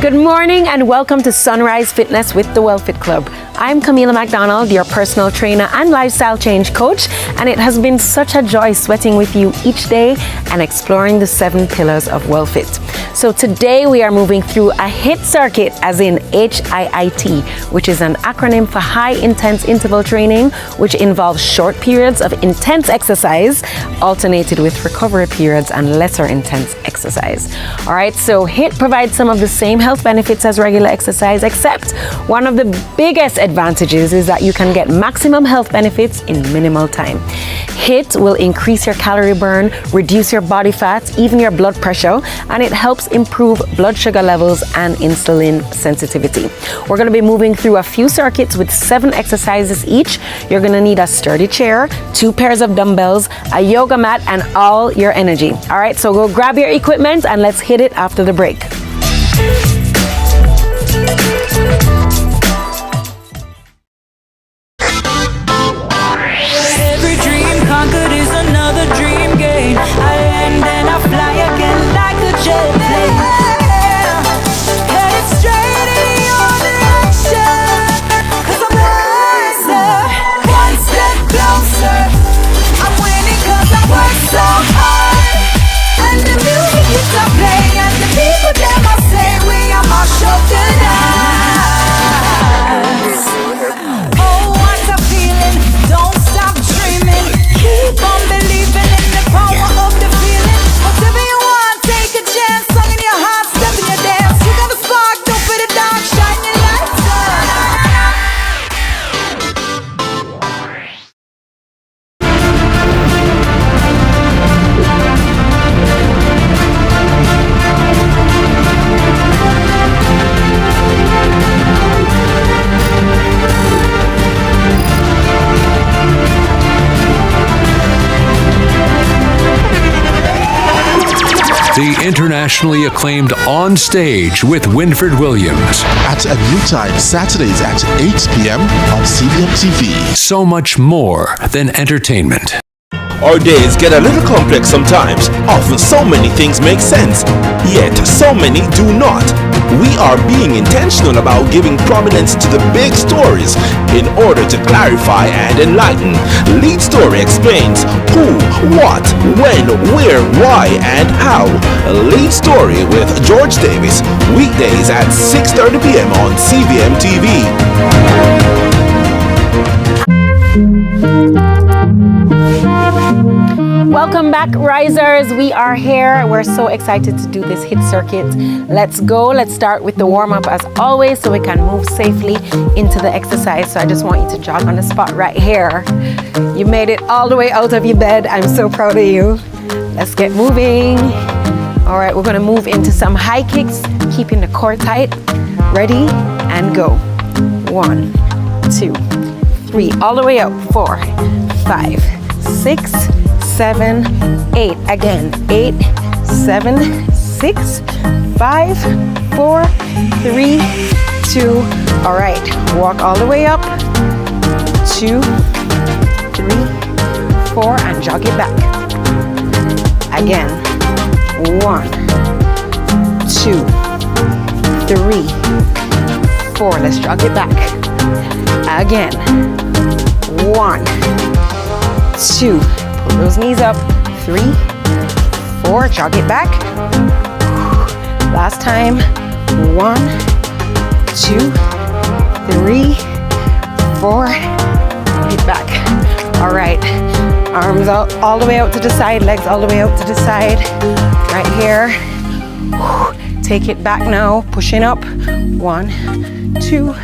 Good morning and welcome to Sunrise Fitness with the WellFit Club. I'm Camila McDonald, your personal trainer and lifestyle change coach, and it has been such a joy sweating with you each day and exploring the 7 pillars of WellFit. So today we are moving through a HIIT circuit, as in HIIT, which is an acronym for high intense interval training, which involves short periods of intense exercise alternated with recovery periods and lesser intense exercise. All right, so HIIT provides some of the same health benefits as regular exercise, except one of the biggest advantages is that you can get maximum health benefits in minimal time. HIIT will increase your calorie burn, reduce your body fat, even your blood pressure, and it helps improve blood sugar levels and insulin sensitivity. We're going to be moving through a few circuits with 7 exercises each. You're going to need a sturdy chair, 2 pairs of dumbbells, a yoga mat, and all your energy. All right, so go grab your equipment and let's hit it after the break. Every dream conquered is another dream gained. I land and I fly again like a JetBlue. Headed straight in your direction, 'cause I'm wiser, one step closer. I'm winning 'cause I work so hard. And the music hits I play, and the people them I say we are my show tonight. Oh, what a feeling! Don't stop dreaming. Keep on believing in the power of the feeling. Whatever you want, take a chance. Song in your heart, step in your dance. You got a spark, don't put it down. Shine your lights on. The internationally acclaimed On Stage with Winfred Williams. At a new time, Saturdays at 8 p.m. on CVM TV. So much more than entertainment. Our days get a little complex sometimes. Often so many things make sense, yet so many do not. We are being intentional about giving prominence to the big stories in order to clarify and enlighten. Lead Story explains who, what, when, where, why, and how. Lead Story with George Davis, weekdays at 6:30 p.m. on CVM TV. Welcome back, risers. We are here. We're so excited to do this HIIT circuit. Let's go. Let's start with the warm-up as always so we can move safely into the exercise. So I just want you to jog on the spot right here. You made it all the way out of your bed. I'm so proud of you. Let's get moving. All right, we're going to move into some high kicks, keeping the core tight. Ready and go. 1, 2, 3, all the way up. 4, 5, 6, 7, 8. Again, 8, 7, 6, 5, 4, 3, 2. All right, walk all the way up. 2, 3, 4, and jog it back. Again, 1, 2, 3, 4. Let's jog it back. Again, 1, 2. Pull those knees up. 3, 4. Jog it back. Last time. 1, 2, 3, 4. Hit back. All right. Arms out all the way out to the side. Legs all the way out to the side. Right here. Take it back now. Pushing up. 1, 2,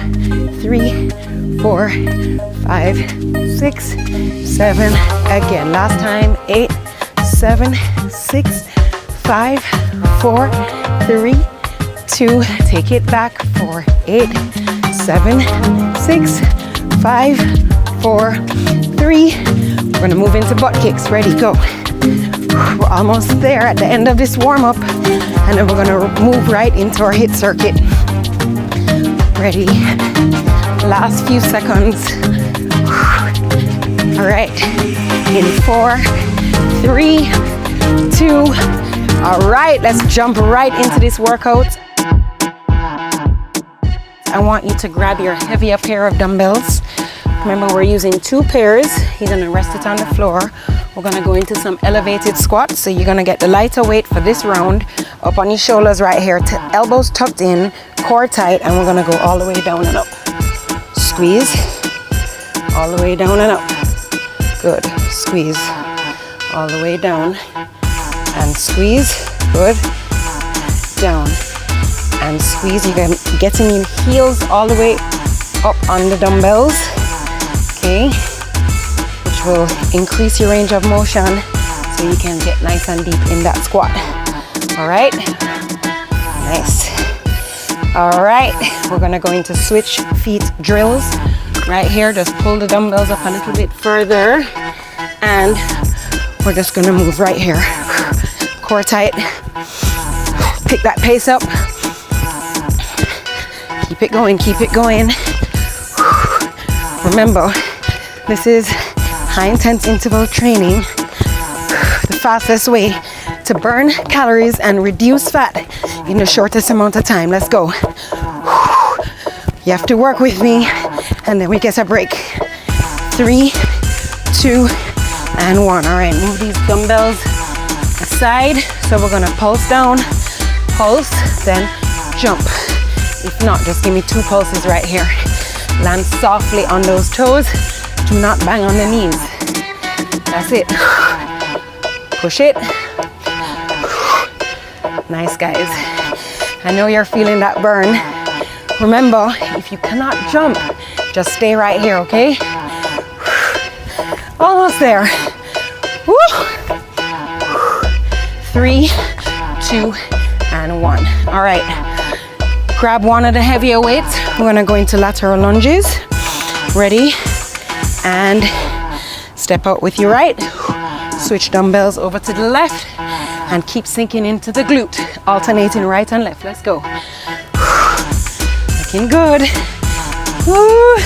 3, 4, 5, 6, 7. Again, last time. 8, 7, 6, 5, 4, 3, 2. Take it back. 4, 8, 7, 6, 5, 4, 3. We're gonna move into butt kicks. Ready, go. We're almost there at the end of this warm-up, and then we're gonna move right into our HIIT circuit. Ready? Last few seconds. All right, in 4, 3, 2. All right, let's jump right into this workout. I want you to grab your heavier pair of dumbbells. Remember, we're using 2 pairs. You're gonna rest it on the floor. We're gonna go into some elevated squats. So you're gonna get the lighter weight for this round up on your shoulders right here, elbows tucked in, core tight, and we're gonna go all the way down and up. Squeeze, all the way down and up. Good, squeeze, all the way down, and squeeze, good, down, and squeeze. You're getting your heels all the way up on the dumbbells, okay, which will increase your range of motion so you can get nice and deep in that squat. All right, nice. All right, we're gonna go into switch feet drills. Right here, just pull the dumbbells up a little bit further, and we're just gonna move right here. Core tight, pick that pace up. Keep it going, keep it going. Remember, this is high intense interval training. The fastest way to burn calories and reduce fat in the shortest amount of time. Let's go. You have to work with me, and then we get a break. 3, 2, and 1. All right, move these dumbbells aside. So we're gonna pulse down, pulse, then jump. If not, just give me 2 pulses right here. Land softly on those toes. Do not bang on the knees. That's it. Push it. Nice, guys. I know you're feeling that burn. Remember, if you cannot jump, just stay right here, okay? Almost there. Woo. 3, 2, and 1. All right. Grab one of the heavier weights. We're gonna go into lateral lunges. Ready? And step out with your right. Switch dumbbells over to the left and keep sinking into the glute, alternating right and left. Let's go. Looking good. Woo.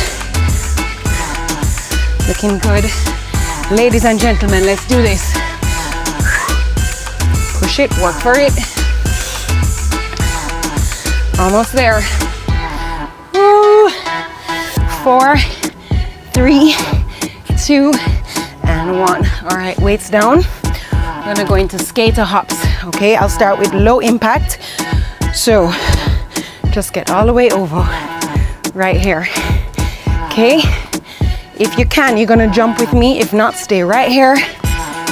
Looking good. Ladies and gentlemen, let's do this. Push it, work for it. Almost there. Woo. 4, 3, 2, and 1. All right, weights down. I'm gonna go into skater hops, okay? I'll start with low impact. So just get all the way over right here, okay? If you can, you're gonna jump with me. If not, stay right here.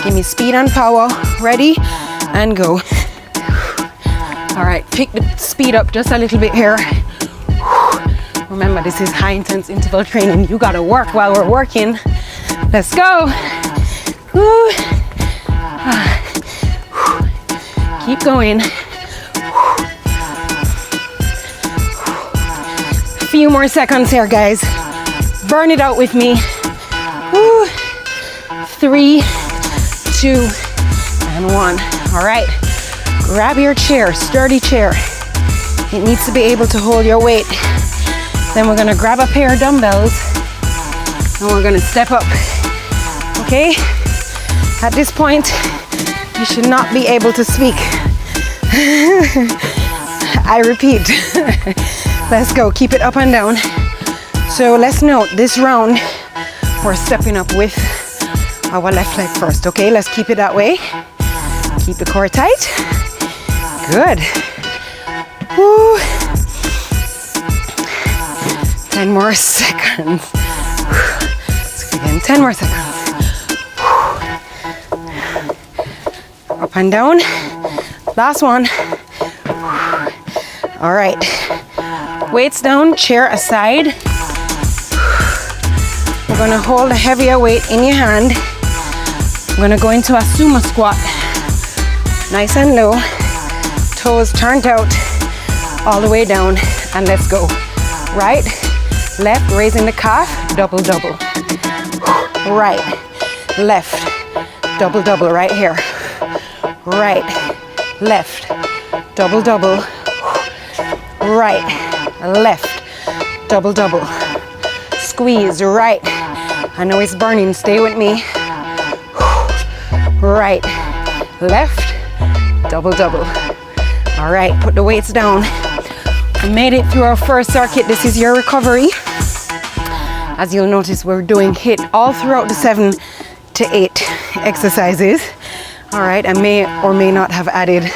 Give me speed and power. Ready? And go. All right, pick the speed up just a little bit here. Remember, this is high intense interval training. You gotta work while we're working. Let's go. Woo. Keep going. A few more seconds here, guys. Burn it out with me. Woo. 3, 2, and 1. All right. Grab your chair, sturdy chair. It needs to be able to hold your weight. Then we're gonna grab a pair of dumbbells and we're gonna step up, okay? At this point, you should not be able to speak. I repeat. Let's go, keep it up and down. So let's note, this round, we're stepping up with our left leg first, okay? Let's keep it that way. Keep the core tight. Good. Woo. 10 more seconds. Let's go again, 10 more seconds. Up and down. Last one. All right. Weights down, chair aside. We're gonna hold a heavier weight in your hand. We're gonna go into a sumo squat. Nice and low. Toes turned out all the way down, and let's go. Right, left, raising the calf, double, double. Right, left, double, double right here. Right, left, double, double. Right, left, double, double. Squeeze, right. I know it's burning, stay with me. Right, left, double, double. All right, put the weights down. We made it through our first circuit. This is your recovery. As you'll notice, we're doing HIIT all throughout the 7 to 8 exercises. All right, I may or may not have added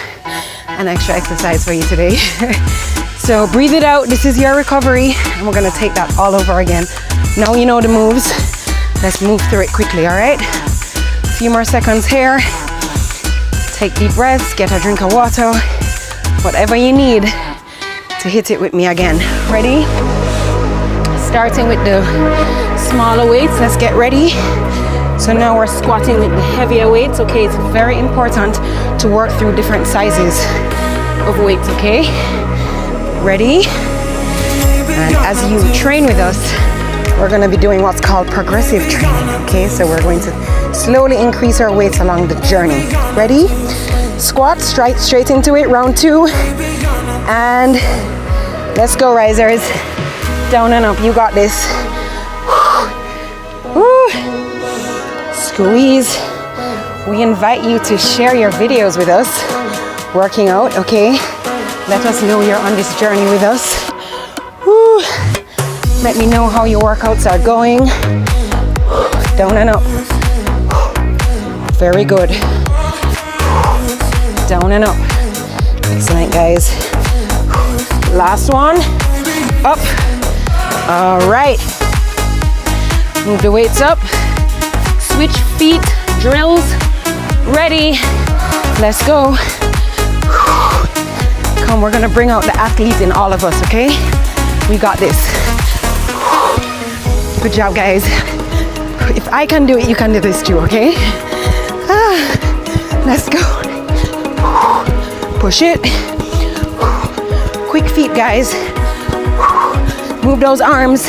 an extra exercise for you today. So breathe it out. This is your recovery, and we're gonna take that all over again. Now you know the moves. Let's move through it quickly, all right? A few more seconds here. Take deep breaths, get a drink of water, whatever you need to hit it with me again. Ready? Starting with the smaller weights, let's get ready. So now we're squatting with the heavier weights, okay? It's very important to work through different sizes of weights, okay? Ready? And as you train with us, we're gonna be doing what's called progressive training, okay? So we're going to slowly increase our weights along the journey. Ready? Squat, straight into it, round 2. And let's go, risers. Down and up, you got this. Woo. Squeeze. We invite you to share your videos with us, working out, okay? Let us know you're on this journey with us. Woo. Let me know how your workouts are going. Down and up. Very good. Down and up. Excellent, guys. Last one. Up. All right. Move the weights up. Switch feet, drills. Ready. Let's go. Come, we're gonna bring out the athlete in all of us, okay? We got this. Good job, guys. If I can do it, you can do this too, okay? Let's go. Push it. Quick feet, guys. Move those arms.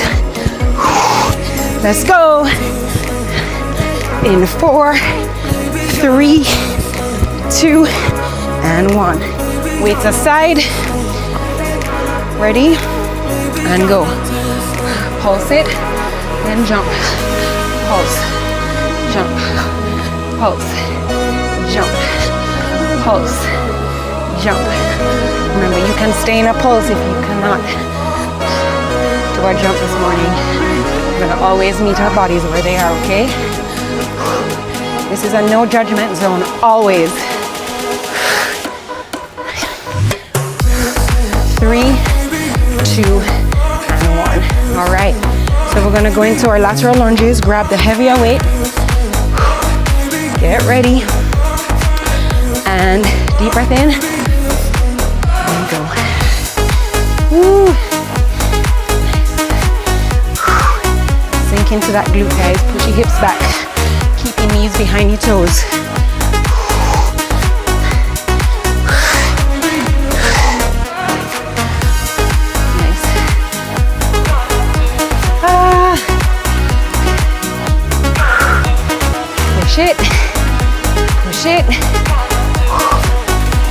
Let's go. In 4, 3, 2, and 1. Weights aside. Ready? And go. Pulse it. Then jump. Pulse. Jump. Pulse. Jump. Pulse. Jump. Remember, you can stay in a pulse if you cannot do our jump this morning. We're gonna always meet our bodies where they are, okay? This is a no judgment zone, always. 3, 2, and 1. All right, so we're gonna go into our lateral lunges, grab the heavier weight. Get ready. And deep breath in. And go. Woo. Sink into that glute, guys. Push your hips back. Keep your knees behind your toes. Nice. Push it. Push it.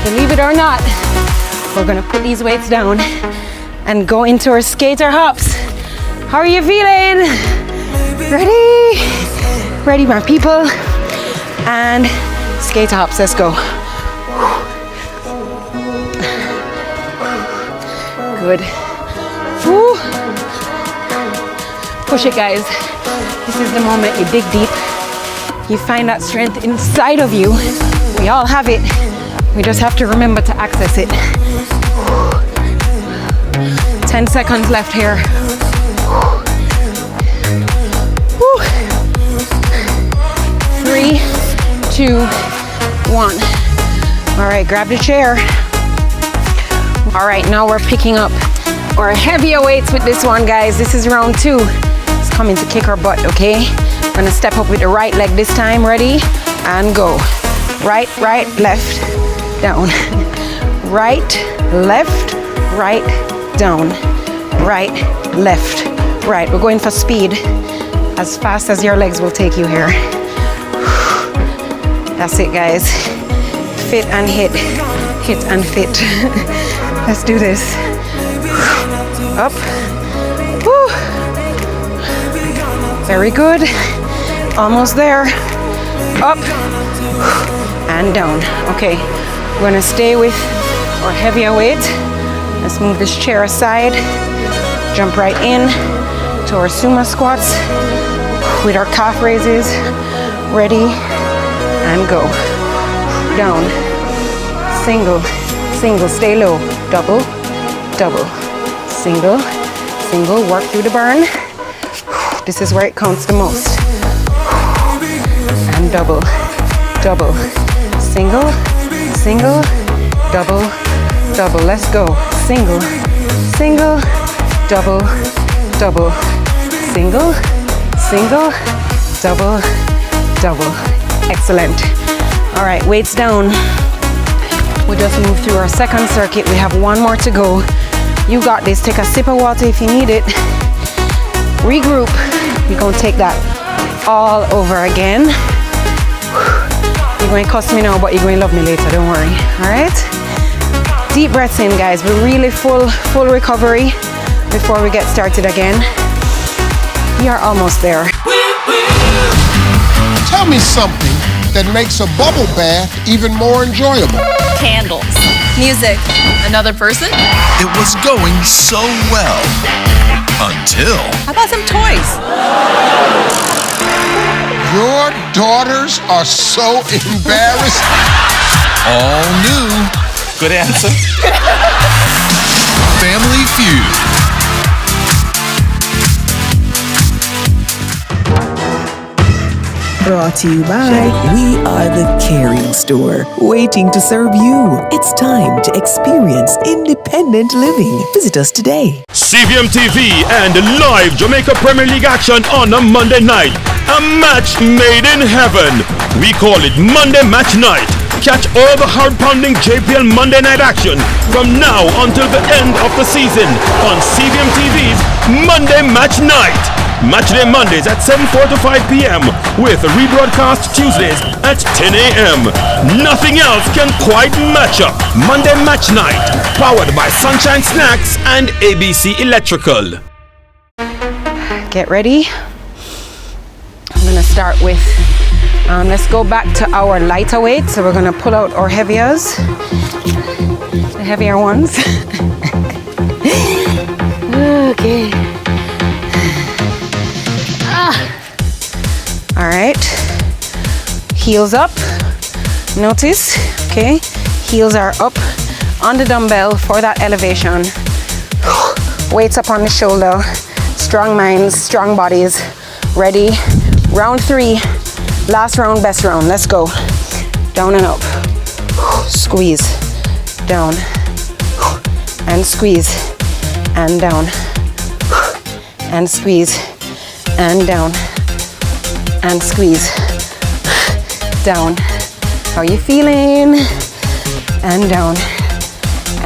Believe it or not, we're gonna put these weights down and go into our skater hops. How are you feeling? Ready? Ready, my people? And skater hops, let's go. Good. Woo. Push it, guys. This is the moment you dig deep. You find that strength inside of you. We all have it. We just have to remember to access it. 10 seconds left here. Woo. 3, 2, 1. All right, grab the chair. All right, now we're picking up our heavier weights with this one, guys. This is round 2. It's coming to kick our butt, okay? We're gonna step up with the right leg this time. Ready? And go. Right, left, down. Right, left, right, down. Right, left, right. We're going for speed. As fast as your legs will take you here. That's it, guys. Fit and hit. Hit and fit. Let's do this. Up. Woo. Very good. Almost there. Up. And down. Okay. We're gonna stay with our heavier weight Let's move this chair aside. Jump right in to our sumo squats with our calf raises. Ready and go. Down. Single, single, stay low. Double, double. Single, single, work through the burn. This is where it counts the most. And double, double. Single, single, double, double. Let's go. Single, single, double, double. Single, single, double, double. Excellent. All right, weights down. We just moved through our second circuit. We have one more to go. You got this. Take a sip of water if you need it. Regroup. We're gonna take that all over again. You're going to cuss me now, but you're going to love me later, don't worry. All right? Deep breaths in, guys. We're really full recovery before we get started again. We are almost there. Tell me something that makes a bubble bath even more enjoyable. Candles. Music. Another person? It was going so well. Until... How about some toys? Your daughters are so embarrassed. All new. Good answer. Family Feud. Brought to you by We Are the Caring Store, waiting to serve you. It's time to experience independent living. Visit us today. CVM TV and live Jamaica Premier League action on a Monday night. A match made in heaven. We call it Monday Match Night. Catch all the hard-pounding JPL Monday night action from now until the end of the season on CVM TV's Monday Match Night. Matchday Mondays at 7:45 p.m. with rebroadcast Tuesdays at 10 a.m. Nothing else can quite match up. Monday Match Night, powered by Sunshine Snacks and ABC Electrical. Get ready. I'm gonna start with, let's go back to our lighter weight. So we're gonna pull out our heaviers, the heavier ones. Okay. All right, heels up, notice, okay, heels are up on the dumbbell for that elevation, weights up on the shoulder, strong minds, strong bodies, ready, round 3, last round, best round, let's go, down and up, squeeze, down, and squeeze, and down, and squeeze, and down, and squeeze, down. How are you feeling? And down,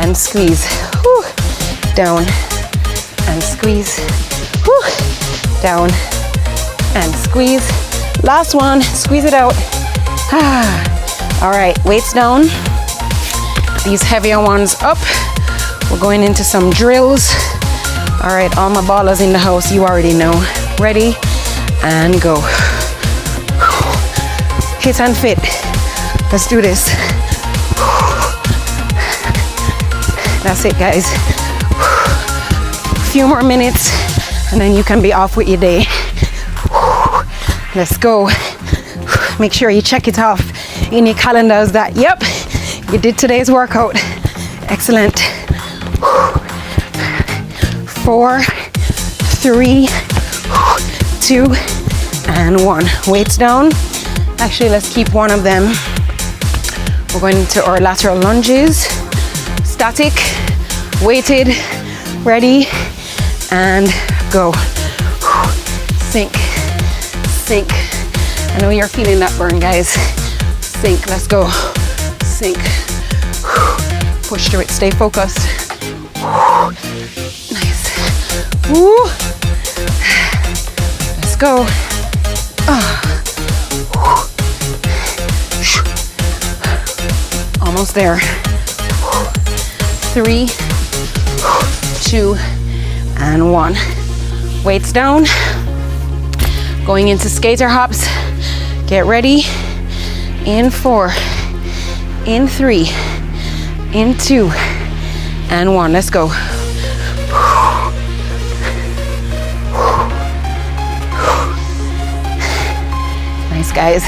and squeeze, whew. Down, and squeeze, whew. Down, and squeeze. Last one, squeeze it out. All right, weights down. These heavier ones up. We're going into some drills. All right, all my ballers in the house, you already know. Ready, and go. Hit and fit. Let's do this. That's it, guys. A few more minutes and then you can be off with your day. Let's go. Make sure you check it off in your calendars that, yep, you did today's workout. Excellent. 4, 3, 2, and 1. Weights down. Actually, let's keep one of them. We're going into our lateral lunges. Static, weighted, ready, and go. Sink, sink. I know you're feeling that burn, guys. Sink, let's go. Sink. Push through it, stay focused. Nice. Woo. Let's go. Almost there. 3, 2, and 1. Weights down. Going into skater hops. Get ready. In 4, in 3, in 2, and 1. Let's go. Nice, guys.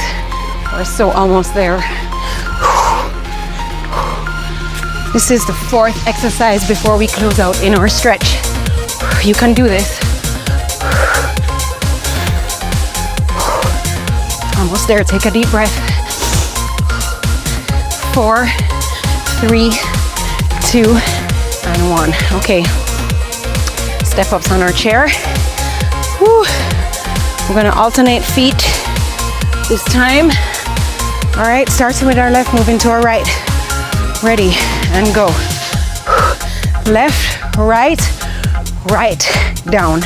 We're so almost there. This is the 4th exercise before we close out in our stretch. You can do this. Almost there. Take a deep breath. 4, 3, 2, and 1. Okay. Step ups on our chair. Whew. We're gonna alternate feet this time. All right, starting with our left, moving to our right. Ready, and go. Left, right, right, down.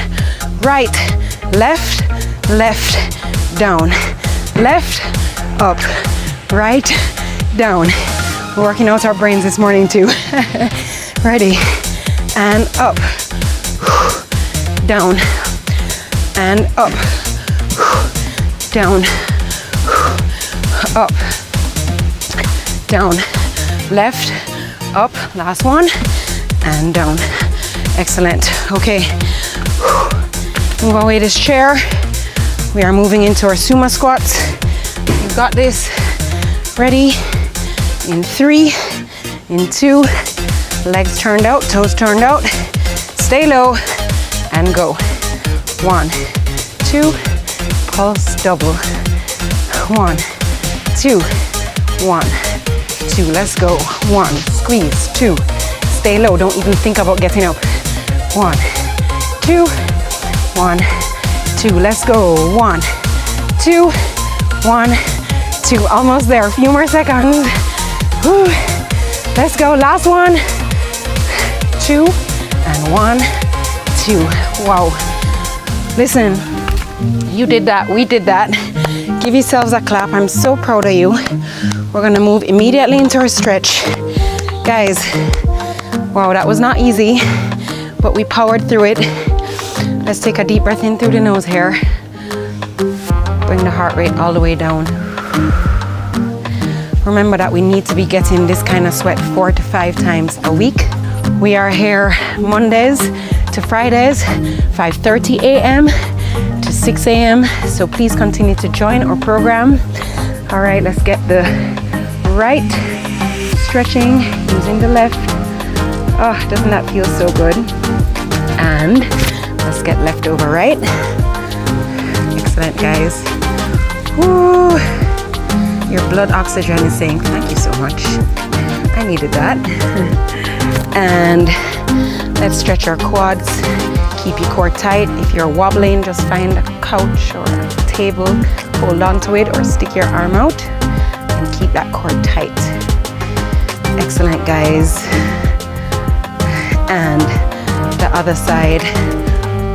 Right, left, left, down. Left, up, right, down. We're working out our brains this morning too. Ready, and up, down, and up, down, up, down, left, up, last one, and down. Excellent. Okay, move away this chair. We are moving into our sumo squats. You got this. Ready? In 3, in 2, legs turned out, toes turned out. Stay low and go. 1, 2, pulse double. 1, 2, 1, 2. Let's go. 1, squeeze. 2, stay low. Don't even think about getting up. 1, 2, 1, 2. Let's go. 1, 2, 1, 2. Almost there. A few more seconds. Whew. Let's go. Last one. 2 and 1, 2. Wow. Listen, you did that. We did that. Give yourselves a clap. I'm so proud of you. We're gonna move immediately into our stretch. Guys, wow, that was not easy, but we powered through it. Let's take a deep breath in through the nose here. Bring the heart rate all the way down. Remember that we need to be getting this kind of sweat 4 to 5 times a week. We are here Mondays to Fridays, 5:30 a.m. to 6 a.m. So please continue to join our program. All right, let's get the right stretching using the left. Oh, doesn't that feel so good? And let's get left over right. Excellent, guys. Woo. Your blood oxygen is saying thank you so much. I needed that. And let's stretch our quads. Keep your core tight. If you're wobbling, just find a couch or a table, hold on to it, or stick your arm out and keep that core tight. Excellent, guys. And the other side.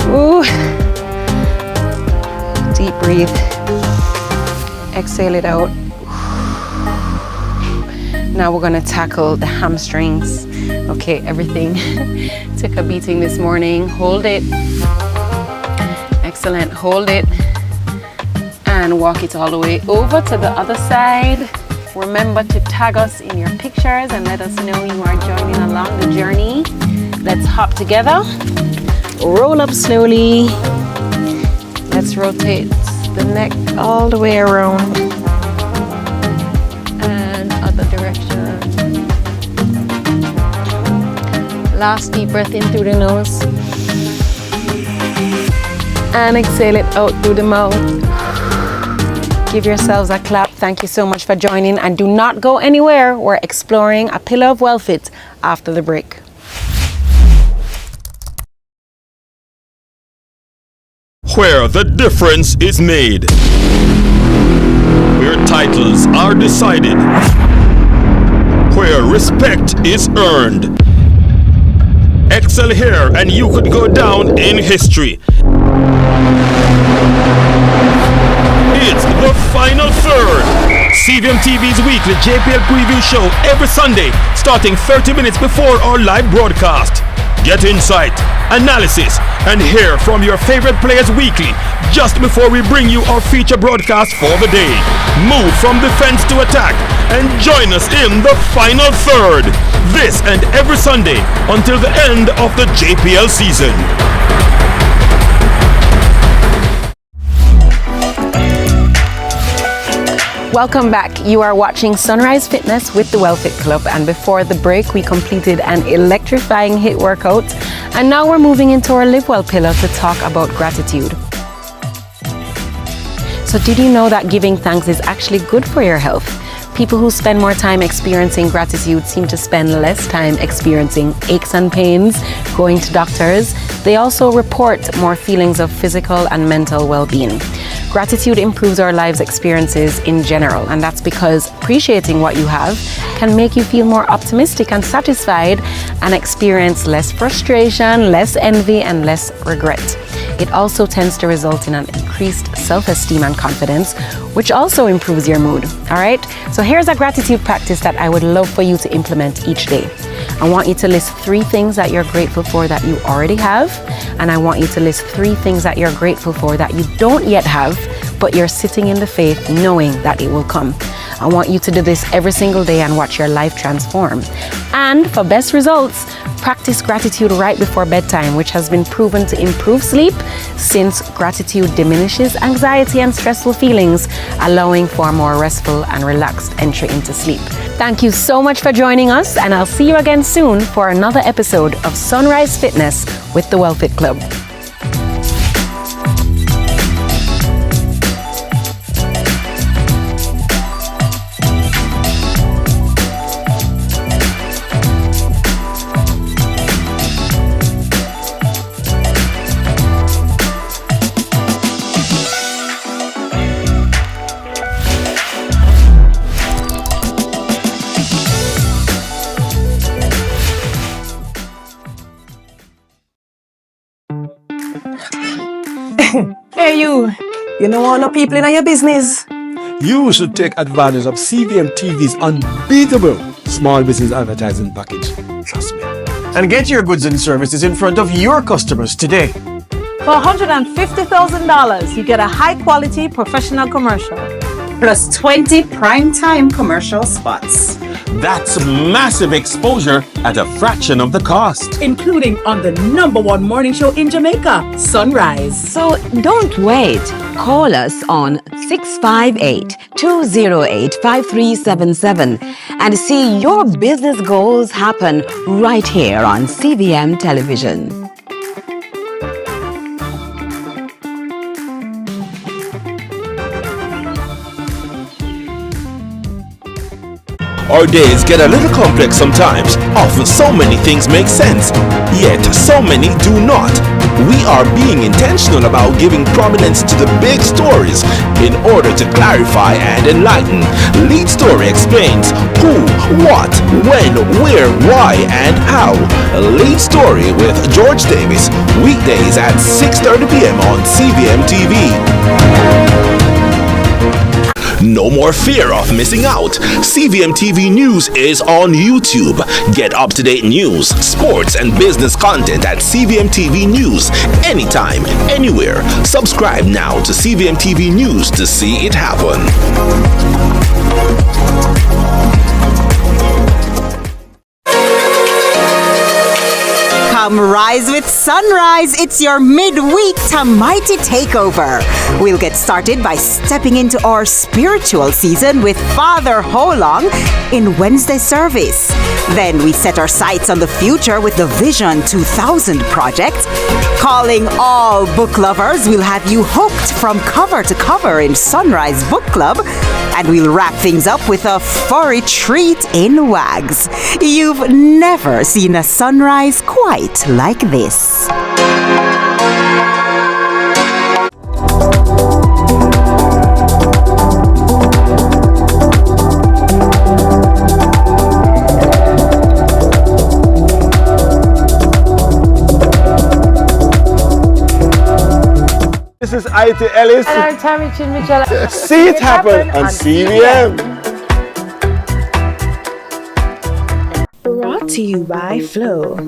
Ooh. Deep breathe. Exhale it out. Now we're gonna tackle the hamstrings. Okay, everything took a beating this morning. Hold it. Excellent, hold it. And walk it all the way over to the other side. Remember to tag us in your pictures and let us know you are joining along the journey. Let's hop together. Roll up slowly. Let's rotate the neck all the way around. And other direction. Last deep breath in through the nose. And exhale it out through the mouth. Give yourselves a clap. Thank you so much for joining, and do not go anywhere. We're exploring a pillar of well fit after the break. Where the difference is made, where titles are decided, where respect is earned. Excel here and you could go down in history. It's the final third. CVM TV's weekly JPL preview show every Sunday, starting 30 minutes before our live broadcast. Get insight, analysis, and hear from your favorite players weekly, just before we bring you our feature broadcast for the day. Move from defense to attack. and join us in the final third. This and every Sunday until the end of the JPL season. Welcome back. You are watching Sunrise Fitness with the WellFit Club, and before the break we completed an electrifying HIIT workout, and now we're moving into our Live Well pillar to talk about gratitude. So did you know that giving thanks is actually good for your health? People who spend more time experiencing gratitude seem to spend less time experiencing aches and pains, going to doctors. They also report more feelings of physical and mental well-being. Gratitude improves our lives' experiences in general, and that's because appreciating what you have can make you feel more optimistic and satisfied and experience less frustration, less envy, and less regret. It also tends to result in an increased self-esteem and confidence, which also improves your mood. All right? So here's a gratitude practice that I would love for you to implement each day. I want you to list 3 things that you're grateful for that you already have, and I want you to list 3 things that you're grateful for that you don't yet have, but you're sitting in the faith knowing that it will come. I want you to do this every single day and watch your life transform. And for best results, practice gratitude right before bedtime, which has been proven to improve sleep, since gratitude diminishes anxiety and stressful feelings, allowing for a more restful and relaxed entry into sleep. Thank you so much for joining us, and I'll see you again soon for another episode of Sunrise Fitness with the WellFit Club. Hey you know all the people in your business? You should take advantage of CVM TV's unbeatable small business advertising package. Trust me. And get your goods and services in front of your customers today. For $150,000, you get a high-quality professional commercial. Plus 20 prime-time commercial spots. That's massive exposure at a fraction of the cost. Including on the #1 morning show in Jamaica, Sunrise. So don't wait. Call us on 658-208-5377 and see your business goals happen right here on CVM Television. Our days get a little complex sometimes. Often so many things make sense, yet so many do not. We are being intentional about giving prominence to the big stories in order to clarify and enlighten. Lead Story explains who, what, when, where, why, and how. Lead Story with George Davis, weekdays at 6:30 p.m. on CVM TV. No more fear of missing out. CVM TV News is on YouTube. Get up-to-date news, sports, and business content at CVM TV News anytime, anywhere. Subscribe now to CVM TV News to see it happen. Come rise with Sunrise. It's your midweek mighty takeover. We'll get started by stepping into our spiritual season with Father Holong in Wednesday service. Then we set our sights on the future with the Vision 2000 project. Calling all book lovers, we'll have you hooked from cover to cover in Sunrise Book Club. And we'll wrap things up with a furry treat in Wags. You've never seen a sunrise quite like this. This is HIIT Ellis. And I'm Tami Mitchell. See it happen on CVM. Brought to you by Flow.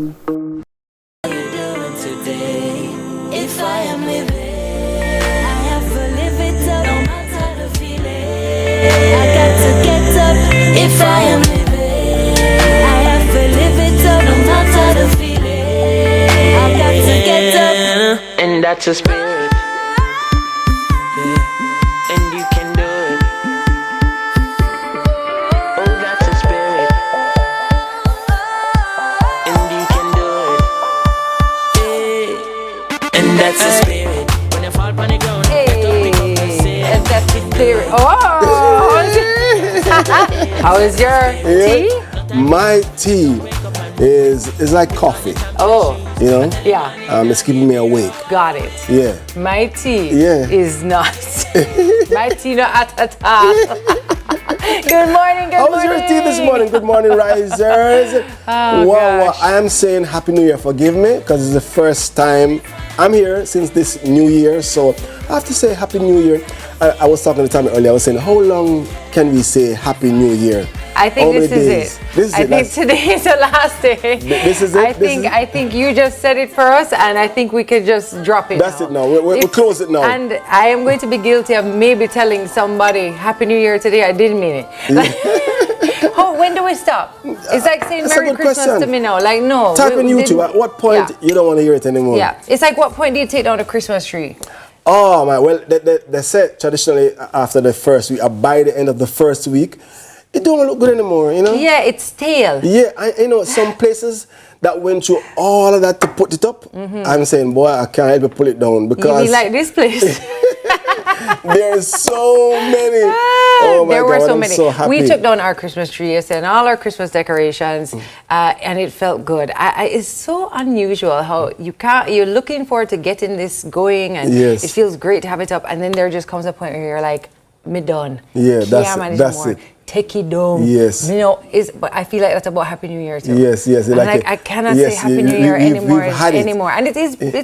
If I am living, I have to live it up, no matter the feeling. I got to get up. that's a spirit. Yeah. And you can do it. Oh, that's a spirit. And you can do it. Yeah. And that's a spirit. When I fall upon the ground, and that's the spirit. Oh! How is your tea? My tea is like coffee. Oh. You know? Yeah. It's keeping me awake. Got it. Yeah. My tea is not. My tea not at all. Good morning, good morning. How was your tea this morning? Good morning, risers. Well, I am saying Happy New Year. Forgive me, because it's the first time I'm here since this new year. So I have to say Happy New Year. I was talking to Tami earlier. I was saying, how long can we say Happy New Year? I think this is it. I think today is the last day. This is it? I think you just said it for us, and I think we could just drop it. That's it now. We'll close it now. And I am going to be guilty of maybe telling somebody Happy New Year today. I didn't mean it. Oh, when do we stop? It's like saying Merry Christmas to me now. Like, no. Type in YouTube. At what point you don't want to hear it anymore? Yeah. It's like, what point do you take down the Christmas tree? Oh, man. Well, they said traditionally after the first week, by the end of the first week, it don't look good anymore, you know? Yeah, it's stale. Yeah, you know, some places that went through all of that to put it up, I'm saying, boy, I can't help but pull it down because... You be like this place. There's so many. Oh my there were God, so I'm many. so happy. We took down our Christmas tree and all our Christmas decorations, and it felt good. It's so unusual how you're looking forward to getting this going, and it feels great to have it up, and then there just comes a point where you're like, me done. Yeah, that's it. Take it down. Yes. You know, but I feel like that's about Happy New Year too. Yes. I cannot say Happy New Year anymore. And it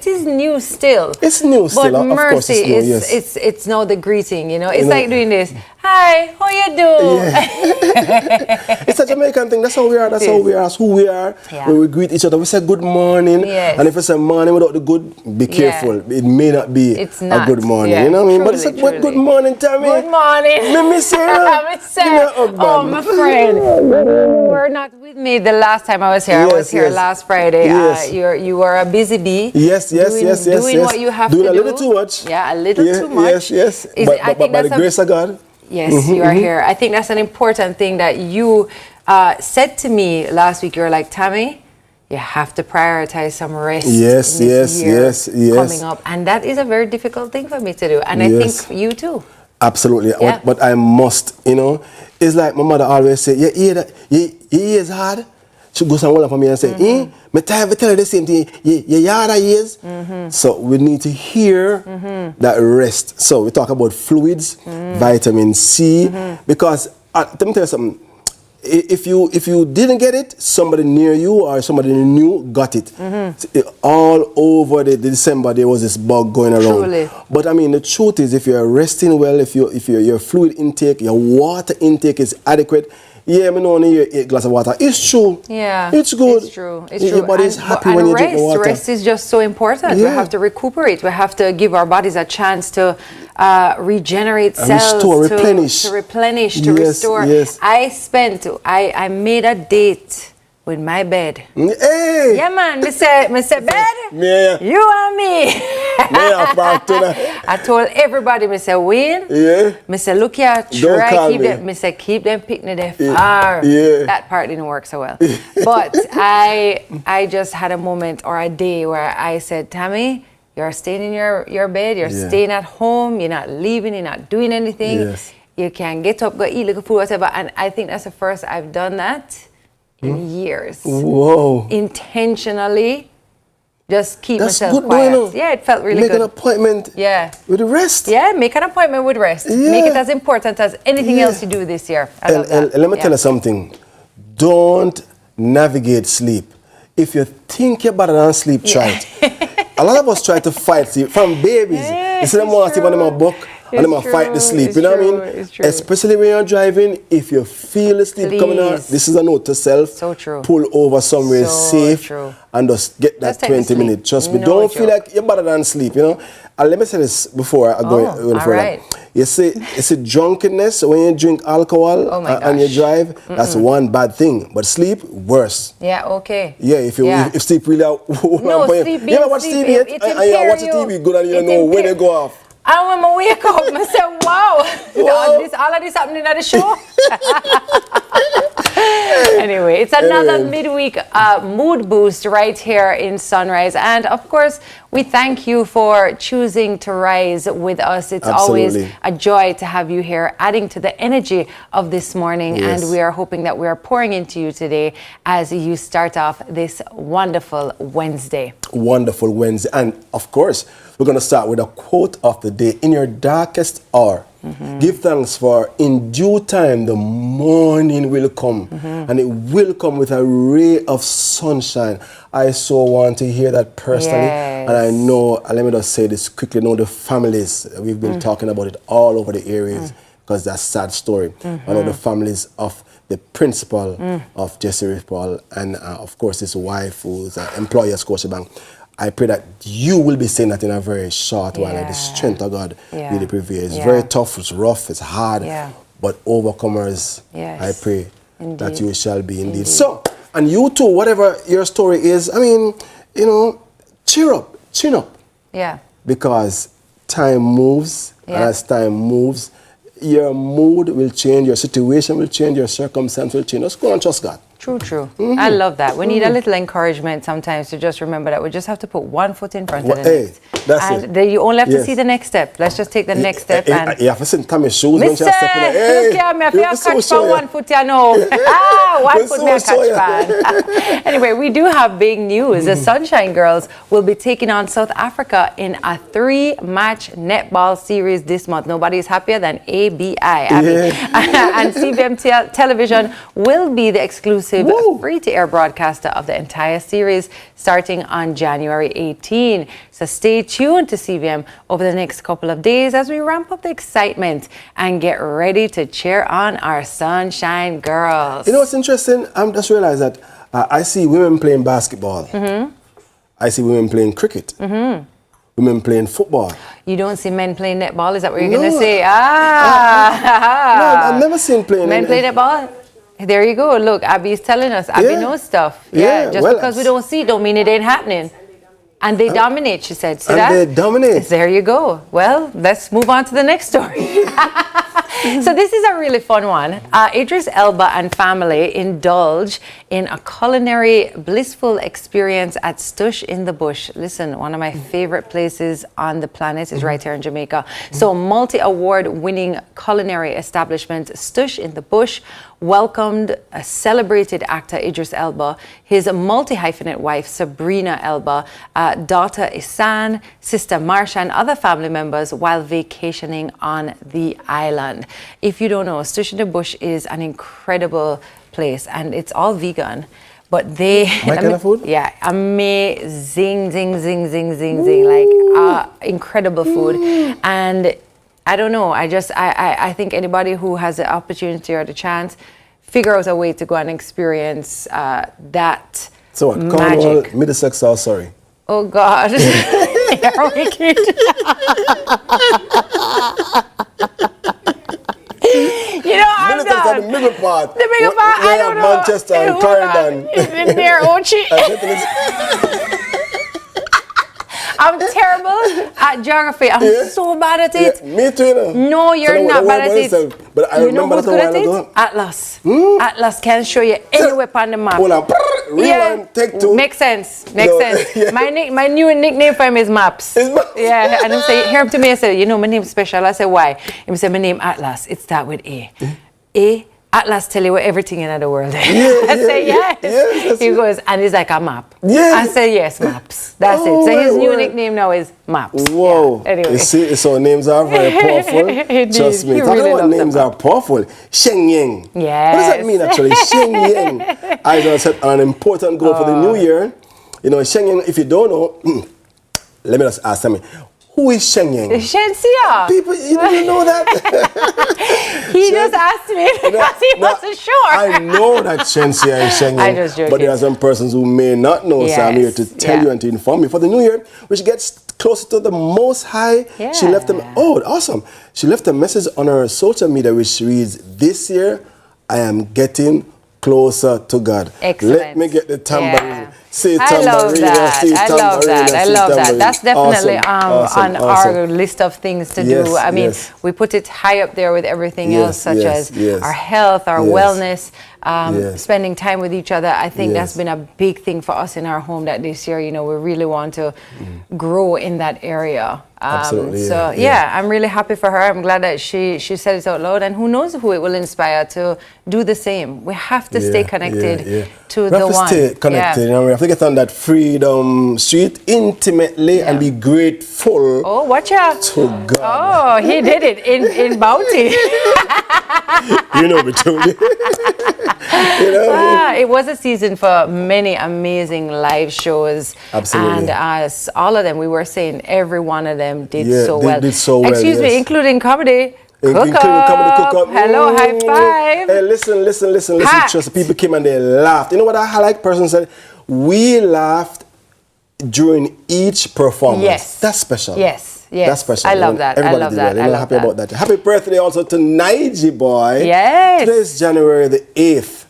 is new still. It's new still. But mercy, it's now the greeting. You know, it's like doing this. Hi, how you do? Yeah. It's a Jamaican thing. That's how we are. That's how we are. That's who we are. Yeah. When we greet each other, we say good morning. Yes. And if it's a morning without the good, be careful. It may not be a good morning. Yeah. You know what I mean? But it's a good morning, Tami. Good morning. Let me say oh, my friend. You were not with me the last time I was here. I was here last Friday. Yes. You were a busy bee. Yes. Doing what you have to do. Doing a little too much. Yeah, a little too much. Yes. But by the grace of God. Yes, you are here. I think that's an important thing that you said to me last week. You were like, Tami, you have to prioritize some rest. Yes. Coming up. And that is a very difficult thing for me to do. And I think you too. Absolutely. Yeah. But I must, you know. It's like my mother always say, your ears hard. She goes and hold up for me and say, me tell her the same thing. Your yard ears. So we need to hear that rest. So we talk about fluids, vitamin C, because let me tell you something. If you didn't get it, somebody near you or somebody new got it. All over the December there was this bug going around. Truly. But I mean the truth is, if you're resting well, if your fluid intake, your water intake is adequate, I know only you 8 glasses of water. It's true. Yeah. It's good. It's true. Your body is happy when you drink the water. Rest is just so important. Yeah. We have to recuperate. We have to give our bodies a chance to regenerate cells, restore, replenish. to replenish, to restore. Yes. I made a date with my bed. Hey! Yeah, man. Me say bed, you and me. I told everybody, me say, Wayne, me say, look here, try keep them. Me say, keep them picnic there far. Yeah. That part didn't work so well. But I just had a moment or a day where I said, Tami, you're staying in your bed, you're staying at home, you're not leaving, you're not doing anything. Yes. You can get up, go eat little food, whatever. And I think that's the first I've done that in years. Whoa. Intentionally. Just keep That's myself good, quiet. Bueno. Yeah, it felt really good. good. Make an appointment with rest. Yeah, make an appointment with rest. Yeah. Make it as important as anything else you do this year. I love that. And let me tell you something. Don't navigate sleep. If you think you're better than sleep, try it. A lot of us try to fight sleep from babies. They say they want to sleep on my book. and I'm gonna fight the sleep. You know what I mean? It's true. Especially when you're driving, if you feel the sleep coming out, this is a note to self. So true. Pull over somewhere safe true. and just get that Just take the 20 sleep. minutes. Trust me, No don't joke. feel like you're better than sleep, you know? And let me say this before I go any further. right. You see drunkenness, when you drink alcohol and you drive, that's one bad thing. But sleep, worse. Yeah, okay. Yeah, if sleep really out. No, sleep you ever watch TV it and you watch the TV good and you don't know when they go off. And when I wake up, I say, wow, all of this happening at the show. Anyway, it's another midweek mood boost right here in Sunrise. And of course, we thank you for choosing to rise with us. It's always a joy to have you here, adding to the energy of this morning. Yes. And we are hoping that we are pouring into you today as you start off this wonderful Wednesday. Wonderful Wednesday. And of course, we're going to start with a quote of the day. In your darkest hour, give thanks, for in due time the morning will come, and it will come with a ray of sunshine. I so want to hear that personally. Yes. And I know, let me just say this quickly, know the families, we've been talking about it all over the areas, because that's a sad story. I know the families of the principal of Jesse Paul and of course his wife, who's an employee at Scotiabank. I pray that you will be saying that in a very short while. Like the strength of God really prevails. It's very tough, it's rough, it's hard, but overcomers, I pray that you shall be indeed. So, and you too, whatever your story is, I mean, you know, cheer up, chin up. Yeah. Because time moves, and as time moves, your mood will change, your situation will change, your circumstance will change. Just go and trust God. True, true. I love that. We need a little encouragement sometimes to just remember that we just have to put one foot in front of the next. That's and you only have to see the next step. Let's just take the next step. And you have to see Tami's shoes. Mister, look here, me have to catch for 1 foot, you know. 1 foot me a catch fan. Anyway, we do have big news. The Sunshine Girls will be taking on South Africa in a 3-match netball series this month. Nobody is happier than ABI. And CVM Television will be the exclusive free-to-air broadcaster of the entire series starting on January 18. So stay tuned to CVM over the next couple of days as we ramp up the excitement and get ready to cheer on our Sunshine Girls. You know what's interesting? I'm just realized that I see women playing basketball. I see women playing cricket. Women playing football. You don't see men playing netball? Is that what you're going to say? No, I've never seen playing men play netball? There you go. Look, Abby's telling us. Abby knows stuff. Just because we don't see it don't mean it ain't happening. And they dominate, she said. See that? They dominate. There you go. Well, let's move on to the next story. So this is a really fun one. Idris, Elba and family indulge in a culinary blissful experience at Stush in the Bush. Listen, one of my favorite places on the planet is right here in Jamaica. So multi-award winning culinary establishment Stush in the Bush welcomed a celebrated actor Idris Elba, his multi-hyphenate wife Sabrina Elba, daughter Isan, sister Marsha and other family members while vacationing on the island. If you don't know, Stush in the Bush is an incredible place and it's all vegan. But they... My kind of food? Yeah, amazing, like incredible food. And I don't know, I think anybody who has the opportunity or the chance, figure out a way to go and experience that so what, magic. Middlesex, oh sorry. Oh God. You're wicked. You know, I'm done. The middle part. The middle part, I don't know. Manchester and Clarendon. In there, Ochi. I'm terrible at geography. I'm so bad at it. Me too, you know. No, you're not bad at it. But I you know who's good at it? Ago. Atlas. Atlas can show you anywhere on the map. Hold on. Rewind, take two. Makes sense. Makes sense. Yeah. My new nickname for him is Maps. Yeah, and I'm saying, hear him to me, I say, you know, my name's special. I say, why? He say, my name Atlas. It start with A. A. Atlas tell you where everything in the world is. I say, yes. He goes, and it's like a map. I say, yes, Maps. That's it. So his new nickname now is Maps. Whoa. Yeah. Anyway. You see, so names are very powerful. Trust me. Talking about names are powerful. Sheng Yang. Yes. What does that mean actually? Sheng Yang. I just set an important goal for the new year. You know, Sheng Yang, if you don't know, let me just ask Tami. Who is Sheng Yang? Shensia. People, you didn't know that? He just asked me because he wasn't sure. I know that Shensia is Sheng Yang. I just joking. But there are some persons who may not know, so I'm here to tell you and to inform you. For the new year, which gets closer to the Most High, she left them, awesome. She left a message on her social media which reads, "This year, I am getting closer to God." Excellent. Let me get the tambourine. Say I love tambourine. that. I love that. I love that. That's definitely on our list of things to do. I mean, we put it high up there with everything else, such as our health, our wellness, spending time with each other. I think that's been a big thing for us in our home, that this year, you know, we really want to grow in that area. Absolutely. So I'm really happy for her. I'm glad that she said it out loud, and who knows who it will inspire to do the same. We have to stay connected to the one. Stay connected. You know, we have to get on that freedom street intimately and be grateful. Oh, watch out! To God. Oh, he did it in Bounty. You know me too. You know? It was a season for many amazing live shows. Absolutely. And all of them, we were saying every one of them did so they well. did so well. Excuse me, including comedy. Including comedy cook-up. Hello, high five. Hey, listen. Trust, people came and they laughed. You know what I like? Person said, we laughed during each performance. Yes. That's special. Yes. That's special. I love that. Everybody I love did that. well. I love happy that. about that. Happy birthday also to Nige boy. Yes. Today is January the 8th.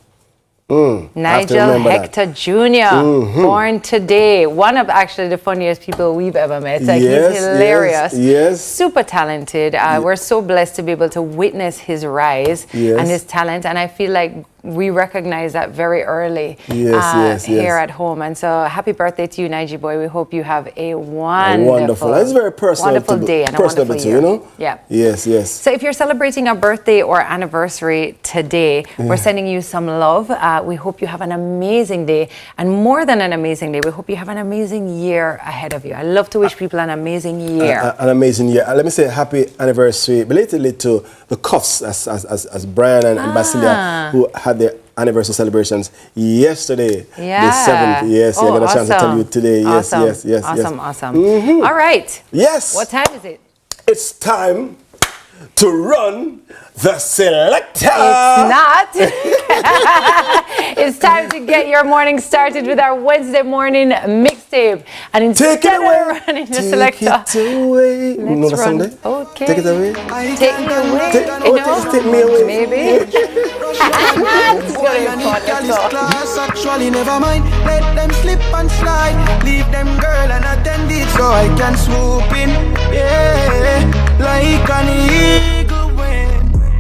Nigel Hector Jr., born today. One of actually the funniest people we've ever met. Like, he's hilarious. Yes. Super talented. We're so blessed to be able to witness his rise and his talent. And I feel like we recognize that very early here at home. And so happy birthday to you, Nige boy. We hope you have a wonderful, It's very personal, wonderful day and a wonderful year. You know? Yeah. Yes. So if you're celebrating a birthday or anniversary today, we're sending you some love. We hope you have an amazing day, and more than an amazing day, we hope you have an amazing year ahead of you. I love to wish people an amazing year. An amazing year. Let me say happy anniversary belatedly to the Cuffs as Brian and Basilia, who had their anniversary celebrations yesterday, the 7th. Yes, I got a chance to tell you today. Yes. Awesome. All right. Yes. What time is it? It's time to run the selector. It's not. It's time to get your morning started with our Wednesday morning mixtape. And instead of running the selector, let's run. Okay. Take it away. Take me away. Take me away. Maybe. This is going to be fun. Let's go. Actually, never mind. Let them slip and slide. Leave them girl and attend it so I can swoop in. Yeah, like an eagle when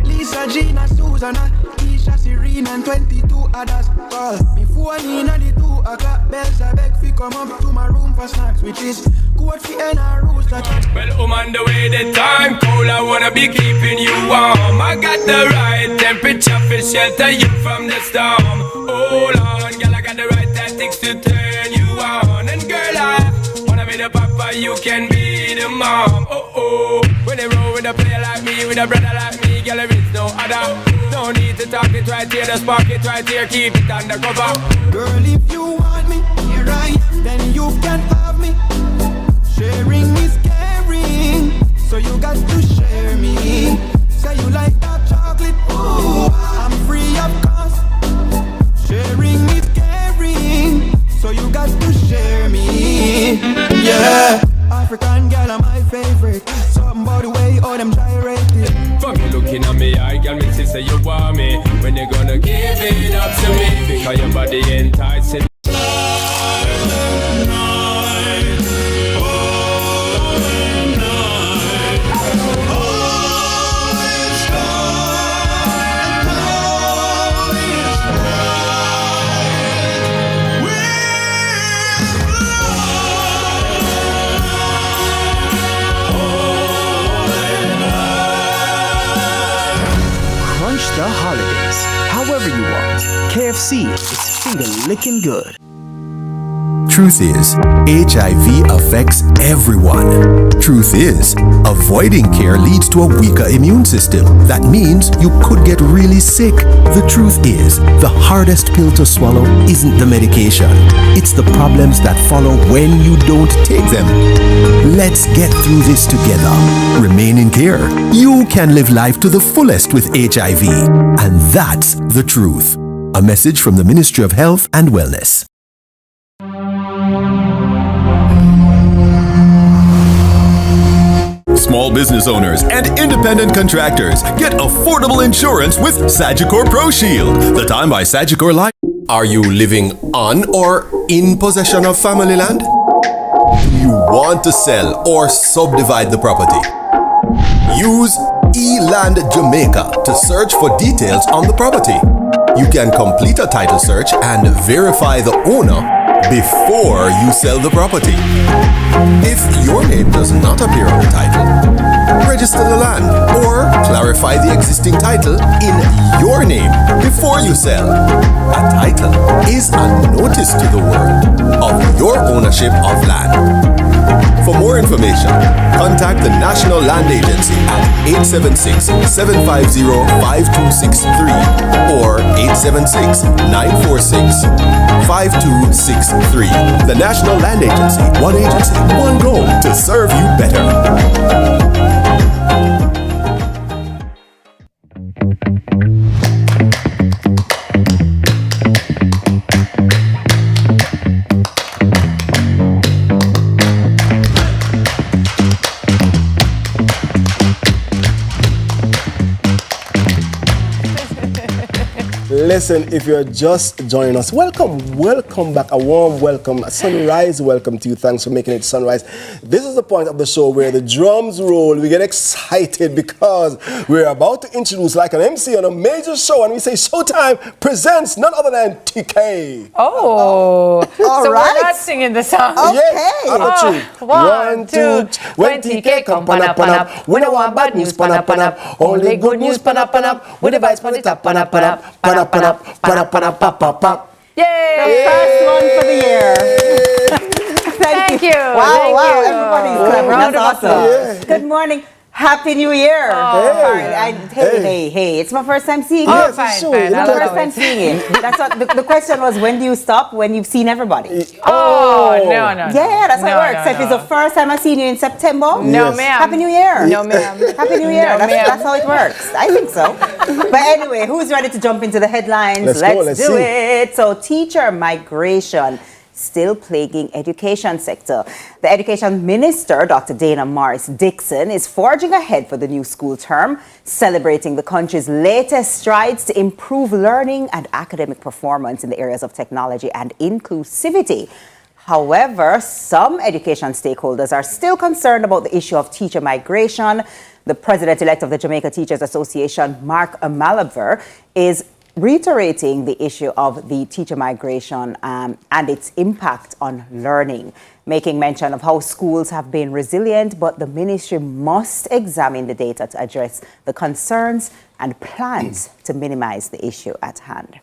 Lisa, Gina, Susanna, Keisha, Serena, and 22 others call me phone in the 2 o'clock bells. I beg fi come up to my room for snacks, which is good for and a rooster. Well, on the way the time cold, I wanna be keeping you warm. I got the right temperature for shelter you from the storm. Hold on, girl, I got the right tactics to turn you on. And girl, I wanna be the papa, you can be the mom. When they roll with a player like me, with a brother like me, girl, there is no other. No need to talk it right here, just spark it right here, keep it undercover. Girl, if you want me, here I am, then you can have me. Sharing is caring, so you got to share me. Say you like that chocolate, ooh, I'm free of cost. Sharing is caring, so you got to share me. Yeah, African girl are my favorite. Something about the way all them gyrated. From you looking at me, I can make say you want me. When you gonna give it up to me? Because your body enticing. The holidays, however you want. KFC is finger licking good. Truth is, HIV affects everyone. Truth is, avoiding care leads to a weaker immune system. That means you could get really sick. The truth is, the hardest pill to swallow isn't the medication. It's the problems that follow when you don't take them. Let's get through this together. Remain in care. You can live life to the fullest with HIV. And that's the truth. A message from the Ministry of Health and Wellness. Small business owners and independent contractors get affordable insurance with Sagicor Pro Shield. The Time by Sagicor Life. Are you living on or in possession of family land? Do you want to sell or subdivide the property? Use eLand Jamaica to search for details on the property. You can complete a title search and verify the owner before you sell the property. If your name does not appear on the title, register the land or clarify the existing title in your name before you sell. A title is a notice to the world of your ownership of land. For more information, contact the National Land Agency at 876-750-5263 or 876-946-5263. The National Land Agency, one agency, one goal to serve you better. Listen, if you're just joining us, welcome back, a warm welcome, a sunrise welcome to you. Thanks for making it Sunrise. This is the point of the show where the drums roll, we get excited because we're about to introduce, like an MC on a major show, and we say Showtime presents none other than TK. Oh, all so right. we're not singing the song. Yes, I'm 1, 2, when TK come pan up, we don't want bad news pan up, only good news pan up, with the vibes pan it up, pan up, pan up. Yay! The first one for the year. Thank you. Wow, everybody's clever. That's awesome. Yeah. Good morning. Happy New Year. Hey, it's my first time seeing you. Oh, fine. It's my first time seeing you. That's what the question was, when do you stop? When you've seen everybody. No. Yeah, that's how it works. So if it's the first time I've seen you in September, no, ma'am. Happy New Year. No, ma'am. Happy New Year. No, that's how it works. I think so. But anyway, who's ready to jump into the headlines? Let's do it. So, teacher migration still plaguing education sector. The Education Minister, Dr. Dana Morris-Dixon, is forging ahead for the new school term, celebrating the country's latest strides to improve learning and academic performance in the areas of technology and inclusivity. However, some education stakeholders are still concerned about the issue of teacher migration. The president-elect of the Jamaica Teachers Association, Mark Amalaver, is reiterating the issue of the teacher migration and its impact on learning, making mention of how schools have been resilient, but the ministry must examine the data to address the concerns and plans to minimize the issue at hand.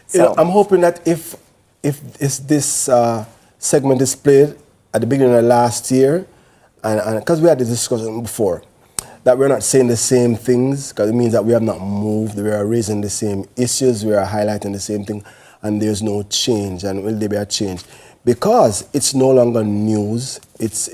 So, I'm hoping that if this segment is played at the beginning of last year, and because we had this discussion before, that we're not saying the same things, because it means that we have not moved, we are raising the same issues, we are highlighting the same thing, and there's no change. And will there be a change? Because it's no longer news, it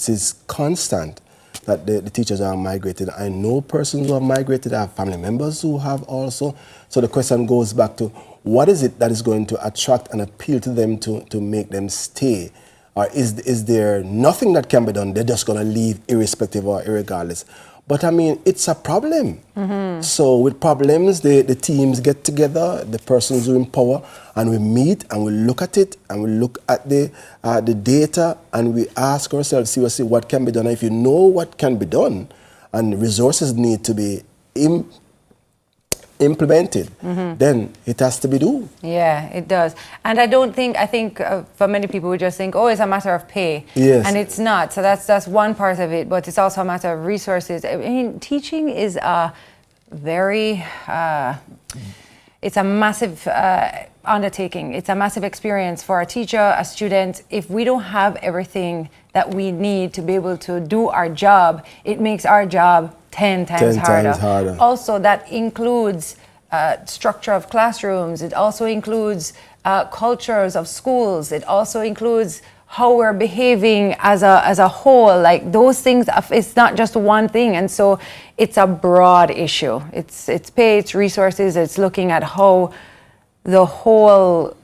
is constant that the teachers are migrated. I know persons who have migrated, I have family members who have also. So the question goes back to, what is it that is going to attract and appeal to them to make them stay? Or is there nothing that can be done? They're just going to leave irrespective or irregardless. But I mean, it's a problem. Mm-hmm. So with problems, the teams get together, the persons who are in power, and we meet and we look at it and we look at the data and we ask ourselves seriously what can be done. And if you know what can be done and resources need to be implemented, then it has to be done. Yeah, it does. And I think for many people we just think, oh, it's a matter of pay. Yes. And it's not. So that's one part of it, but it's also a matter of resources. I mean, teaching is a very, it's a massive undertaking. It's a massive experience for a teacher, a student. If we don't have everything that we need to be able to do our job, it makes our job 10 times harder. Also, that includes structure of classrooms. It also includes cultures of schools. It also includes how we're behaving as a whole. Like those things, it's not just one thing. And so it's a broad issue. It's pay, it's resources, it's looking at how the whole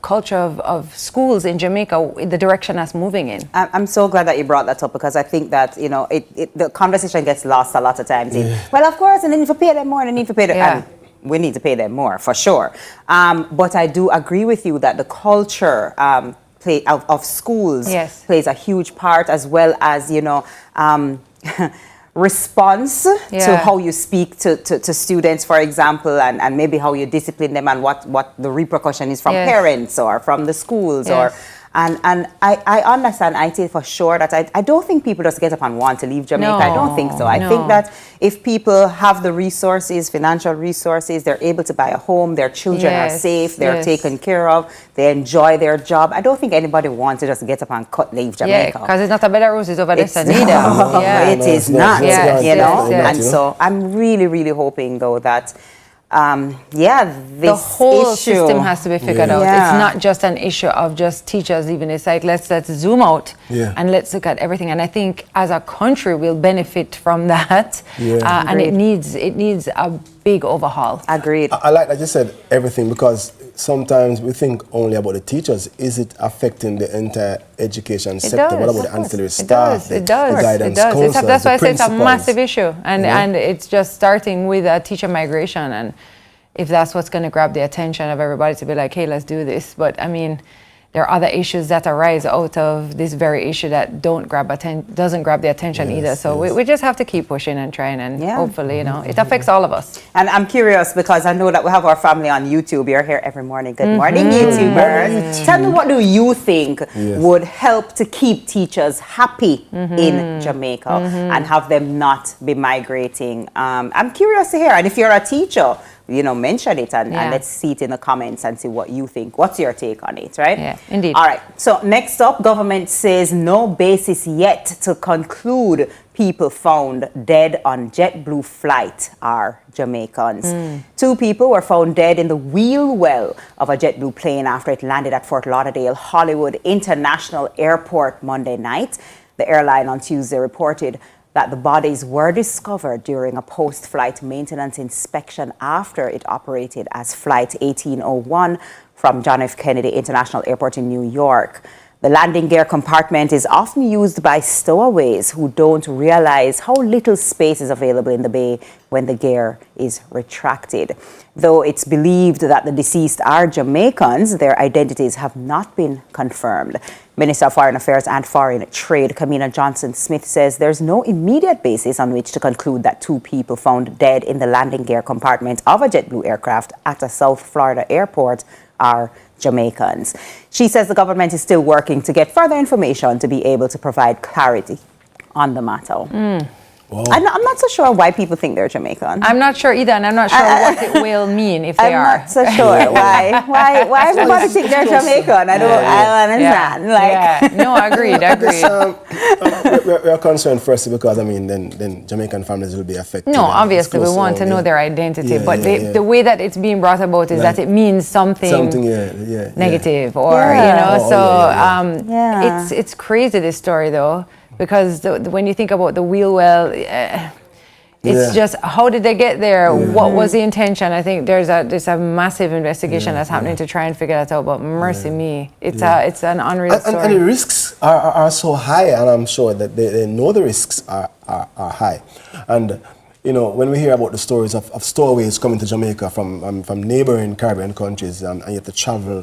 culture of schools in Jamaica, the direction that's moving in. I'm so glad that you brought that up, because I think that, you know, the conversation gets lost a lot of times. Well, of course, and they need to pay them more, and they need to pay them. Yeah. We need to pay them more, for sure. But I do agree with you that the culture of schools plays a huge part, as well as, you know, response to how you speak to students, for example, and maybe how you discipline them, and what the repercussion is from parents or from the schools. And I understand, IT, for sure, that I don't think people just get up and want to leave Jamaica. I don't think so. I think that if people have the resources, financial resources, they're able to buy a home, their children are safe, they're taken care of, they enjoy their job. I don't think anybody wants to just get up and leave Jamaica. Yeah, because it's not a Belarus, it's over there. It is not, you know. And so I'm really, really hoping, though, that the whole issue system has to be figured out. It's not just an issue of just teachers leaving. It's like, let's zoom out and let's look at everything. And I think as a country we'll benefit from that. And it needs a big overhaul. Agreed. I like that you said everything, because sometimes we think only about the teachers. Is it affecting the entire education sector? What about the ancillary staff? It does. The guidance It does. counselors, That's why I say it's a principals? massive issue. And it's just starting with teacher migration. And if that's what's going to grab the attention of everybody, to be like, hey, let's do this. But I mean, there are other issues that arise out of this very issue that doesn't grab the attention either. So we just have to keep pushing and trying, and hopefully, you know, it affects all of us. And I'm curious, because I know that we have our family on YouTube. You're here every morning. Good morning, YouTubers. Tell me, what do you think would help to keep teachers happy in Jamaica and have them not be migrating? I'm curious to hear. And if you're a teacher, you know, mention it and let's see it in the comments and see what you think. What's your take on it, right? Yeah, indeed. All right. So next up, government says no basis yet to conclude people found dead on JetBlue flight are Jamaicans. 2 people were found dead in the wheel well of a JetBlue plane after it landed at Fort Lauderdale Hollywood International Airport Monday night. The airline on Tuesday reported that the bodies were discovered during a post-flight maintenance inspection after it operated as Flight 1801 from John F. Kennedy International Airport in New York. The landing gear compartment is often used by stowaways who don't realize how little space is available in the bay when the gear is retracted. Though it's believed that the deceased are Jamaicans, their identities have not been confirmed. Minister of Foreign Affairs and Foreign Trade, Kamina Johnson-Smith, says there's no immediate basis on which to conclude that 2 people found dead in the landing gear compartment of a JetBlue aircraft at a South Florida airport are Jamaicans. She says the government is still working to get further information to be able to provide clarity on the matter. I'm not so sure why people think they're Jamaican. I'm not sure either, and I'm not sure what it will mean if they are. I'm not so sure why everybody think they're Jamaican. I don't understand. No, agreed. We're concerned firstly because, I mean, then Jamaican families will be affected. No, obviously we want to know their identity, but the way that it's being brought about is that it means something negative, or you know. It's crazy, this story, though. Because when you think about the wheel well, it's just, how did they get there? What was the intention? I think there's a massive investigation that's happening to try and figure that out. But mercy me, it's an unreal story. And the risks are so high, and I'm sure that they know the risks are high. And you know, when we hear about the stories of stowaways coming to Jamaica from neighboring Caribbean countries, and you have to travel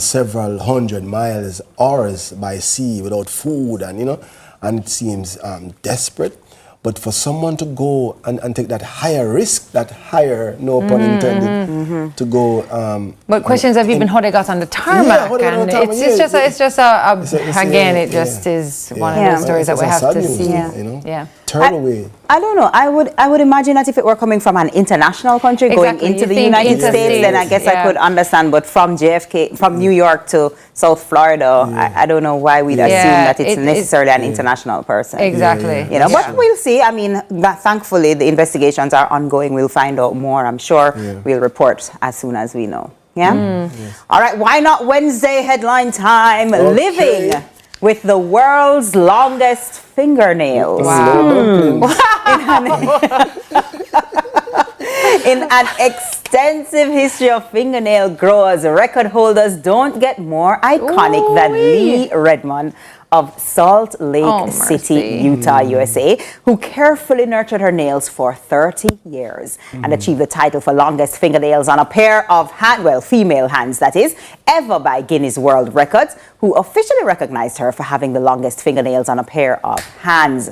several hundred miles, hours by sea without food, and you know. And it seems desperate. But for someone to go and take that higher risk, that higher, no pun intended, to go. But questions have even how they got on the tarmac, and it's just again, it just is one of those stories that we have to see. Yeah. Turn away. I don't know. I would imagine that if it were coming from an international country going into the United States, then I guess I could understand. But from JFK, from New York to South Florida, I don't know why we'd assume that it's necessarily an international person. Exactly. You know, but we'll see. I mean, thankfully the investigations are ongoing. We'll find out more. I'm sure we'll report as soon as we know. Yeah. All right. Why not Wednesday headline time? Living with the world's longest fingernails. Wow. In an extensive history of fingernail growers, record holders don't get more iconic than Lee Redmond of Salt Lake City, Utah, USA, who carefully nurtured her nails for 30 years and achieved the title for longest fingernails on a pair of female hands, that is, ever by Guinness World Records, who officially recognized her for having the longest fingernails on a pair of hands.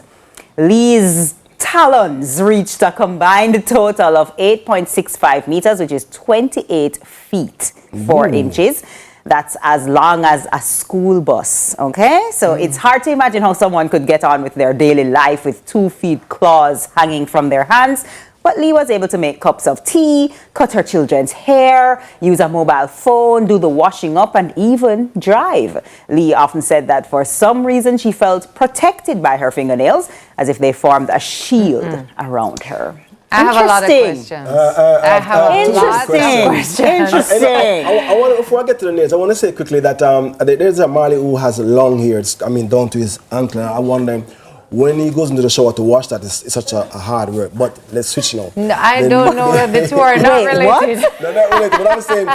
Lee's talons reached a combined total of 8.65 meters, which is 28 feet, 4 inches. That's as long as a school bus, okay? So it's hard to imagine how someone could get on with their daily life with 2 feet claws hanging from their hands. But Lee was able to make cups of tea, cut her children's hair, use a mobile phone, do the washing up, and even drive. Lee often said that for some reason she felt protected by her fingernails, as if they formed a shield around her. I have a lot of questions. I have a lot of questions. Interesting. I want to, before I get to the nails, I want to say quickly that there's a Marley who has long hair. Down to his ankle. I wonder when he goes into the shower to wash that, it's such a hard work. But let's switch now. No, I don't know that the two are not related. They're not related. But I'm saying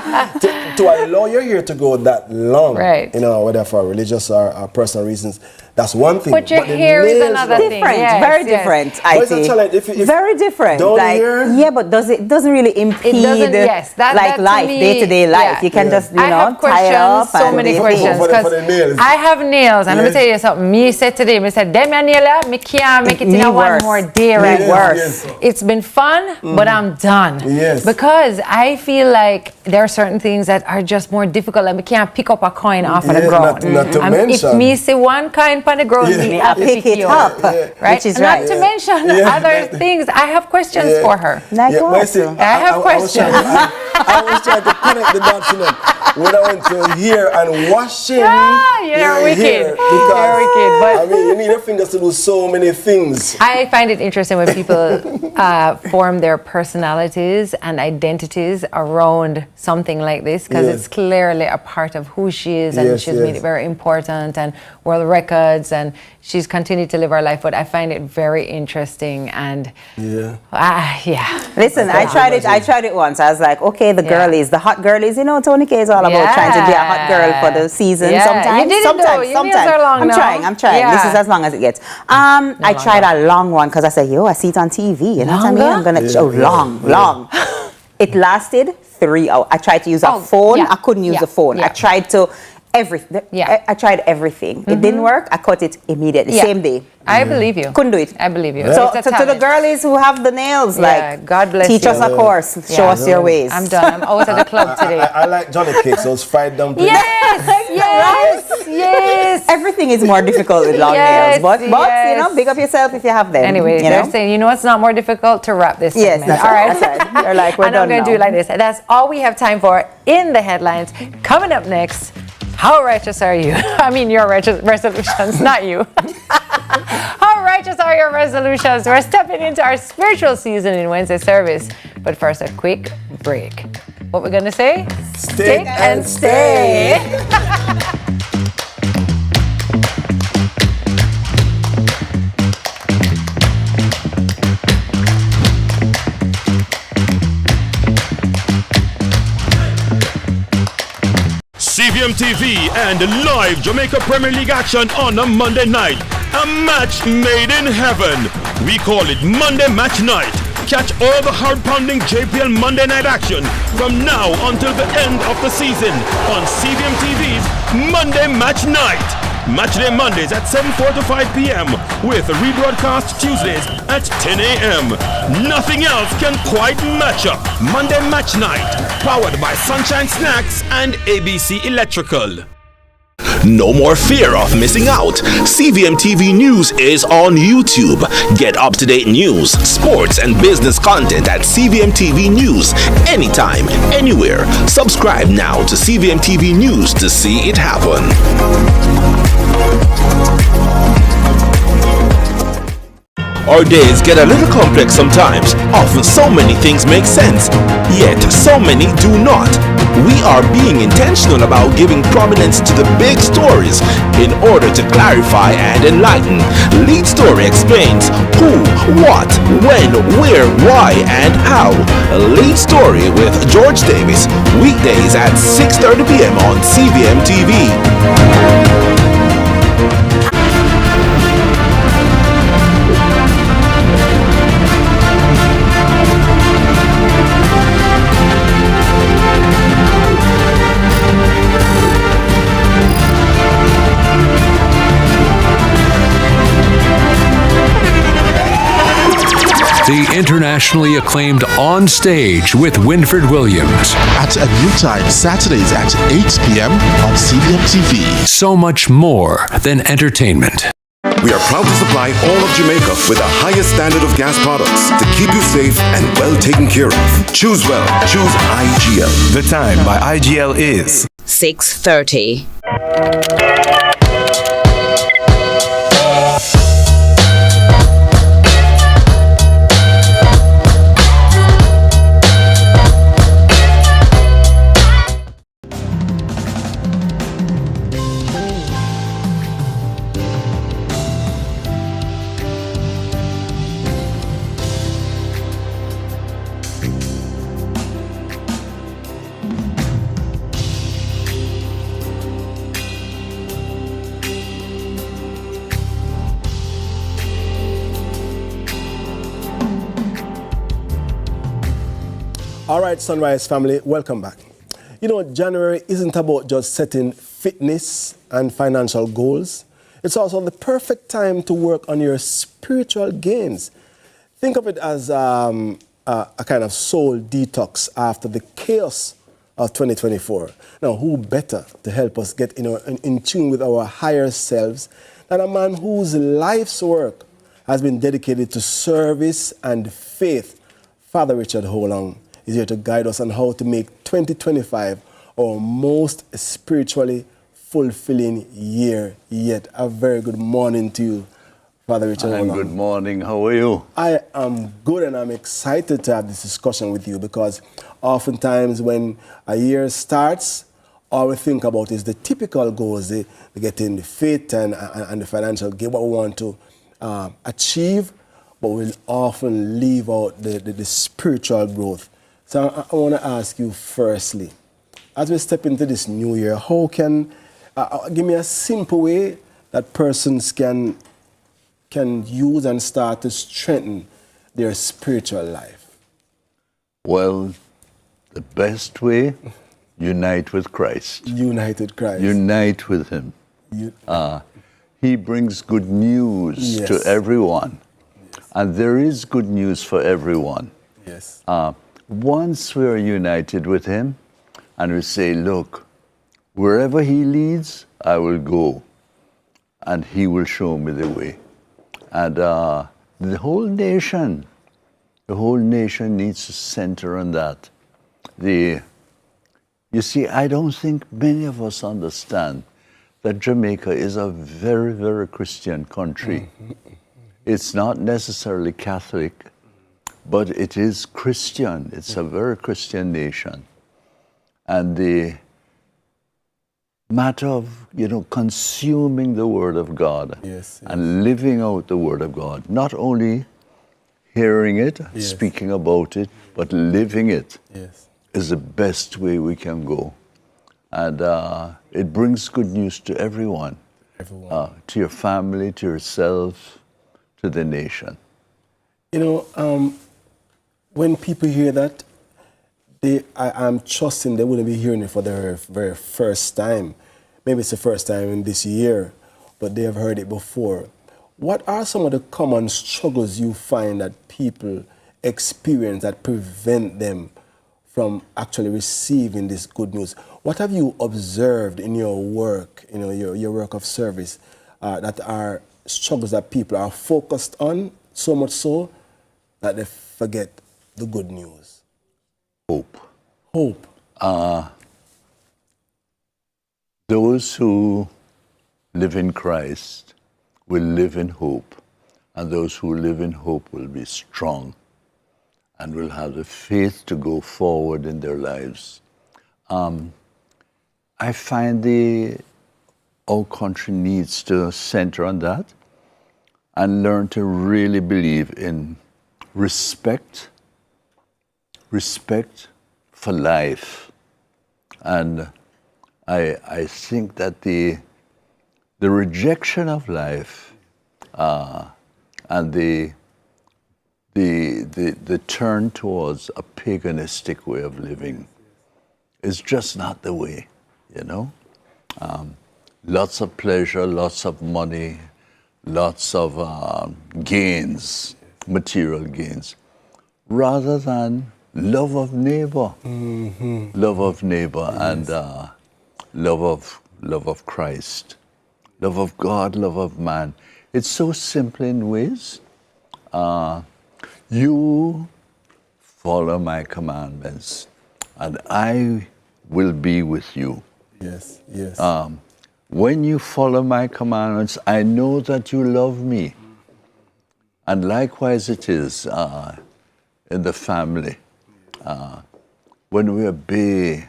to allow your hair to go that long, right? Whether for religious or personal reasons. That's one thing. But your hair is another thing. Yes, very different. But it's a challenge. If very different. Yeah, but doesn't really impede life, day-to-day life. You can just, I have questions, so many questions. Because I have nails, and let me tell you something. Me said today, I said, them your nail, me can't make it in one more day, right? Worse. It's been fun, but I'm done. Yes. Because I feel like there are certain things that are just more difficult, and we can't pick up a coin off of the ground. Not to mention. If me see one coin on the ground, I pick it up, right? Which is Not to mention other things. I have questions for her. I have questions. I was trying to connect the dots when I went to here and washing. You're wicked. You're wicked. But I mean, you need your fingers to do so many things. I find it interesting when people form their personalities and identities around something like this, because it's clearly a part of who she is, and she's made it very important, and world records, and she's continued to live her life. But I find it very interesting, and Listen, I tried it once. I was like, okay, the girlies, the hot girlies, Tony K is all about trying to be a hot girl for the season. Sometimes, you sometimes. I'm trying. Yeah. This is as long as it gets. I tried a long one because I said, I see it on TV. You know what I mean? I'm gonna long. It lasted 3 hours. I tried to use a phone. I couldn't use the phone. I tried to everything. I tried everything. It didn't work. I cut it immediately, same day. I believe you. Couldn't do it. I believe you. So to the girlies who have the nails, God bless teach you. us a course. Show us your ways. I'm done. I'm out of the club today. I like Johnny cakes, those fried dumplings. Yes. Everything is more difficult with long nails, but big up yourself if you have them. Anyway, they're saying, it's not more difficult to wrap this segment. Yes, all right. They're like, we're and done I'm going to do it like this. That's all we have time for in the headlines. Coming up next, how righteous are you? I mean, your resolutions, not you. How righteous are your resolutions? We're stepping into our spiritual season in Wednesday service. But first, a quick break. What we're going to say? Stick and stay. CVM TV and live Jamaica Premier League action on a Monday night. A match made in heaven. We call it Monday Match Night. Catch all the hard-pounding JPL Monday night action from now until the end of the season on CVM TV's Monday Match Night. Matchday Mondays at 7:45 p.m. with a rebroadcast Tuesdays at 10 a.m. Nothing else can quite match up. Monday Match Night, powered by Sunshine Snacks and ABC Electrical. No more fear of missing out. CVM TV News is on YouTube. Get up-to-date news, sports, and business content at CVM TV News anytime, anywhere. Subscribe now to CVM TV News to see it happen. Our days get a little complex sometimes. Often so many things make sense, yet so many do not. We are being intentional about giving prominence to the big stories in order to clarify and enlighten. Lead Story explains who, what, when, where, why, and how. Lead Story with George Davis, weekdays at 6:30 p.m. on CVM TV. The internationally acclaimed On Stage with Winfred Williams. At a new time, Saturdays at 8 p.m. on CVM TV. So much more than entertainment. We are proud to supply all of Jamaica with the highest standard of gas products to keep you safe and well taken care of. Choose well. Choose IGL. The time by IGL is 6:30. All right, Sunrise family, welcome back. You know, January isn't about just setting fitness and financial goals. It's also the perfect time to work on your spiritual gains. Think of it as a kind of soul detox after the chaos of 2024. Now, who better to help us get in tune with our higher selves than a man whose life's work has been dedicated to service and faith? Father Richard Holong is here to guide us on how to make 2025 our most spiritually fulfilling year yet. A very good morning to you, Father Richard. Good morning. How are you? I am good, and I'm excited to have this discussion with you because oftentimes when a year starts, all we think about is the typical goals, the getting the fit and the financial gain, what we want to achieve, but we'll often leave out the spiritual growth. So I want to ask you firstly, as we step into this new year, how can, give me a simple way that persons can use and start to strengthen their spiritual life? Well, the best way, unite with Christ. Unite with Christ. Unite with Him. He brings good news to everyone. Yes. And there is good news for everyone. Yes. Once we are united with Him and we say, look, wherever He leads, I will go, and He will show me the way. And the whole nation needs to center on that. You see, I don't think many of us understand that Jamaica is a very, very Christian country. It's not necessarily Catholic, but it is Christian. It's a very Christian nation. And the matter of, consuming the Word of God and living out the Word of God, not only hearing it, speaking about it, but living it is the best way we can go. And it brings good news to everyone. To your family, to yourself, to the nation. When people hear that, I'm trusting they wouldn't be hearing it for the very first time. Maybe it's the first time in this year. but they have heard it before. What are some of the common struggles you find that people experience that prevent them from actually receiving this good news? What have you observed in your work, your work of service, that are struggles that people are focused on, so much so that they forget the good news? Hope. Hope. Those who live in Christ will live in hope, and those who live in hope will be strong and will have the faith to go forward in their lives. I find our country needs to center on that and learn to really believe in respect for life. And I think that the rejection of life and the turn towards a paganistic way of living is just not the way, Lots of pleasure, lots of money, lots of gains, material gains, rather than love of neighbor, love of neighbor, and love of Christ, love of God, love of man. It's so simple in ways. You follow my commandments, and I will be with you. Yes, yes. When you follow my commandments, I know that you love me. And likewise it is in the family. When we obey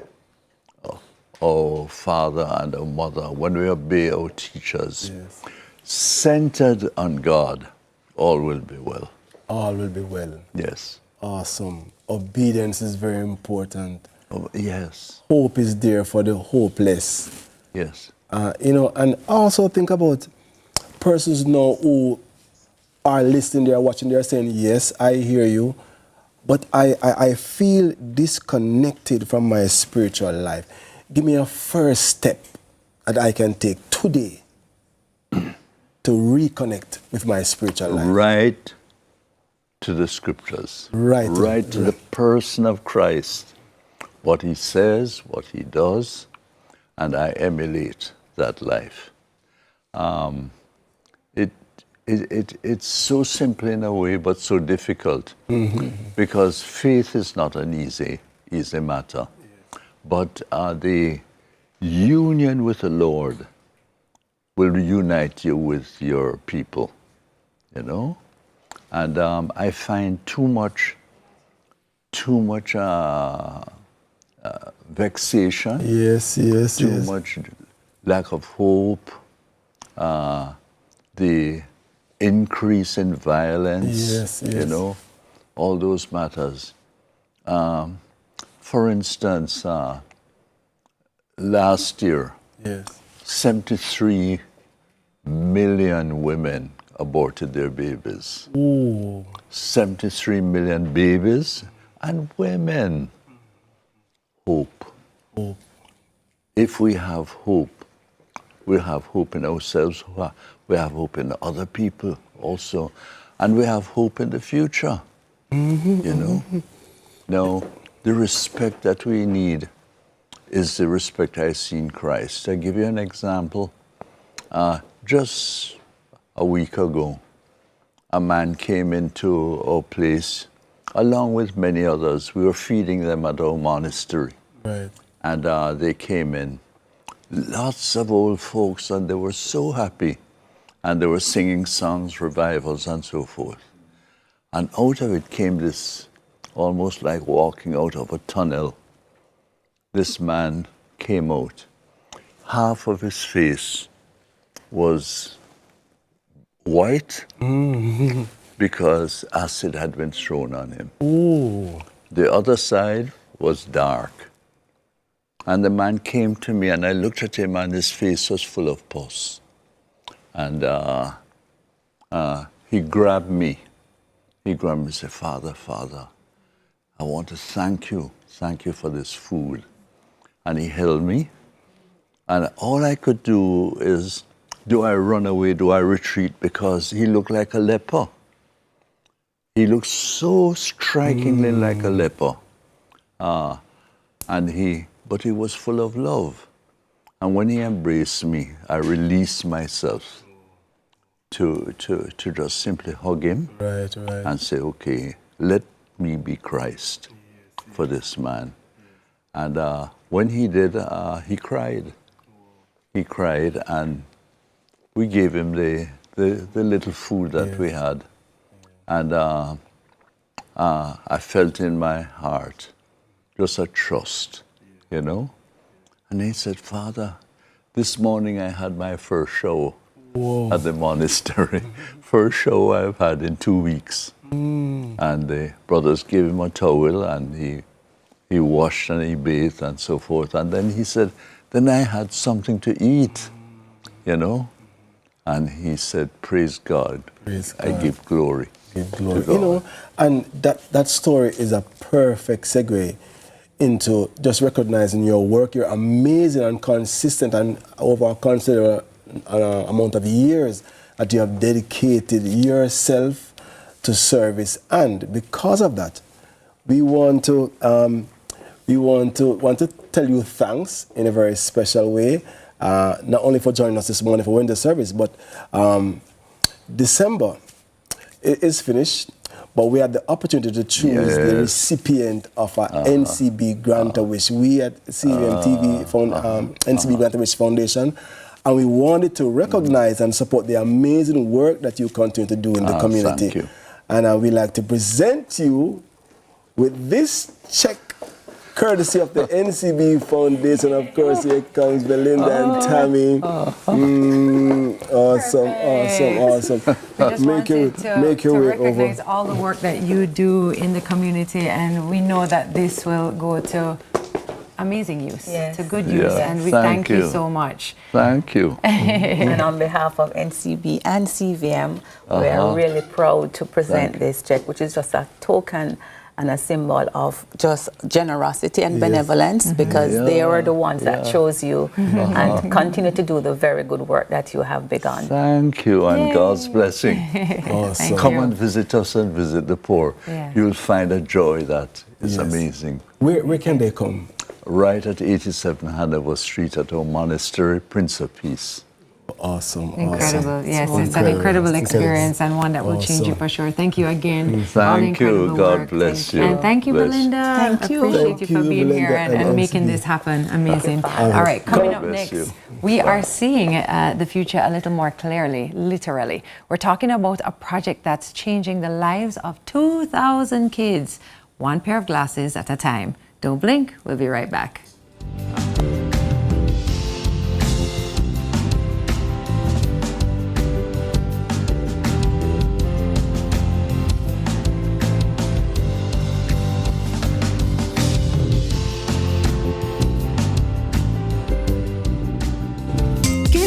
our father and our mother, when we obey our teachers, centered on God, all will be well. All will be well. Yes. Awesome. Obedience is very important. Yes. Hope is there for the hopeless. Yes. And also think about persons now who are listening, they are watching, they are saying, yes, I hear you, but I feel disconnected from my spiritual life. Give me a first step that I can take today to reconnect with my spiritual life. Right to the scriptures. Right to the person of Christ. What he says, what he does, and I emulate that life. It's so simple in a way, but so difficult, because faith is not an easy matter. But the union with the Lord will unite you with your people, And I find too much vexation. Yes. Too much lack of hope. The increase in violence. Yes. All those matters. For instance, last year, 73 million women aborted their babies. Ooh. 73 million babies and women. Hope. If we have hope, we have hope in ourselves, we have hope in other people also, and we have hope in the future. Now, the respect that we need is the respect I see in Christ. I'll give you an example. Just a week ago, a man came into our place, along with many others. We were feeding them at our monastery. Right. And they came in, lots of old folks, and they were so happy. And they were singing songs, revivals, and so forth. And out of it came this, almost like walking out of a tunnel. This man came out. Half of his face was white because acid had been thrown on him. Ooh. The other side was dark. And the man came to me, and I looked at him, and his face was full of pus. And he grabbed me. He grabbed me and said, Father, I want to thank you for this food. And he held me, and all I could do is do I run away? Do I retreat? Because he looked like a leper. He looked so strikingly like a leper. But he was full of love. And when he embraced me, I released myself to just simply hug him and say, okay, let me be Christ for this man. And when he did, he cried. He cried, and we gave him the little food that we had. And I felt in my heart just a trust, you know. And he said, Father, this morning I had my first show at the monastery. First show I've had in 2 weeks. And the brothers gave him a towel, and he washed and he bathed and so forth. And then he said, then I had something to eat, you know. And he said, praise God. I give glory. Give glory. You know, and that story is a perfect segue into just recognizing your work. You're amazing and consistent, and over a considerable amount of years that you have dedicated yourself to service. And because of that, we want to tell you thanks in a very special way, not only for joining us this morning for Wednesday service, but December is finished, but we had the opportunity to choose the recipient of our NCB Grant-A-Wish. We at CVM TV NCB Grant-A-Wish Foundation, and we wanted to recognize and support the amazing work that you continue to do in the community. Thank you. And we'd like to present you with this check, courtesy of the NCB Foundation. Of course, here comes Belinda and Tami. Awesome. We just wanted to recognize all the work that you do in the community, and we know that this will go to amazing use, to good use, and we thank you so much. Thank you. And on behalf of NCB and CVM, we are really proud to present this check, which is just a token and a symbol of just generosity and benevolence, because they are the ones that chose you and continue to do the very good work that you have begun. Thank you, and God's blessing. Awesome. Come and visit us and visit the poor. You'll find a joy that is amazing. Where can they come? Right at 87 Hanover Street at our monastery, Prince of Peace. Awesome. Incredible. Yes, it's an incredible experience and one that will change you for sure. Thank you again. Thank you. God bless you. And thank you, Belinda. Thank you. Appreciate you for being here and making this happen. Amazing. All right, coming up next, we are seeing the future a little more clearly, literally. We're talking about a project that's changing the lives of 2,000 kids, one pair of glasses at a time. Don't blink. We'll be right back.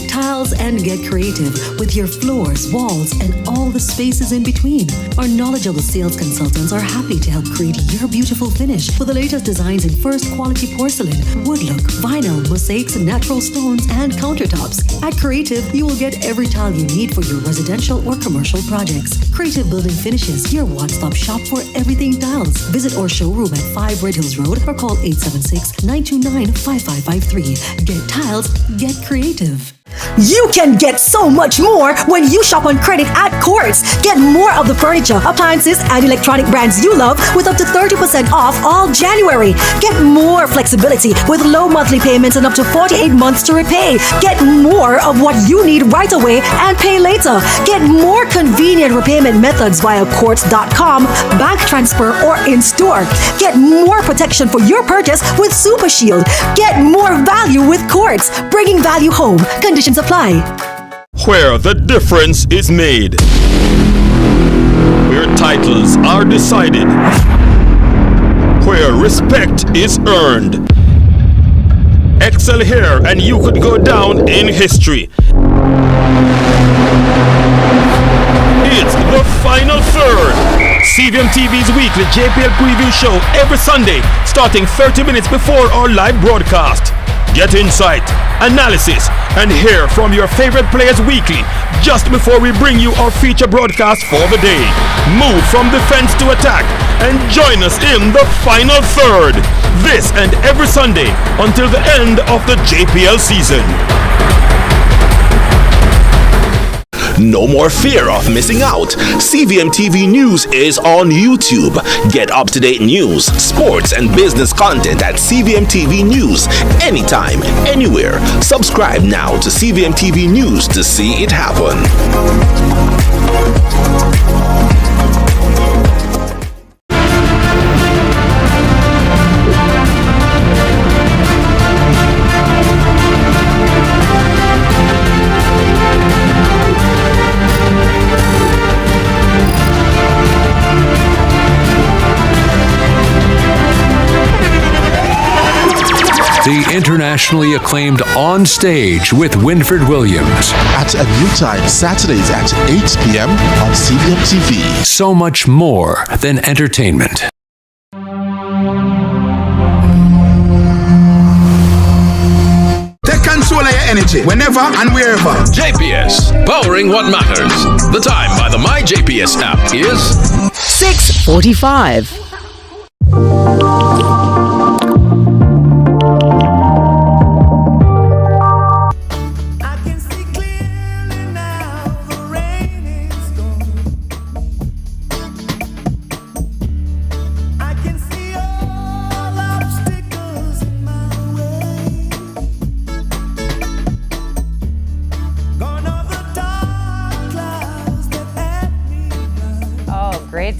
Tiles and get creative with your floors, walls, and all the spaces in between. Our knowledgeable sales consultants are happy to help create your beautiful finish with the latest designs in first quality porcelain, wood look, vinyl, mosaics, natural stones, and countertops. At Creative, you will get every tile you need for your residential or commercial projects. Creative Building Finishes, your one-stop shop for everything tiles. Visit our showroom at 5 Red Hills Road or call 876-929-5553. Get tiles, get creative. You can get so much more when you shop on credit at Quartz. Get more of the furniture, appliances, and electronic brands you love with up to 30% off all January. Get more flexibility with low monthly payments and up to 48 months to repay. Get more of what you need right away and pay later. Get more convenient repayment methods via Quartz.com, bank transfer, or in-store. Get more protection for your purchase with Super Shield. Get more value with Quartz, bringing value home. Conditions apply. Where the difference is made, where titles are decided, where respect is earned. Excel here and you could go down in history. It's the final third. CVM TV's weekly JPL preview show every Sunday, starting 30 minutes before our live broadcast. Get insight, analysis, and hear from your favorite players weekly just before we bring you our feature broadcast for the day. Move from defense to attack and join us in the final third. This and every Sunday until the end of the JPL season. No more fear of missing out. CVM TV News is on YouTube. Get up-to-date news, sports, and business content at CVM TV News anytime, anywhere. Subscribe now to CVM TV News to see it happen. The internationally acclaimed On Stage with Winfred Williams. At a new time, Saturdays at 8 p.m. on CVM TV. So much more than entertainment. Take control of your energy whenever and wherever. JPS, powering what matters. The time by the My JPS app is 6:45.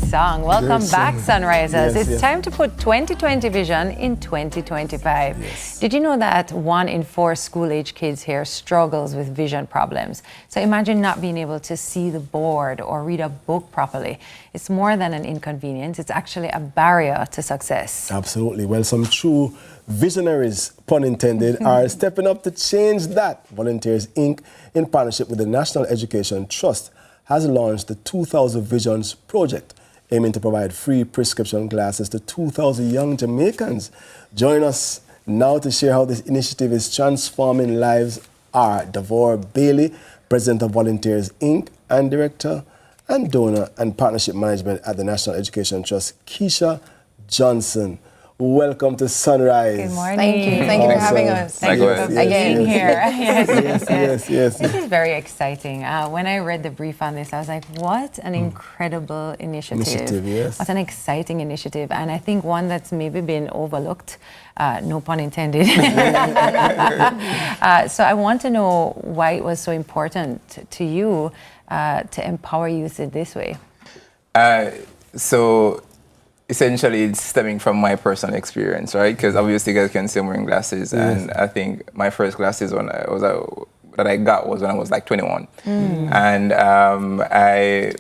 Song. Welcome Great back, song. Sunrisers. Yes, It's time to put 2020 vision in 2025. Yes. Did you know that 1 in 4 school-age kids here struggles with vision problems? So imagine not being able to see the board or read a book properly. It's more than an inconvenience. It's actually a barrier to success. Absolutely. Well, some true visionaries, pun intended, are stepping up to change that. Volunteers Inc., in partnership with the National Education Trust, has launched the 2000 Visions project, aiming to provide free prescription glasses to 2,000 young Jamaicans. Join us now to share how this initiative is transforming lives are Davor Bailey, President of Volunteers Inc. and Director and Donor and Partnership Management at the National Education Trust, Keisha Johnson. Welcome to Sunrise. Good morning. Thank you. Thank you for having us. Thank you for being here. Yes. This is very exciting. When I read the brief on this, I was like, what an incredible initiative. Yes. What an exciting initiative. And I think one that's maybe been overlooked, no pun intended. So I want to know why it was so important to you to empower youth in this way. So essentially it's stemming from my personal experience, right? Because obviously you guys can see I'm wearing glasses, and I think my first glasses that I got was when I was like 21. And I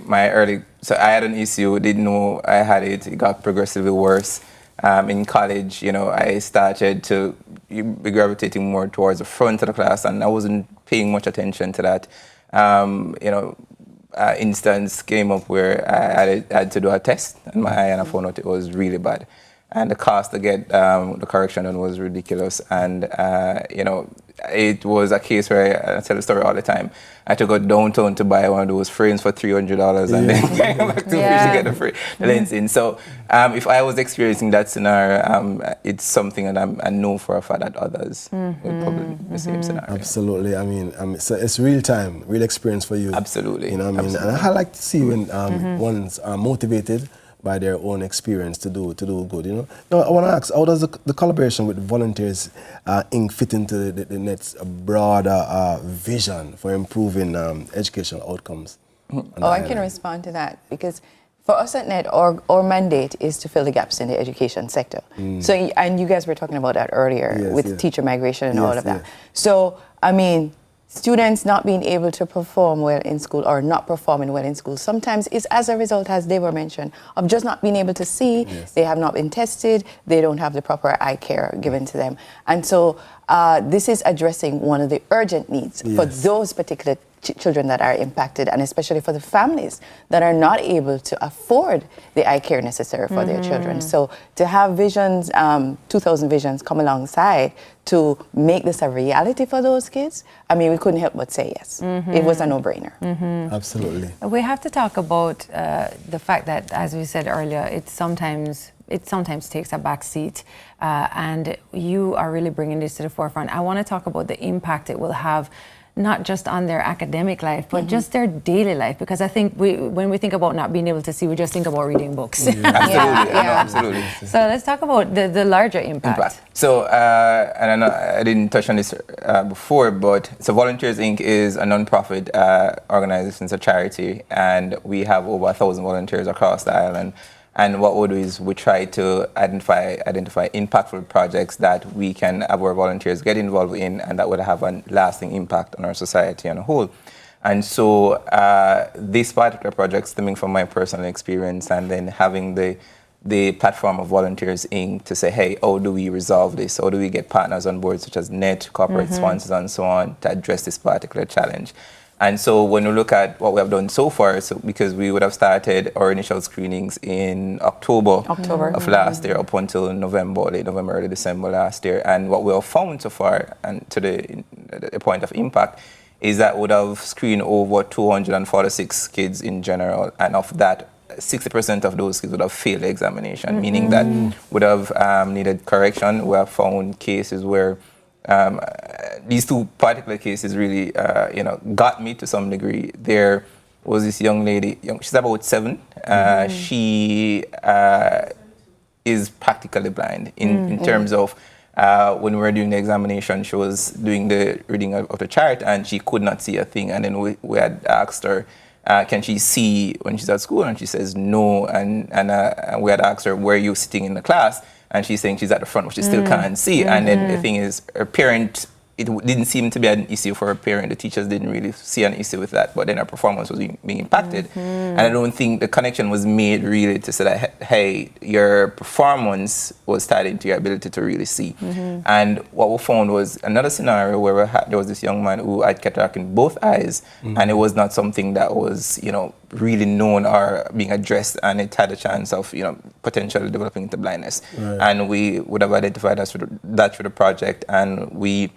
had an issue, didn't know I had it. It got progressively worse. In college, I started to be gravitating more towards the front of the class, and I wasn't paying much attention to that. Instance came up where I had to do a test in my eye, and I found out it was really bad. And the cost to get the correction done was ridiculous. And, it was a case where I tell the story all the time. I had to go downtown to buy one of those frames for $300 and then came back to get the lens in. So if I was experiencing that scenario, it's something that I know for a fact that others would probably be the same scenario. Absolutely. I mean, so it's real time, real experience for you. Absolutely. You know what I mean? And I like to see when ones are motivated by their own experience to do good, Now, I want to ask, how does the collaboration with Volunteers Inc. fit into the Net's broader vision for improving educational outcomes? I can respond to that, because for us at Net, our mandate is to fill the gaps in the education sector. So, and you guys were talking about that earlier with teacher migration and all of that. So, I mean, students not being able to perform well in school or not performing well in school sometimes is as a result, as they were mentioned, of just not being able to see. They have not been tested. They don't have the proper eye care given to them. And so this is addressing one of the urgent needs for those particular children that are impacted, and especially for the families that are not able to afford the eye care necessary for their children. So to have Visions, 2000 Visions come alongside to make this a reality for those kids, I mean, we couldn't help but say yes. It was a no-brainer. Absolutely. We have to talk about the fact that, as we said earlier, it sometimes takes a back seat, and you are really bringing this to the forefront. I want to talk about the impact it will have, not just on their academic life, but just their daily life. Because I think when we think about not being able to see, we just think about reading books. Absolutely. So let's talk about the larger impact. So, and I know I didn't touch on this before, but so Volunteers Inc. is a non-profit organization, it's a charity, and we have over 1,000 volunteers across the island. And what we do is we try to identify impactful projects that we can have our volunteers get involved in and that would have a lasting impact on our society on a whole. And so this particular project, stemming from my personal experience and then having the platform of Volunteers Inc. to say, hey, how do we resolve this? How do we get partners on board such as NET, corporate sponsors and so on to address this particular challenge? And so when we look at what we have done so far, so because we would have started our initial screenings in October of last year up until late November, early December last year. And what we have found so far, and to the point of impact, is that we would have screened over 246 kids in general. And of that, 60% of those kids would have failed the examination, meaning that would have needed correction. We have found cases where these two particular cases really, got me to some degree. There was this young lady, she's about 7. She is practically blind in terms of when we were doing the examination, she was doing the reading of the chart and she could not see a thing. And then we had asked her, can she see when she's at school? And she says no. And we had asked her, where are you sitting in the class? And she's saying she's at the front, but she still can't see. And then the thing is, her parent, it didn't seem to be an issue for her parent. The teachers didn't really see an issue with that, but then her performance was being impacted. And I don't think the connection was made really to say that, hey, your performance was tied into your ability to really see. And what we found was another scenario where there was this young man who had cataract in both eyes, and it was not something that was, really known or being addressed, and it had a chance of, potentially developing into blindness. And we would have identified that through the project, and we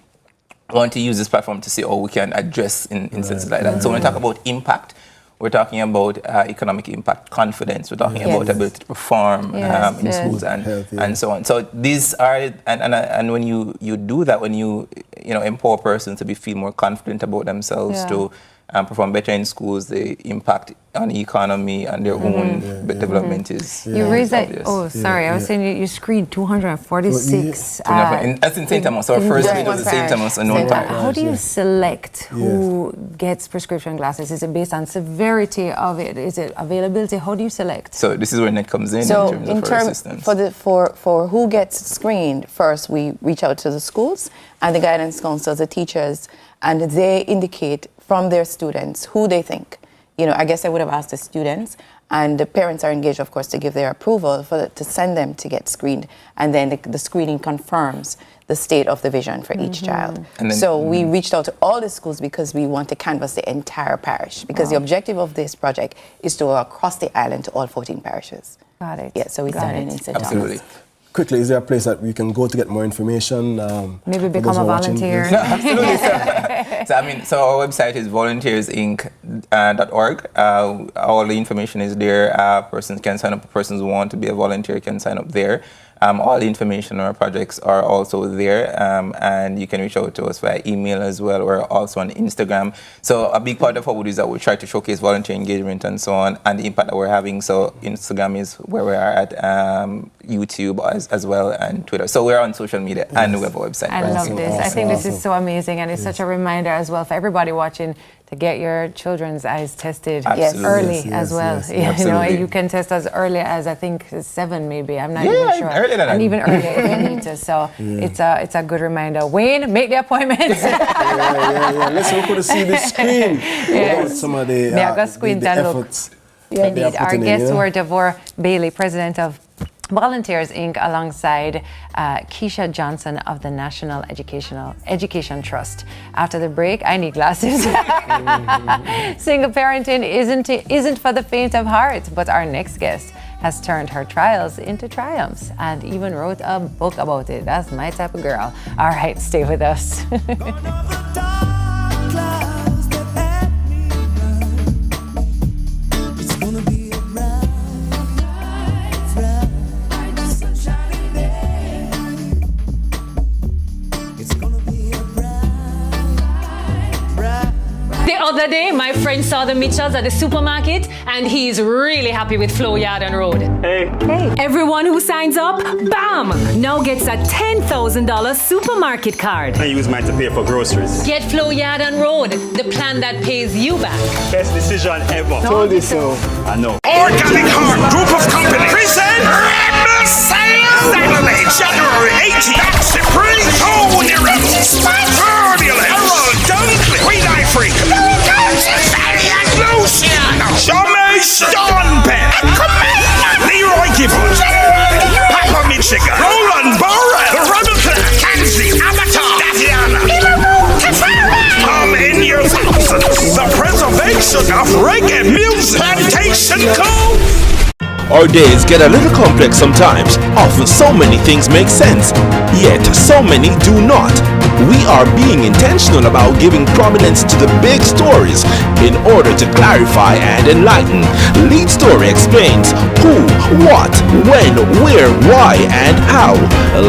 want to use this platform to see how we can address instances like that. So when we talk about impact, we're talking about economic impact, confidence. We're talking about ability to perform in schools and so on. So these are, and when you do that, when you empower persons to feel more confident about themselves, to perform better in schools, the impact on the economy and their own development is You raised that, obvious. I was saying you screened 246. That's in St. Thomas. Our first screen was in St. Thomas and North Parish. How do you select who gets prescription glasses? Is it based on severity of it? Is it availability? How do you select? So this is where NET comes in So in terms of assistance. For who gets screened, first we reach out to the schools and the guidance counselors, the teachers, and they indicate from their students who they think. I guess I would have asked the students, and the parents are engaged, of course, to give their approval to send them to get screened, and then the screening confirms the state of the vision for each child. So we reached out to all the schools because we want to canvass the entire parish, because the objective of this project is to go across the island to all 14 parishes. Got it. Yeah, so we started in St. Absolutely. Thomas. Quickly, is there a place that we can go to get more information? Maybe become a volunteer. No, absolutely. So our website is volunteersinc.org. All the information is there. Persons can sign up. Persons who want to be a volunteer can sign up there. All the information on our projects are also there, and you can reach out to us via email as well, or also on Instagram. So a big part of what we do is that we try to showcase volunteer engagement and so on, and the impact that we're having. So Instagram is where we are at, YouTube as well, and Twitter. So we're on social media, and we have a website. I love this. I think this is so amazing, and it's such a reminder as well for everybody watching to get your children's eyes tested early as well. You can test as early as I think 7, maybe. I'm not even sure. Earlier than and even earlier if you need to. So it's a good reminder. Wayne, make the appointment. Let's look to see the screen. Some of the efforts. Indeed. Our guests were Devore Bailey, president of Volunteers Inc. alongside Keisha Johnson of the National Education Trust. After the break, I need glasses. Single parenting isn't for the faint of heart, but our next guest has turned her trials into triumphs and even wrote a book about it. That's my type of girl. All right, stay with us. The other day, my friend saw the Mitchells at the supermarket, and he's really happy with Flow Yard and Road. Hey. Everyone who signs up, bam, now gets a $10,000 supermarket card. I use mine to pay for groceries. Get Flow Yard and Road, the plan that pays you back. Best decision ever. Told you so. I know. Organic Heart Group of Companies present Red Saturday, January 18th. Supreme Tony Rebels, Turbulence, Errol Dunkley, Queen Eye Freak, Luciano, Shomei Stonepen, Leroy Gibbons, Papa Michigan, Roland Burrell, The Rebel Clan, Kanzi, Avatar, Tatiana, come in your thousands. The preservation of reggae music, Plantation Code. Our days get a little complex sometimes. Often so many things make sense, yet so many do not. We are being intentional about giving prominence to the big stories in order to clarify and enlighten. Lead Story explains who, what, when, where, why, and how.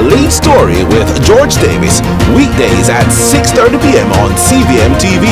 Lead Story with George Davis, weekdays at 6:30 p.m. on CVM TV.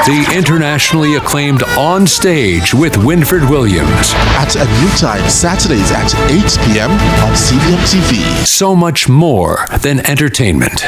The internationally acclaimed On Stage with Winfred Williams. At a new time, Saturdays at 8 p.m. on CVM TV. So much more than entertainment.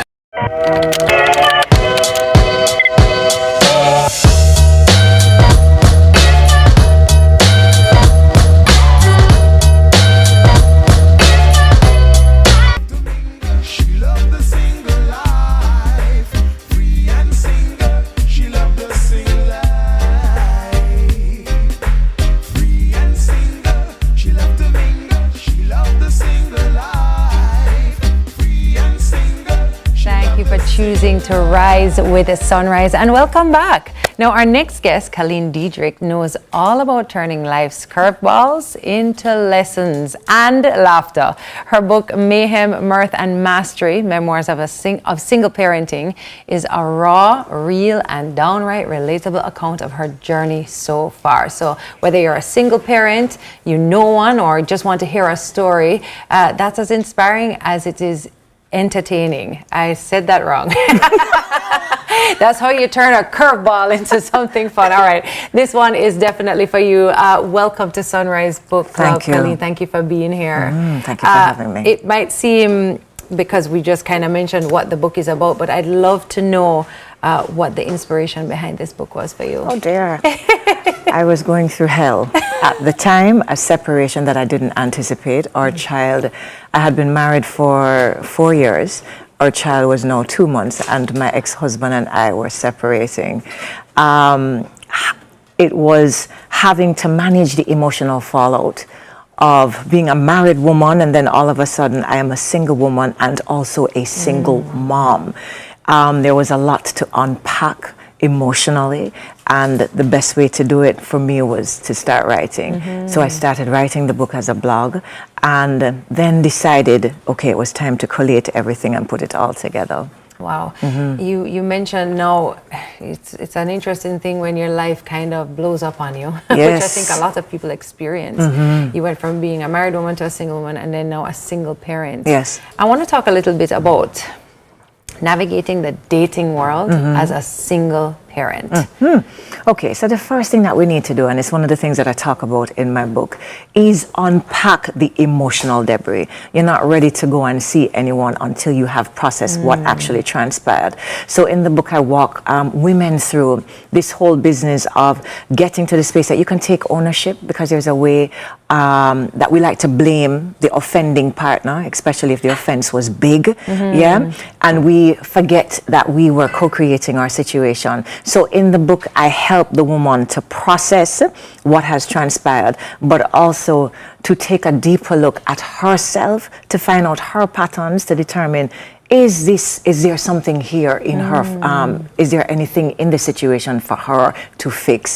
Choosing to rise with a sunrise, and welcome back. Now, our next guest, Khadine Diedrich, knows all about turning life's curveballs into lessons and laughter. Her book, Mayhem, Mirth, and Mastery, Memoirs of Single Parenting, is a raw, real, and downright relatable account of her journey so far. So whether you're a single parent, you know one, or just want to hear a story, that's as inspiring as it is entertaining. I said that wrong. That's how you turn a curveball into something fun. All right, this one is definitely for you. Welcome to Sunrise Book Club. Thank you. Khadine, thank you for being here. Thank you for having me. It might seem, because we just kind of mentioned what the book is about, but I'd love to know what the inspiration behind this book was for you. Oh dear. I was going through hell. At the time, a separation that I didn't anticipate. Our child, I had been married for 4 years. Our child was now 2 months, and my ex-husband and I were separating. It was having to manage the emotional fallout of being a married woman, and then all of a sudden I am a single woman and also a single mom. There was a lot to unpack emotionally, and the best way to do it for me was to start writing. So I started writing the book as a blog, and then decided, okay, it was time to collate everything and put it all together. Wow. You mentioned now it's an interesting thing when your life kind of blows up on you, which I think a lot of people experience. You went from being a married woman to a single woman, and then now a single parent. Yes. I want to talk a little bit about navigating the dating world as a single parent? Okay, so the first thing that we need to do, and it's one of the things that I talk about in my book, is unpack the emotional debris. You're not ready to go and see anyone until you have processed what actually transpired. So in the book, I walk women through this whole business of getting to the space that you can take ownership, because there's a way that we like to blame the offending partner, especially if the offense was big, and we forget that we were co-creating our situation. So in the book, I help the woman to process what has transpired, but also to take a deeper look at herself, to find out her patterns, to determine, is there something here in her, is there anything in the situation for her to fix,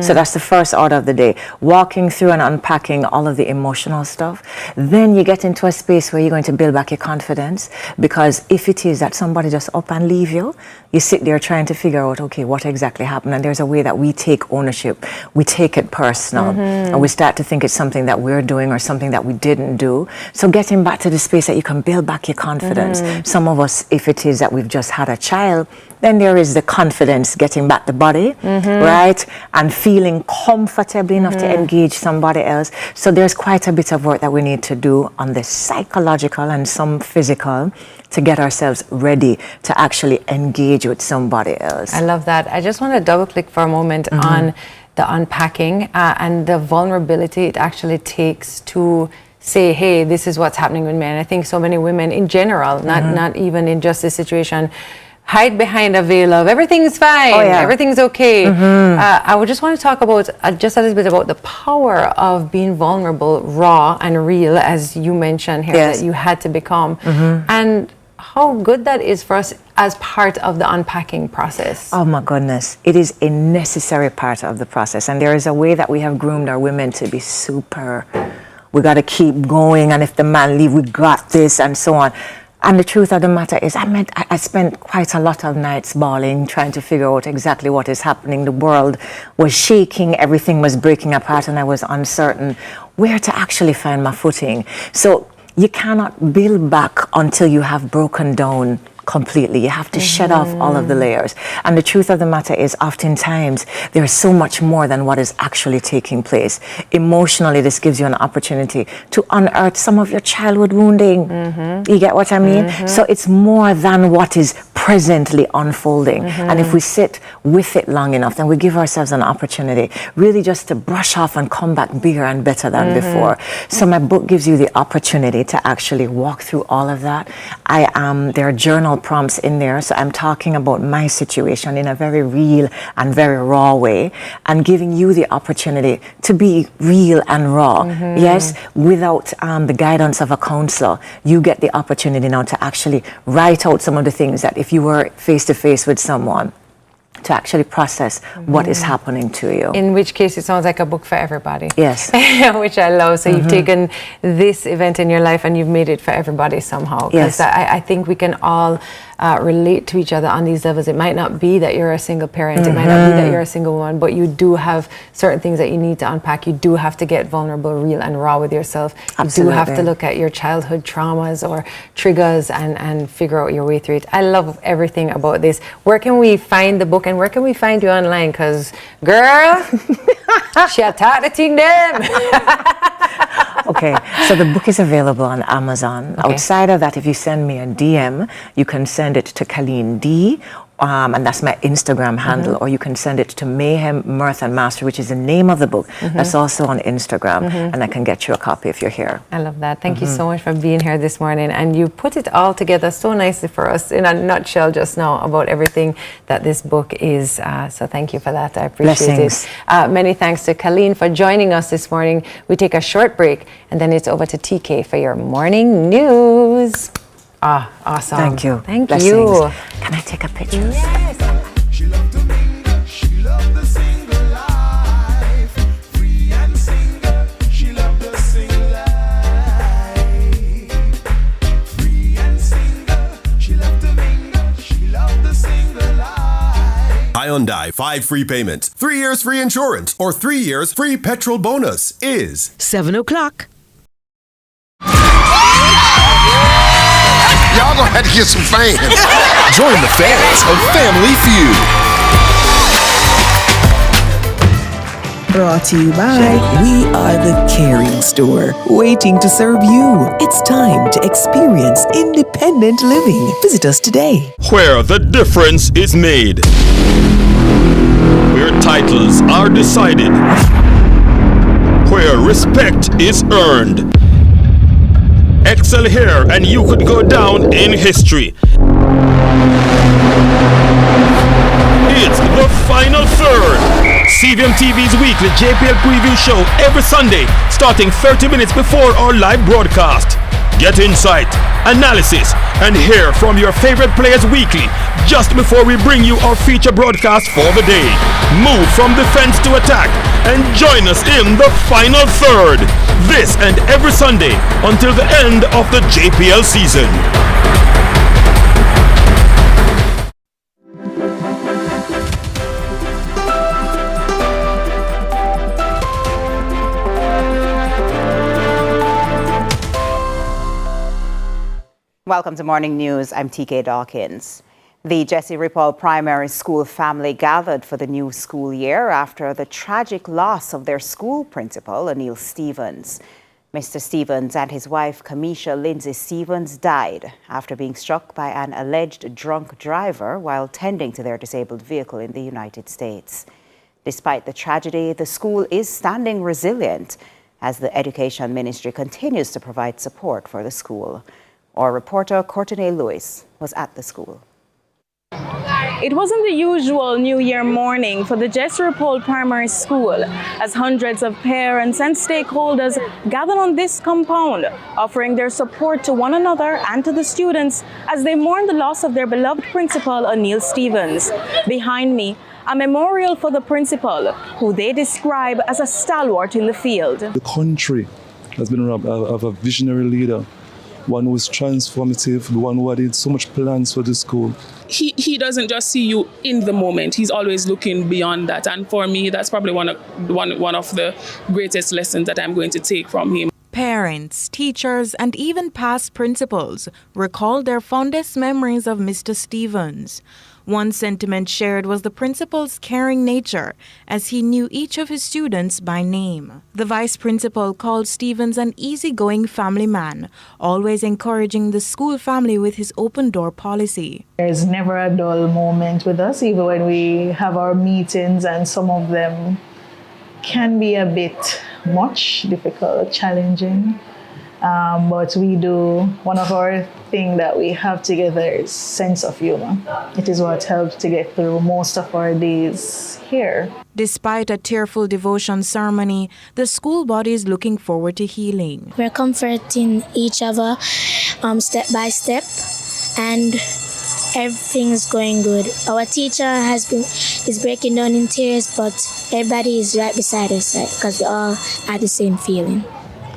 So that's the first order of the day, walking through and unpacking all of the emotional stuff. Then you get into a space where you're going to build back your confidence, because if it is that somebody just up and leave you, you sit there trying to figure out, okay, what exactly happened, and there's a way that we take ownership, we take it personal, and we start to think it's something that we're doing or something that we didn't do. So getting back to the space that you can build back your confidence. Some of us, if it is that we've just had a child, then there is the confidence, getting back the body, right? And feeling comfortable enough to engage somebody else. So there's quite a bit of work that we need to do on the psychological and some physical to get ourselves ready to actually engage with somebody else. I love that. I just want to double click for a moment on the unpacking and the vulnerability it actually takes to say, hey, this is what's happening with me. And I think so many women in general, not even in just this situation, hide behind a veil of everything's fine, everything's okay. I would just want to talk about just a little bit about the power of being vulnerable, raw and real, as you mentioned here, that you had to become, and how good that is for us as part of the unpacking process. Oh my goodness, it is a necessary part of the process, and there is a way that we have groomed our women to be super. We got to keep going, and if the man leave, we got this, and so on. And the truth of the matter is, I spent quite a lot of nights bawling, trying to figure out exactly what is happening. The world was shaking, everything was breaking apart, and I was uncertain where to actually find my footing. So you cannot build back until you have broken down completely. You have to shed off all of the layers. And the truth of the matter is, oftentimes, there's so much more than what is actually taking place. Emotionally, this gives you an opportunity to unearth some of your childhood wounding. You get what I mean? So it's more than what is presently unfolding. And if we sit with it long enough, then we give ourselves an opportunity really just to brush off and come back bigger and better than before. So my book gives you the opportunity to actually walk through all of that. There are journal prompts in there, so I'm talking about my situation in a very real and very raw way, and giving you the opportunity to be real and raw. Yes, without the guidance of a counselor, you get the opportunity now to actually write out some of the things that if you were face to face with someone, to actually process what is happening to you. In which case, it sounds like a book for everybody. Yes. Which I love. So you've taken this event in your life and you've made it for everybody somehow. Because I think we can all relate to each other on these levels. It might not be that you're a single parent. It might not be that you're a single woman, but you do have certain things that you need to unpack. You do have to get vulnerable, real, and raw with yourself. Absolutely. You do have to look at your childhood traumas or triggers and figure out your way through it. I love everything about this. Where can we find the book and where can we find you online? Because, girl, she attacked the thing them. Okay, so the book is available on Amazon. Outside of that, if you send me a DM, you can send it to Khadine D, and that's my Instagram handle, or you can send it to Mayhem, Mirth and Mastery, which is the name of the book. That's also on Instagram, and I can get you a copy if you're here. I love that. Thank you so much for being here this morning, and you put it all together so nicely for us in a nutshell just now about everything that this book is. So thank you for that. I appreciate it. Many thanks to Khadine for joining us this morning. We take a short break, and then it's over to TK for your morning news. Awesome. Thank you. Thank Blessings. you. Can I take a picture? Yes. She loved to me, she loved the single life. Free and single, she loved the single life. Free and single, she loved to mingle, she loved the single life. Hyundai 5 free payments, 3 years free insurance, or 3 years free petrol bonus is 7 o'clock. Y'all gonna have to get some fans. Join the fans of Family Feud. Brought to you by We Are the Caring Store, waiting to serve you. It's time to experience independent living. Visit us today. Where the difference is made. Where titles are decided. Where respect is earned. Excel here and you could go down in history. It's the final third. CVM TV's weekly JPL preview show every Sunday, starting 30 minutes before our live broadcast. Get insight, analysis, and hear from your favorite players weekly, just before we bring you our feature broadcast for the day. Move from defense to attack and join us in the final third. This and every Sunday until the end of the JPL season. Welcome to Morning News. I'm TK Dawkins. The Jesse Ripoll Primary School family gathered for the new school year after the tragic loss of their school principal, Anil Stevens. Mr. Stevens and his wife, Kamisha Lindsay Stevens, died after being struck by an alleged drunk driver while tending to their disabled vehicle in the United States. Despite the tragedy, the school is standing resilient as the Education Ministry continues to provide support for the school. Our reporter, Courtney Lewis, was at the school. It wasn't the usual New Year morning for the Jesse Ripoll Primary School, as hundreds of parents and stakeholders gathered on this compound, offering their support to one another and to the students as they mourn the loss of their beloved principal, Anil Stevens. Behind me, a memorial for the principal, who they describe as a stalwart in the field. The country has been robbed of a visionary leader, one who was transformative, the one who had so much plans for the school. He doesn't just see you in the moment. He's always looking beyond that. And for me, that's probably one of the greatest lessons that I'm going to take from him. Parents, teachers, and even past principals recalled their fondest memories of Mr. Stevens. One sentiment shared was the principal's caring nature, as he knew each of his students by name. The vice principal called Stevens an easygoing family man, always encouraging the school family with his open-door policy. There's never a dull moment with us, even when we have our meetings, and some of them can be a bit much, difficult, challenging. But we do, one of our things that we have together is sense of humor. It is what helps to get through most of our days here. Despite a tearful devotion ceremony, the school body is looking forward to healing. We're comforting each other step by step, and everything is going good. Our teacher is breaking down in tears, but everybody is right beside us because we all have the same feeling.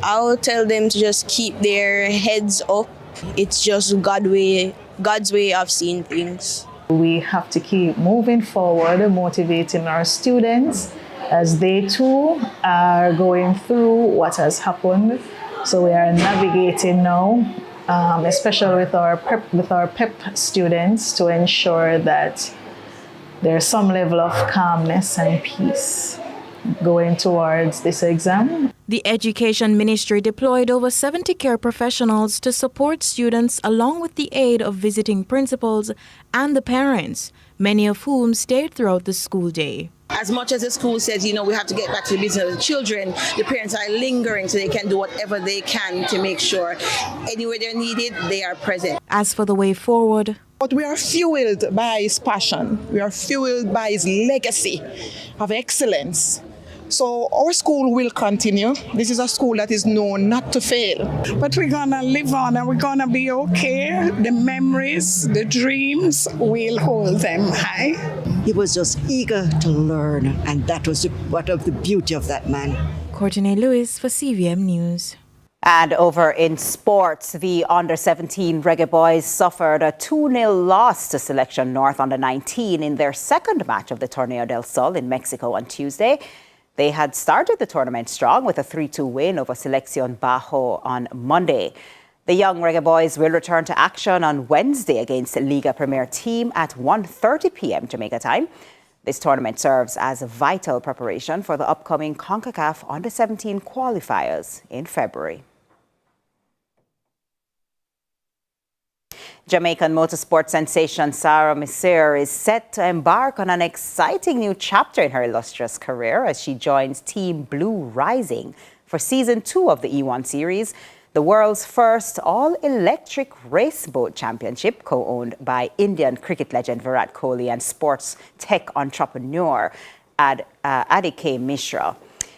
I'll tell them to just keep their heads up. It's just God's way of seeing things. We have to keep moving forward, motivating our students as they too are going through what has happened. So we are navigating now, especially with our PEP students, to ensure that there's some level of calmness and peace going towards this exam. The Education Ministry deployed over 70 care professionals to support students along with the aid of visiting principals and the parents, many of whom stayed throughout the school day. As much as the school says, we have to get back to the business of the children, the parents are lingering so they can do whatever they can to make sure anywhere they're needed, they are present. As for the way forward, but we are fueled by his passion. We are fueled by his legacy of excellence. So our school will continue. This is a school that is known not to fail. But we're going to live on and we're going to be okay. The memories, the dreams, we'll hold them high. He was just eager to learn, and that was what of the beauty of that man. Courtney Lewis for CVM News. And over in sports, the under-17 Reggae Boys suffered a 2-0 loss to Selection North under-19 in their second match of the Torneo del Sol in Mexico on Tuesday. They had started the tournament strong with a 3-2 win over Selección Bajo on Monday. The young Reggae Boys will return to action on Wednesday against the Liga Premier team at 1:30 p.m. Jamaica time. This tournament serves as a vital preparation for the upcoming CONCACAF Under-17 qualifiers in February. Jamaican motorsport sensation Sarah Miser is set to embark on an exciting new chapter in her illustrious career as she joins Team Blue Rising for Season 2 of the E1 Series, the world's first all-electric race boat championship, co-owned by Indian cricket legend Virat Kohli and sports tech entrepreneur Adike Mishra.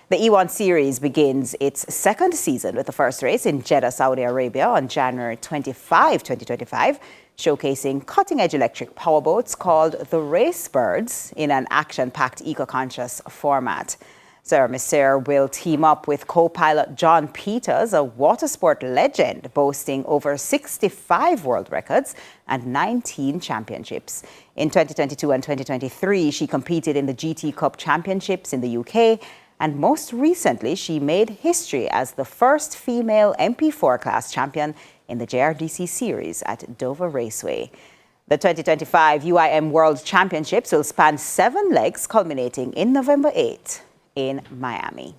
The E1 Series begins its second season with the first race in Jeddah, Saudi Arabia on January 25, 2025, showcasing cutting-edge electric powerboats called the Race Birds in an action-packed eco-conscious format. Sarah Miser will team up with co-pilot John Peters, a water sport legend boasting over 65 world records and 19 championships. In 2022 and 2023, she competed in the GT Cup Championships in the UK, and most recently, she made history as the first female MP4 class champion in the JRDC Series at Dover Raceway. The 2025 UIM World Championships will span 7 legs, culminating in November 8 in Miami.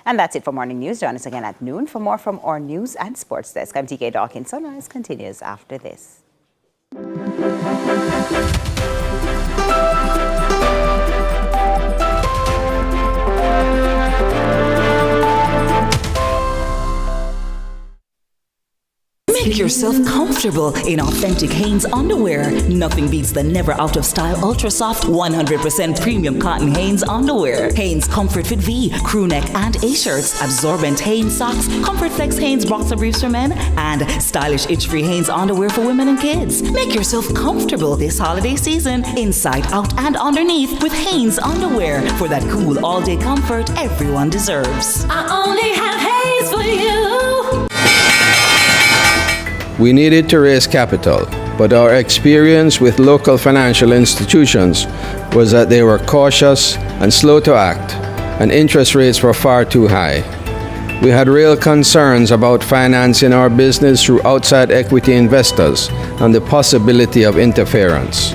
And that's it for Morning News. Join us again at noon for more from our news and sports desk. I'm TK Dawkins. Sunrise continues after this. Make yourself comfortable in authentic Hanes underwear. Nothing beats the never out of style ultra soft 100% premium cotton Hanes underwear. Hanes Comfort Fit V, crew neck and A shirts, absorbent Hanes socks, Comfort Flex Hanes boxer briefs for men, and stylish itch-free Hanes underwear for women and kids. Make yourself comfortable this holiday season, inside, out, and underneath with Hanes underwear for that cool all-day comfort everyone deserves. I only have Hanes for you. We needed to raise capital, but our experience with local financial institutions was that they were cautious and slow to act, and interest rates were far too high. We had real concerns about financing our business through outside equity investors and the possibility of interference.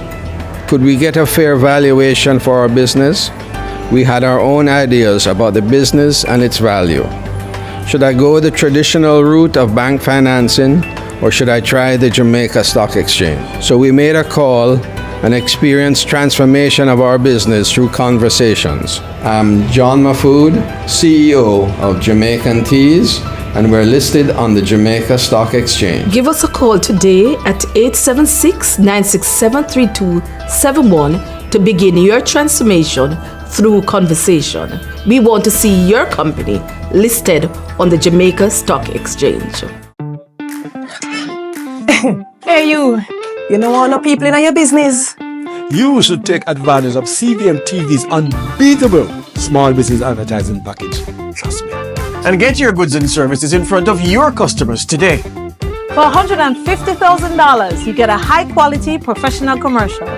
Could we get a fair valuation for our business? We had our own ideas about the business and its value. Should I go the traditional route of bank financing, or should I try the Jamaica Stock Exchange? So we made a call and experienced transformation of our business through conversations. I'm John Mahfood, CEO of Jamaican Teas, and we're listed on the Jamaica Stock Exchange. Give us a call today at 876-967-3271 to begin your transformation through conversation. We want to see your company listed on the Jamaica Stock Exchange. Hey you know all the people in your business? You should take advantage of CVM TV's unbeatable small business advertising package. Trust me. And get your goods and services in front of your customers today. For $150,000, you get a high-quality professional commercial.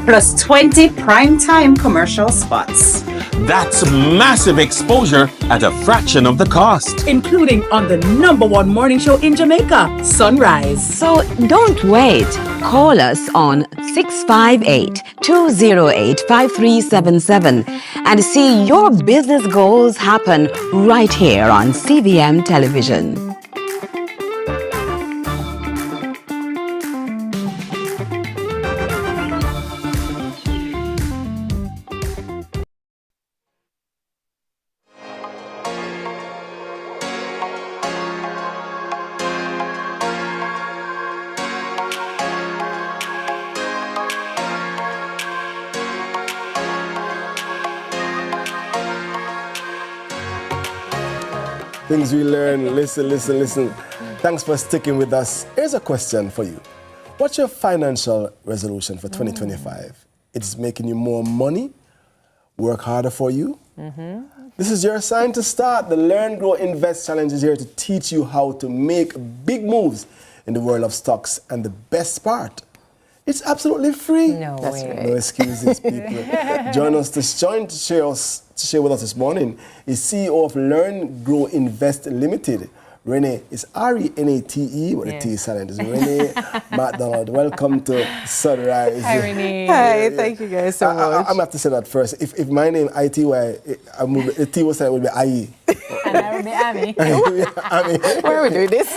Plus 20 prime-time commercial spots. That's massive exposure at a fraction of the cost. Including on the #1 morning show in Jamaica, Sunrise. So don't wait. Call us on 658-208-5377 and see your business goals happen right here on CVM Television. Things we learn, listen. Thanks for sticking with us. Here's a question for you. What's your financial resolution for 2025? It's making you more money, work harder for you. This is your sign to start. The Learn, Grow, Invest Challenge is here to teach you how to make big moves in the world of stocks. And the best part, it's absolutely free. No way. No excuses, people. Join us to share with us this morning is CEO of Learn, Grow, Invest Limited, Renee. It's R-E-N-A-T-E, but the T is silent. It's Renee McDonald. Welcome to Sunrise. Hi, Renee. Hi, thank you guys so much. I'm going to have to say that first. If my name I-T-Y, the T was silent, it would be I-E. And that would be Ami. Why are we doing this?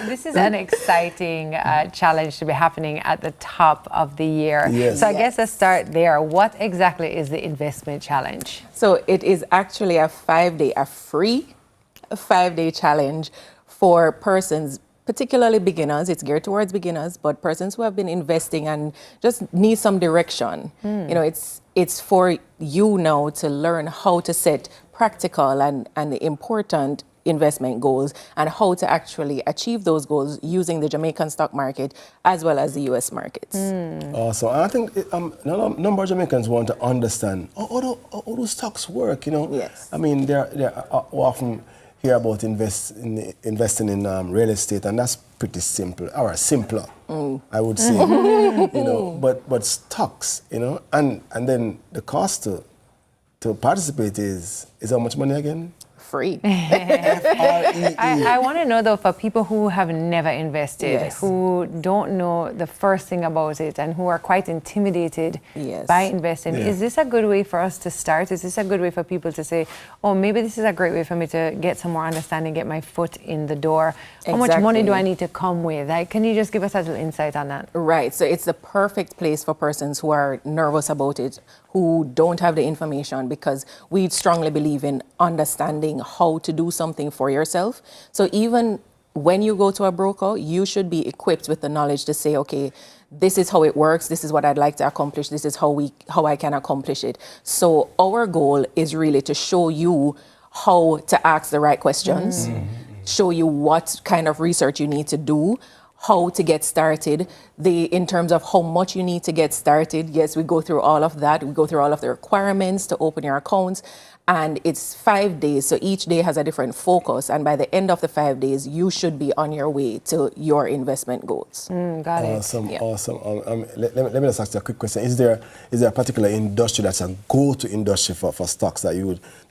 This is an exciting challenge to be happening at the top of the year. Yes. So I guess let's start there. What exactly is the investment challenge? So it is actually a free 5-day challenge for persons, particularly beginners. It's geared towards beginners, but persons who have been investing and just need some direction. You know, it's for you now to learn how to set practical and important investment goals and how to actually achieve those goals using the Jamaican stock market as well as the U.S. markets. Awesome. I think a number of Jamaicans want to understand how do stocks work, you know? Yes. I mean, we often hear about investing in real estate, and that's pretty simple, or simpler, I would say. You know, but stocks, you know, and then the cost to participate is how much money again? Free. I want to know, though, for people who have never invested, Yes. who don't know the first thing about it and who are quite intimidated by investing, is this a good way for us to start? Is this a good way for people to say, oh, maybe this is a great way for me to get some more understanding, get my foot in the door? How much money do I need to come with? Like, can you just give us a little insight on that? Right. So it's the perfect place for persons who are nervous about it, who don't have the information, because we strongly believe in understanding how to do something for yourself. So even when you go to a broker, you should be equipped with the knowledge to say, okay, this is how it works, this is what I'd like to accomplish, this is how I can accomplish it. So our goal is really to show you how to ask the right questions, show you what kind of research you need to do, how to get started, in terms of how much you need to get started. Yes, we go through all of that. We go through all of the requirements to open your accounts. And it's 5 days, so each day has a different focus. And by the end of the 5 days, you should be on your way to your investment goals. Got it. Awesome. Let me just ask you a quick question. Is there a particular industry that's a go-to industry for stocks that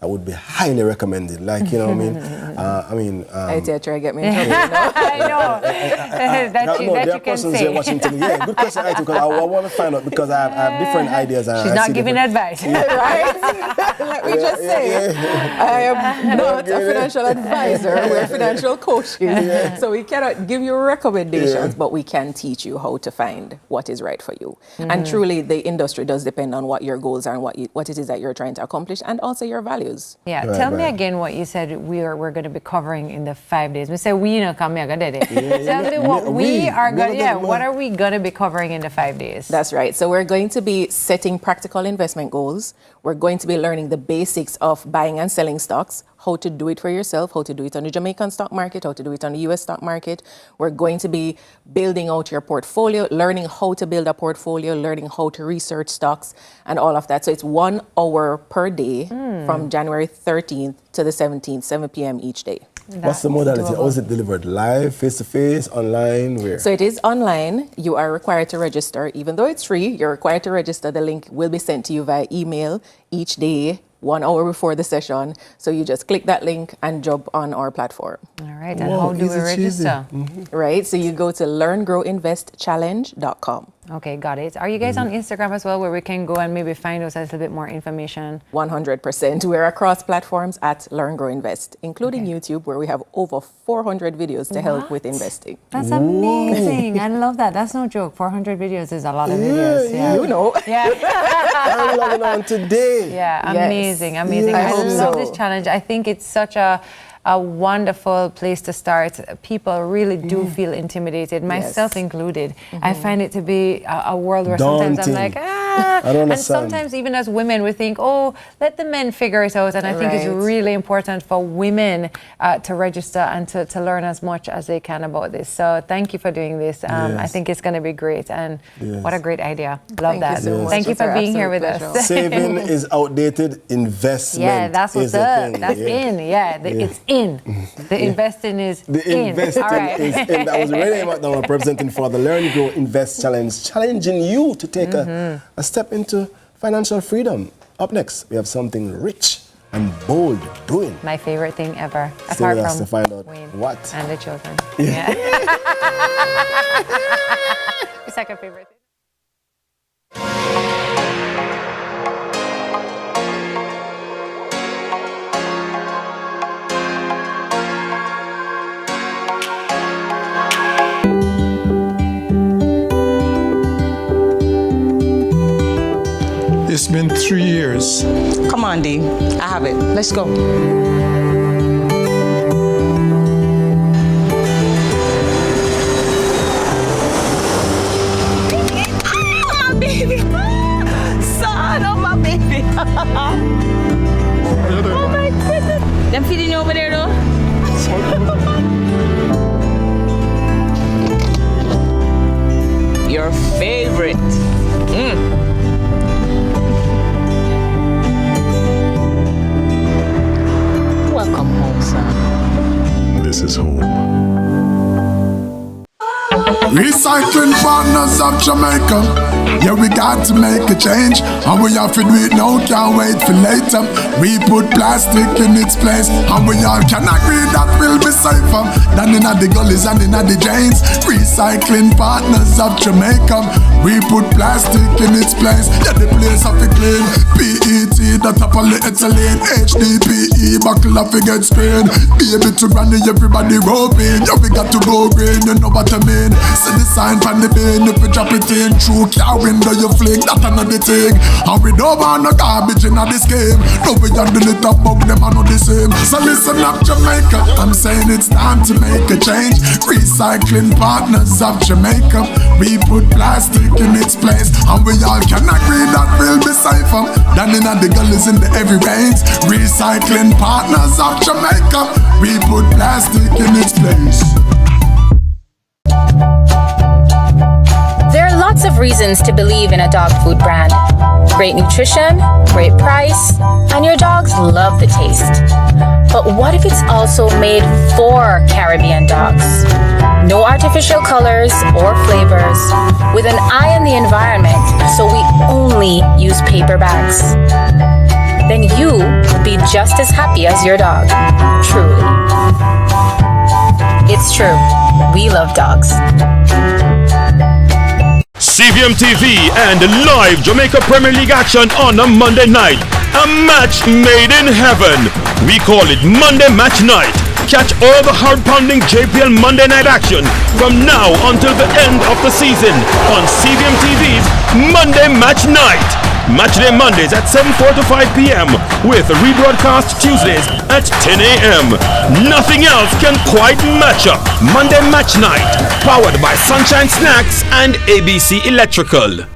would be highly recommended? Like, you know what I mean? I try to get me in trouble. I know. that you can say. Watching TV. Yeah, good question, because I want to find out, because I have different ideas. She's not giving advice. Right? Let me just say, I am not a financial advisor. We're financial coaches. So we cannot give you recommendations, but we can teach you how to find what is right for you. And truly, the industry does depend on what your goals are and what it is that you're trying to accomplish, and also your values. Yeah, tell me again what you said we're going to be covering in the 5 days. We say we know come here, tell me what we are going to, what are we going to be covering in the 5 days? That's right. So we're going to be setting practical investment goals. We're going to be learning the basics of buying and selling stocks, how to do it for yourself, how to do it on the Jamaican stock market, how to do it on the US stock market. We're going to be building out your portfolio, learning how to build a portfolio, learning how to research stocks and all of that. So it's 1 hour per day from January 13th to the 17th, 7 p.m. each day. What's the modality? How is it delivered? Live, face-to-face, online, where? So it is online. You are required to register. Even though it's free, you're required to register. The link will be sent to you via email each day, 1 hour before the session. So you just click that link and jump on our platform. All right. And how do we register? Right. So you go to learngrowinvestchallenge.com. Okay, got it. Are you guys on Instagram as well, where we can go and maybe find us a little bit more information? 100%. We're across platforms at Learn Grow Invest, including YouTube, where we have over 400 videos to help with investing. That's amazing. I love that. That's no joke. 400 videos is a lot of videos. Yeah. You know. Yeah. I'm logging on today. Yeah, amazing, amazing. I love this challenge. I think it's such a wonderful place to start. People really do feel intimidated, myself included. I find it to be a world where sometimes I'm like, I don't understand. And sometimes even as women, we think, oh, let the men figure it out. And I think it's really important for women to register and to learn as much as they can about this. So thank you for doing this. I think it's going to be great. And what a great idea. Love that. Thank you for being here with us. Saving is outdated. Investment. Yeah, that's what's up. That's in. It's in. The investing is in. Investing is in. That was Renee McDonald representing for the Learn, Grow, Invest Challenge, challenging you to take a step into financial freedom. Up next, we have something rich and bold doing. My favorite thing ever. Stay Apart with us from to find out Wayne what. and the children. Yeah. Your second favorite thing. It's been 3 years. Come on, D. I have it. Let's go. My baby. Son of my baby. Oh my goodness. Them feeding you over there though? Your favorite. Welcome home, son. This is home. Recycling partners of Jamaica. Yeah, we got to make a change, and we have to do it now, can't wait for later. We put plastic in its place, and we all can agree that will be safer than in the gullies and in the drains. Recycling partners of Jamaica. We put plastic in its place, yeah, the place have to clean. PET, that up polyethylene, HDPE, buckle up, we get screen. Baby to granny, everybody roping. Yeah, we got to go green, you know what I mean. See the sign from the bin, if we drop it in through car window, you fling, that another thing. And we don't want no garbage in this game. No, we handle it up, bug them are not the same. So listen up, Jamaica, I'm saying it's time to make a change. Recycling partners of Jamaica. We put plastic in its place, and we all can agree that will be safer than in the gullies in the heavy rains. Recycling partners of Jamaica. We put plastic in its place. There are lots of reasons to believe in a dog food brand. Great nutrition, great price, and your dogs love the taste. But what if it's also made for Caribbean dogs? No artificial colors or flavors, with an eye on the environment, so we only use paper bags. Then you will be just as happy as your dog, truly. It's true, we love dogs. CVM TV and live Jamaica Premier League action on a Monday night. A match made in heaven. We call it Monday Match Night. Catch all the hard-pounding JPL Monday night action from now until the end of the season on CVM TV's Monday Match Night. Matchday Mondays at 7:45 p.m. with rebroadcast Tuesdays at 10 a.m. Nothing else can quite match up. Monday Match Night, powered by Sunshine Snacks and ABC Electrical.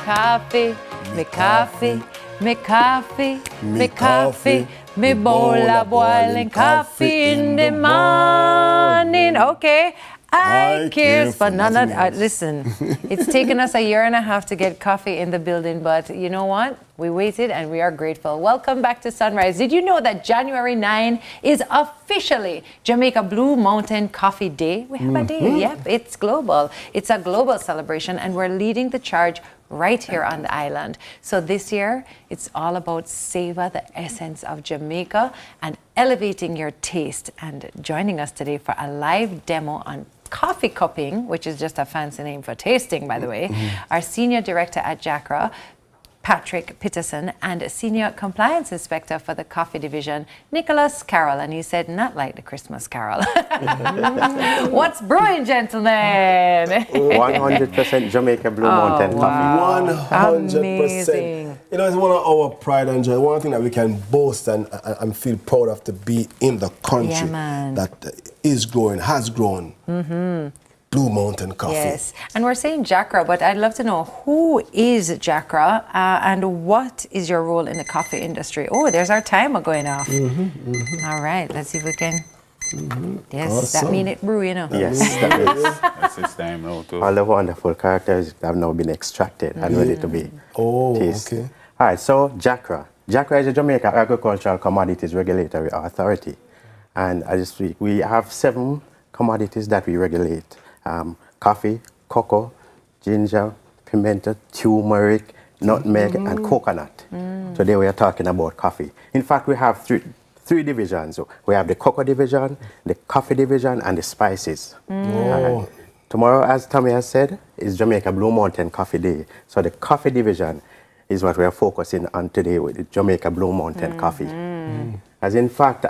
Coffee, me coffee, me coffee, me coffee, me bowl of boiling coffee in the morning. Okay, I care for none of that. Listen, it's taken us a year and a half to get coffee in the building, but you know what? We waited and we are grateful. Welcome back to Sunrise. Did you know that January 9 is officially Jamaica Blue Mountain Coffee Day? We have a day. Yep, it's global. It's a global celebration, and we're leading the charge right here on the island. So this year, it's all about savor the essence of Jamaica and elevating your taste. And joining us today for a live demo on coffee cupping, which is just a fancy name for tasting, by the way, our Senior Director at JACRA, Patrick Peterson, and Senior Compliance Inspector for the Coffee Division, Nicholas Carroll. And he said, not like the Christmas Carol. What's brewing, gentlemen? 100% Jamaica Blue Mountain Coffee. 100%. Amazing. You know, it's one of our pride and joy. One thing that we can boast and feel proud of to be in the country that is growing, has grown. Blue Mountain Coffee. Yes, and we're saying JACRA, but I'd love to know, who is JACRA and what is your role in the coffee industry? Oh, there's our timer going off. All right, let's see if we can Yes, Awesome. that mean it brew, you know. Yes, that is. That's his time now too. All the wonderful characters have now been extracted and ready to be tasted. Okay. All right, so JACRA. JACRA is the Jamaica Agricultural Commodities Regulatory Authority. And as we speak, we have 7 commodities that we regulate. Coffee, cocoa, ginger, pimento, turmeric, nutmeg, and coconut. Today we are talking about coffee. In fact, we have three divisions. We have the cocoa division, the coffee division, and the spices. Tomorrow, as Tami has said, is Jamaica Blue Mountain Coffee Day. So the coffee division is what we are focusing on today with the Jamaica Blue Mountain Coffee. As in fact,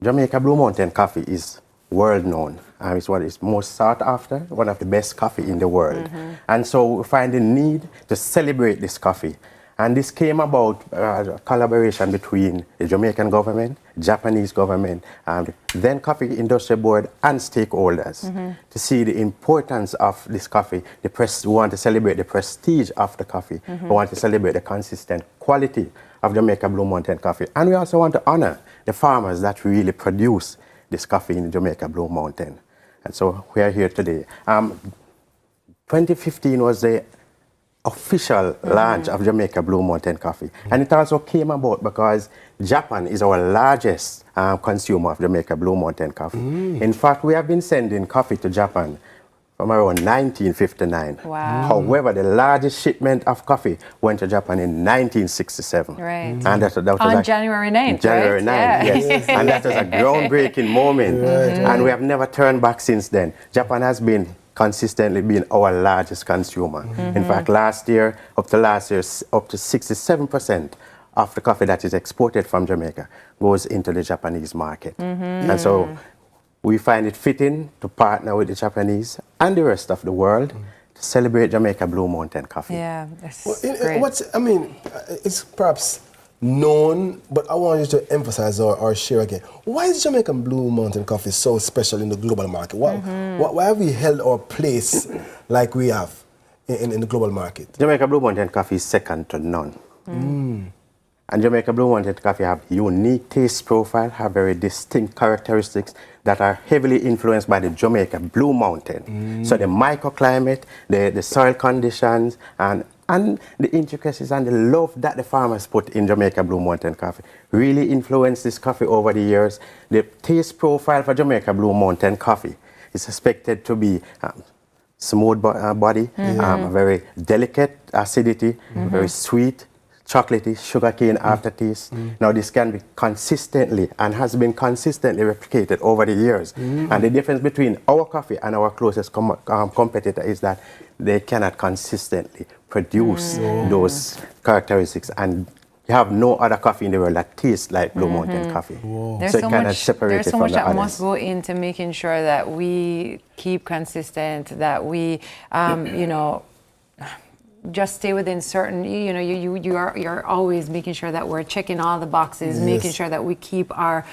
Jamaica Blue Mountain Coffee is world known. It's what is most sought after, one of the best coffee in the world. And so we find the need to celebrate this coffee. And this came about a collaboration between the Jamaican government, Japanese government, and then Coffee Industry Board and stakeholders to see the importance of this coffee. We want to celebrate the prestige of the coffee. We want to celebrate the consistent quality of Jamaica Blue Mountain coffee. And we also want to honor the farmers that really produce this coffee in Jamaica Blue Mountain. And so we are here today. 2015 was the official launch of Jamaica Blue Mountain Coffee. And it also came about because Japan is our largest consumer of Jamaica Blue Mountain Coffee. In fact, we have been sending coffee to Japan from around 1959. Wow. However, the largest shipment of coffee went to Japan in 1967. Right. And that was On January 9th, January 9th, right? yes. And that was a groundbreaking moment. And we have never turned back since then. Japan has been consistently been our largest consumer. In fact, last year, up to 67% of the coffee that is exported from Jamaica goes into the Japanese market. And so we find it fitting to partner with the Japanese and the rest of the world to celebrate Jamaica Blue Mountain Coffee. Yeah, that's great. It's perhaps known, but I want you to emphasize or share again. Why is Jamaican Blue Mountain Coffee so special in the global market? Why have we held our place like we have in the global market? Jamaica Blue Mountain Coffee is second to none. And Jamaica Blue Mountain Coffee have unique taste profile, have very distinct characteristics that are heavily influenced by the Jamaica Blue Mountain. So the microclimate, the soil conditions, and the intricacies and the love that the farmers put in Jamaica Blue Mountain Coffee really influenced this coffee over the years. The taste profile for Jamaica Blue Mountain Coffee is expected to be smooth body, very delicate acidity, very sweet, chocolatey, sugarcane aftertaste. Now this can be consistently and has been consistently replicated over the years. And the difference between our coffee and our closest competitor is that they cannot consistently produce those characteristics, and you have no other coffee in the world that tastes like Blue Mountain coffee. There's so so it kind of much, separates there's so it from much the that others. must go into making sure that we keep consistent, that we, just stay within certain, you're always making sure that we're checking all the boxes, making sure that we keep our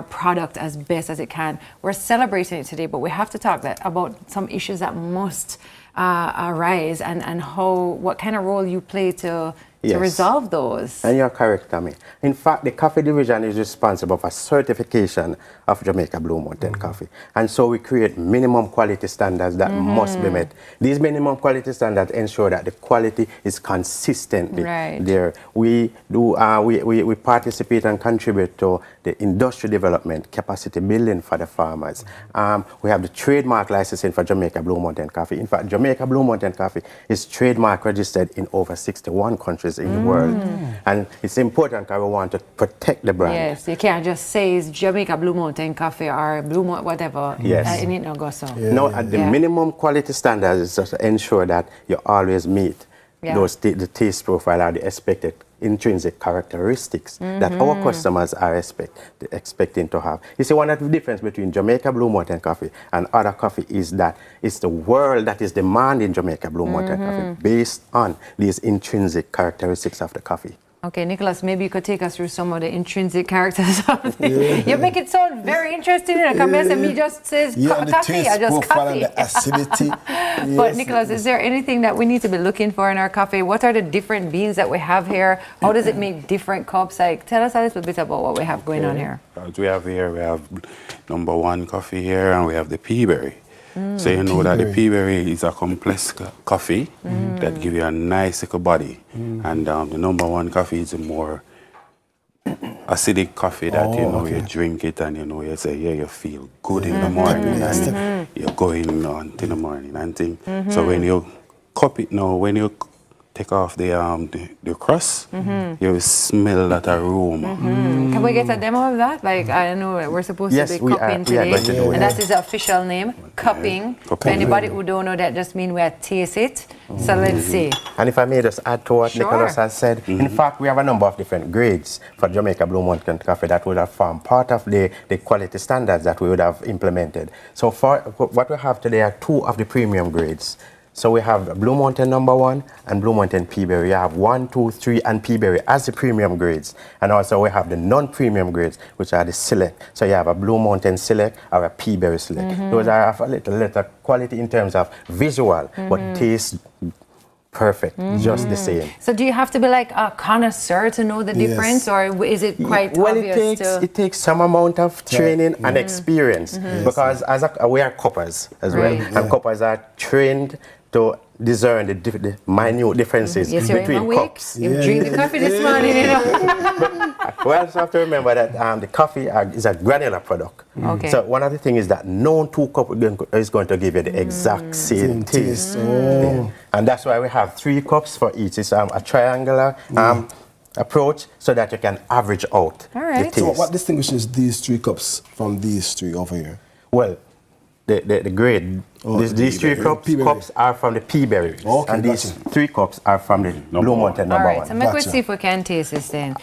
product as best as it can. We're celebrating it today, but we have to talk about some issues that must arise and what kind of role you play to resolve those. And you're correct, Tami. In fact, the coffee division is responsible for certification of Jamaica Blue Mountain Coffee. And so we create minimum quality standards that must be met. These minimum quality standards ensure that the quality is consistently there. We participate and contribute to the industry development, capacity building for the farmers. We have the trademark licensing for Jamaica Blue Mountain Coffee. In fact, Jamaica Blue Mountain Coffee is trademark registered in over 61 countries in the world. And it's important because we want to protect the brand. Yes, you can't just say it's Jamaica Blue Mountain Coffee or Blue Mountain, whatever. Yes. And it not go so. No, the minimum quality standards is just to ensure that you always meet the taste profile or the expected intrinsic characteristics that our customers are expecting to have. You see, one of the difference between Jamaica Blue Mountain Coffee and other coffee is that it's the world that is demanding Jamaica Blue Mountain Coffee based on these intrinsic characteristics of the coffee. Okay, Nicholas, maybe you could take us through some of the intrinsic characters of the... You make it sound very interesting. Come here, and me just says coffee. I just coffee. And the acidity. But Nicholas, is there anything that we need to be looking for in our coffee? What are the different beans that we have here? How does it make different cups? Like, tell us a little bit about what we have going on here. What we have here, we have #1 coffee here, and we have the peaberry. So you know that the peaberry is a complex coffee that give you a nice little body. And the #1 coffee is a more acidic coffee that you drink it and you say, yeah, you feel good in the morning and you're going on in the morning and thing. So when you cup it now, when you take off the crust, you smell that aroma. Can we get a demo of that? Like, I don't know, we're supposed to be cupping today. And that is the official name, cupping. For anybody who don't know, that just means we taste it. So let's see. And if I may just add to what Nicholas has said, in fact, we have a number of different grades for Jamaica Blue Mountain Coffee that would have formed part of the quality standards that we would have implemented. So for what we have today are 2 of the premium grades. So we have Blue Mountain #1 and Blue Mountain Peaberry. We have 1, 2, 3 and Peaberry as the premium grades. And also we have the non-premium grades, which are the Select. So you have a Blue Mountain Select or a Peaberry Select. Those are a little quality in terms of visual, but taste perfect, just the same. So do you have to be like a connoisseur to know the difference, or is it quite obvious? It takes some amount of training and experience, because as we are coppers as well, and coppers are trained to discern the minute differences between cups. You drink the coffee this morning, you know. We also have to remember that the coffee is a granular product. So one of the things is that no 2 cups is going to give you the exact same taste. And that's why we have 3 cups for each. It's a triangular approach so that you can average out the taste. So what distinguishes these 3 cups from these 3 over here? Well, the grade. These 3 cups are from the Peaberry, and these 3 cups are from the Blue Mountain #1. All right, so let's see if we can taste this then.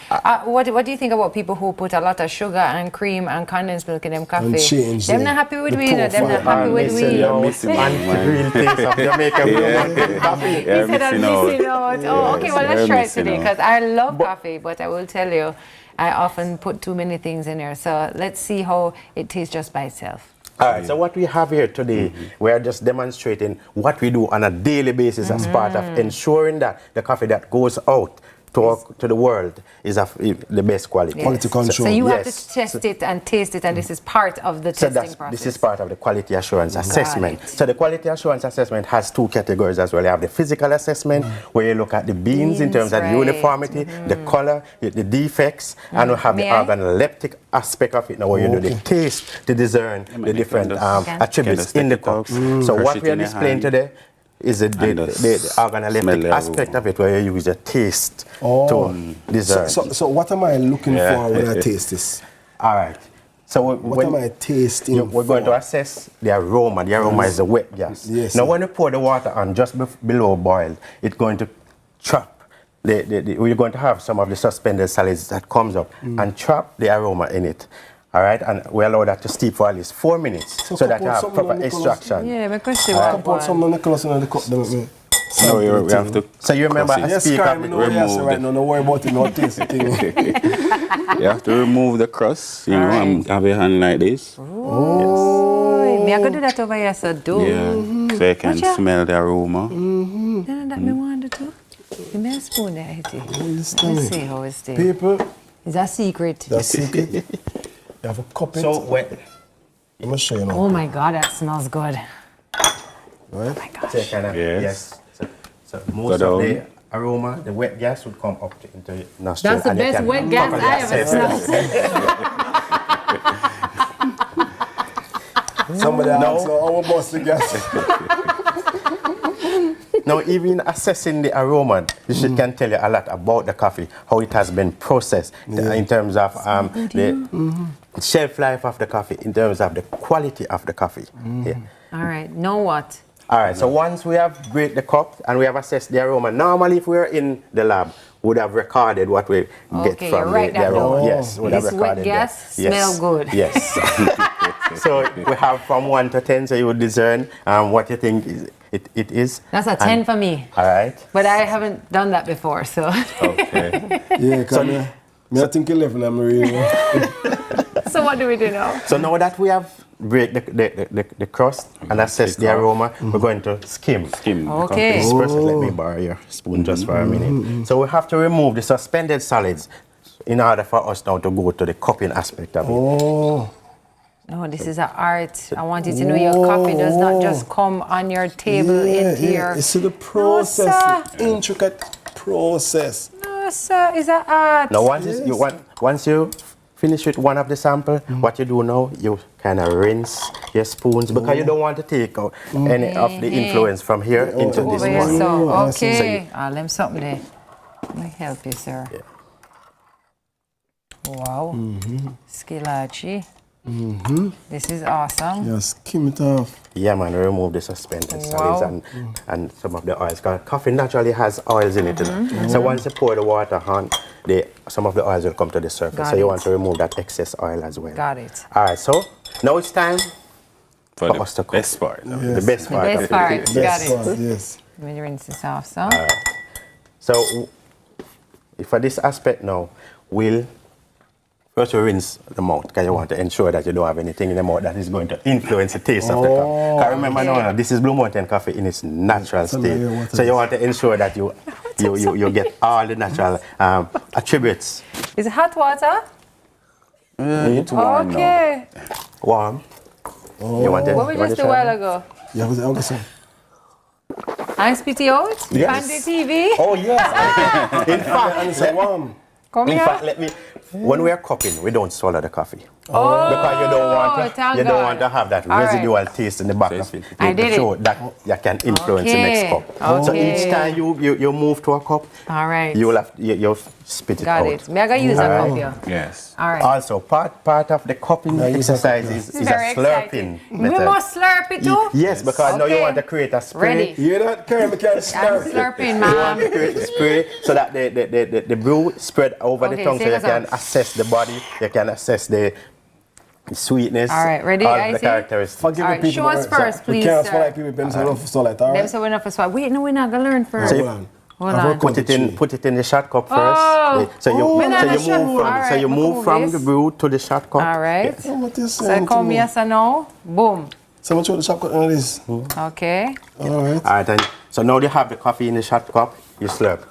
What do you think about people who put a lot of sugar and cream and condensed milk in them coffee? They're not happy with weed, they're not happy with weed. Real taste of Jamaica Blue Mountain coffee. He said I'm missing out. Oh, okay, well let's try it today, because I love coffee, but I will tell you, I often put too many things in there. So let's see how it tastes just by itself. All right, so what we have here today, we are just demonstrating what we do on a daily basis as part of ensuring that the coffee that goes out to the world is of the best quality. Quality control. So you have to test it and taste it, and this is part of the testing process. This is part of the quality assurance assessment. So the quality assurance assessment has 2 categories as well. You have the physical assessment, where you look at the beans in terms of uniformity, the color, the defects, and we have the organoleptic aspect of it now, where you do the taste to discern the different attributes in the cups. So what we are displaying today is the organoleptic aspect of it, where you use the taste to discern. So what am I looking for when I taste this? All right. So what am I tasting? We're going to assess the aroma. The aroma is the wet gas. Now, when you pour the water on just below boil, it's going to trap. We're going to have some of the suspended solids that comes up and trap the aroma in it. All right, and we allow that to steep for at least 4 minutes so that you have proper extraction. Yeah, my question was put some Nicholas in the cup. No, we have to. So you remember a speaker right now, don't worry about it, no taste thing. You have to remove the crust, you know, and have your hand like this. Oh, me I go do that over here, so do. Yeah, so you can smell the aroma. That me want to do. Give me a spoon there, Hitty. Let's see how it's there. People. Is that secret? That's secret. You have a cup. So wet. Let me show you now. Oh my God, that smells good. Right? Oh my gosh. So kind of, yes. So most of the aroma, the wet gas would come up into your nostril. That's the best wet gas I ever smelled. Somebody asked, our boss the gas. Now, even assessing the aroma, this can tell you a lot about the coffee, how it has been processed in terms of the shelf life of the coffee, in terms of the quality of the coffee. All right, now what? All right, so once we have break the cup and we have assessed the aroma, normally if we were in the lab, we would have recorded what we get from the aroma. Yes, we would have recorded wet gas smell good. Yes. So we have from 1 to 10, so you would discern what you think it is. That's a 10 for me. All right. But I haven't done that before, so. Okay. Yeah, because I think 11, I'm really. So what do we do now? So now that we have break the crust and assess the aroma, we're going to skim. Okay. This person, let me borrow your spoon just for a minute. So we have to remove the suspended solids in order for us now to go to the cupping aspect of it. Oh. No, this is an art. I want you to know your coffee does not just come on your table into your... You see the process, the intricate process. No, sir, it's an art. Now, once you finish with one of the sample, what you do now, you kind of rinse your spoons because you don't want to take out any of the influence from here into this one. So, okay. Let me something there. Let me help you, sir. Yeah. Wow. Skillaci. This is awesome. Yeah, skim it off. Yeah, man, remove the suspended solids and some of the oils. Because coffee naturally has oils in it. So once you pour the water on, some of the oils will come to the surface. So you want to remove that excess oil as well. Got it. All right, so now it's time for us to cook. Best part. The best part. The best part. Got it. Yes. Let me rinse this off, so. All right. So for this aspect now, we'll first you rinse the mouth because you want to ensure that you don't have anything in the mouth that is going to influence the taste of the coffee. Because remember now, this is Blue Mountain coffee in its natural state. So you want to ensure that you get all the natural attributes. Is it hot water? It's warm now. Okay. Warm. You want What we just do a while ago? Yeah, okay. I spit it out? Yes. On the TV? Oh, yes. In fact, warm. Come in here. fact, when we are cupping, we don't swallow the coffee. Oh, because you don't want to have that All residual taste in the back of it. I did show that you can influence the next cup. So each time you move to a cup, all right, you'll spit it out. Got it. Me I gotta use a cup here. Yes. All right. Also, part of the cupping exercise is a slurping method. We must slurp it too? Yes, because now you want to create a spray. Ready. You're not carrying me, can't slurp. I'm slurping, You man. want to create a spray so that the brew spread over the tongue so you can assess the body, you can assess the sweetness. All right, ready? All the characteristics. All right, show us first, please, We can't sir. swallow like people, Ben, so enough for solid, all Them right? so we're not for swap. Wait, no, we're not gonna learn first. So Hold on. put it in the shot cup first. Oh. So you All move from the brew to the shot cup. All right. Yes. What you So saying come to me? yes or no. Boom. So much of the shop cut on this. Okay. All right. All right, and so now you have the coffee in the shot cup, you slurp.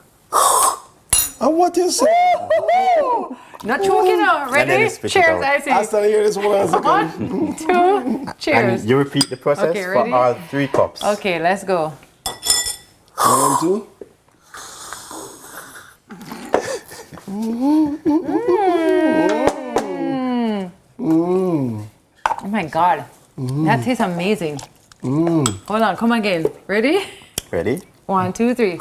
And what you say? Not choking out. And then Ready? you spit it Cheers, out. I see. I still hear this one second. 1, 2, cheers. And you repeat the process Okay, for ready? all 3 cups. Okay, let's go. 1, 2. Oh my God. That tastes amazing. Hold on, come again. Ready? Ready? 1, 2, 3.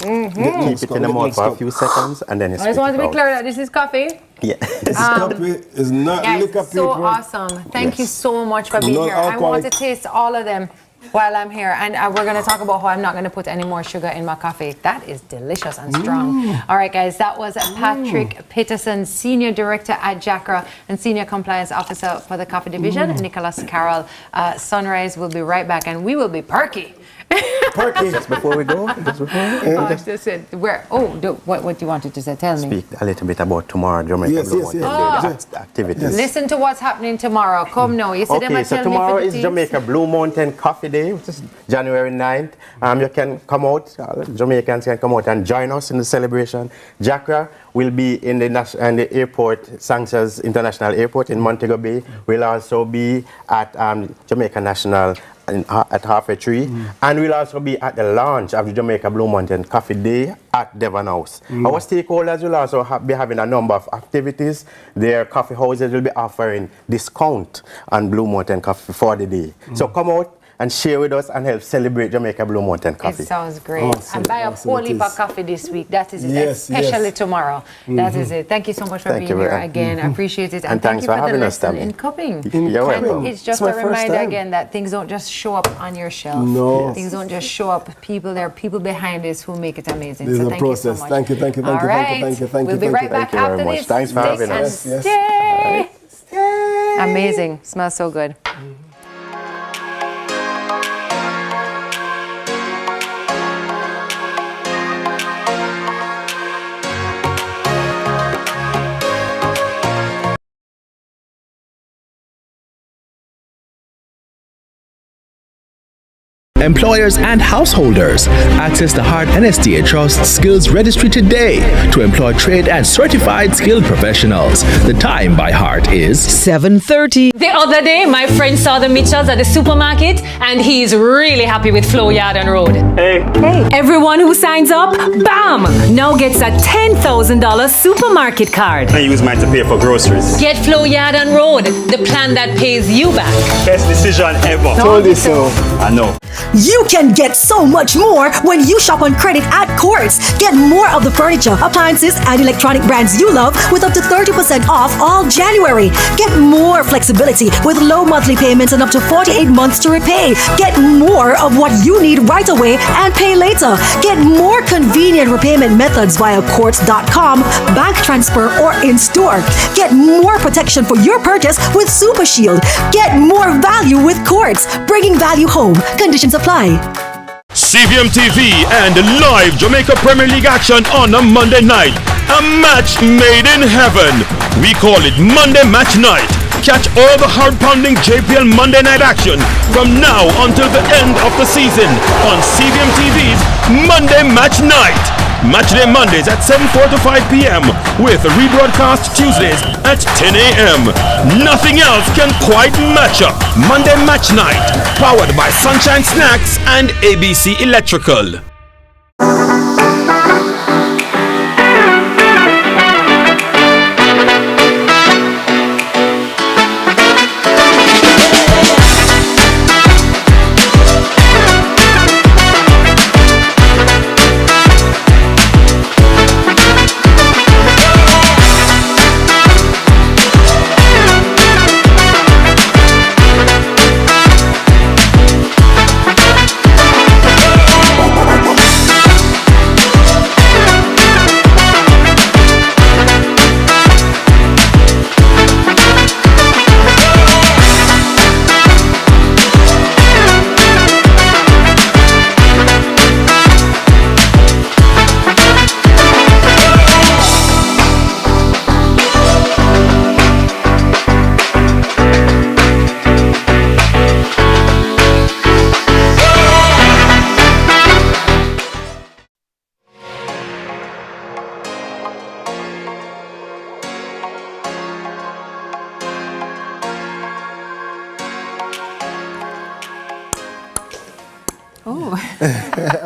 Keep it in the mouth for a few seconds and then you I spit just want it to be out. clear that this is coffee. Yeah. This coffee is not Guys, liquor, so people. awesome. Thank you so much for being here. I want to taste all of them while I'm here. And we're going to talk about how I'm not going to put any more sugar in my coffee. That is delicious and strong. All right, guys, that was Patrick Peterson, Senior Director at JACRA and Senior Compliance Officer for the Coffee Division. Nicholas Carroll, Sunrise will be right back and we will be perky. Perky. Just before we go. What you wanted to say? Tell me. Speak a little bit about tomorrow, Jamaica. Yes. Activities. Listen to what's happening tomorrow. Come now. You see them Okay, and so tell tomorrow me is Jamaica Blue Mountain Coffee Day, which is January 9th. You can come out, Jamaicans can come out and join us in the celebration. JACRA will be in the airport, Sanchez International Airport in Montego Bay. We'll also be at Jamaica National at Halfway Tree, and we'll also be at the launch of the Jamaica Blue Mountain Coffee Day at Devon House. Our stakeholders will also be having a number of activities. Their coffee houses will be offering discount on Blue Mountain coffee for the day. So come out, and share with us and help celebrate Jamaica Blue Mountain Coffee. It sounds great. And buy a whole heap of coffee this week. That is it. Especially tomorrow. That is it. Thank you so much for being here again. I appreciate it. And thank you for the lesson in cupping. You're welcome. It's just a reminder again that things don't just show up on your shelf. No. Things don't just show up. There are people behind this who make it amazing. This is a thank process. you so much. Thank you. All right. We'll be right back after this. Thanks for having us. Stay. Amazing. Smells so good. Employers and householders, access the Hard NSTA Trust Skills Registry today to employ trained and certified skilled professionals. The time by heart is 7:30. The other day, my friend saw the Mitchells at the supermarket, and he's really happy with Flow Yard and Road. Hey. Everyone who signs up, bam, now gets a $10,000 supermarket card. I use mine to pay for groceries. Get Flow Yard and Road, the plan that pays you back. Best decision ever. Told you so. I know. You can get so much more when you shop on credit at Quartz. Get more of the furniture, appliances, and electronic brands you love with up to 30% off all January. Get more flexibility with low monthly payments and up to 48 months to repay. Get more of what you need right away and pay later. Get more convenient repayment methods via Quartz.com, bank transfer, or in-store. Get more protection for your purchase with Super Shield. Get more value with Quartz, bringing value home. Conditions apply. CVM TV and live Jamaica Premier League action on a Monday night. A match made in heaven. We call it Monday Match Night. Catch all the hard-pounding JPL Monday night action from now until the end of the season on CVM TV's Monday Match Night. Matchday Mondays at 7:4 to 5 p.m. with a rebroadcast Tuesdays at 10 a.m. Nothing else can quite match up. Monday Match Night, powered by Sunshine Snacks and ABC Electrical.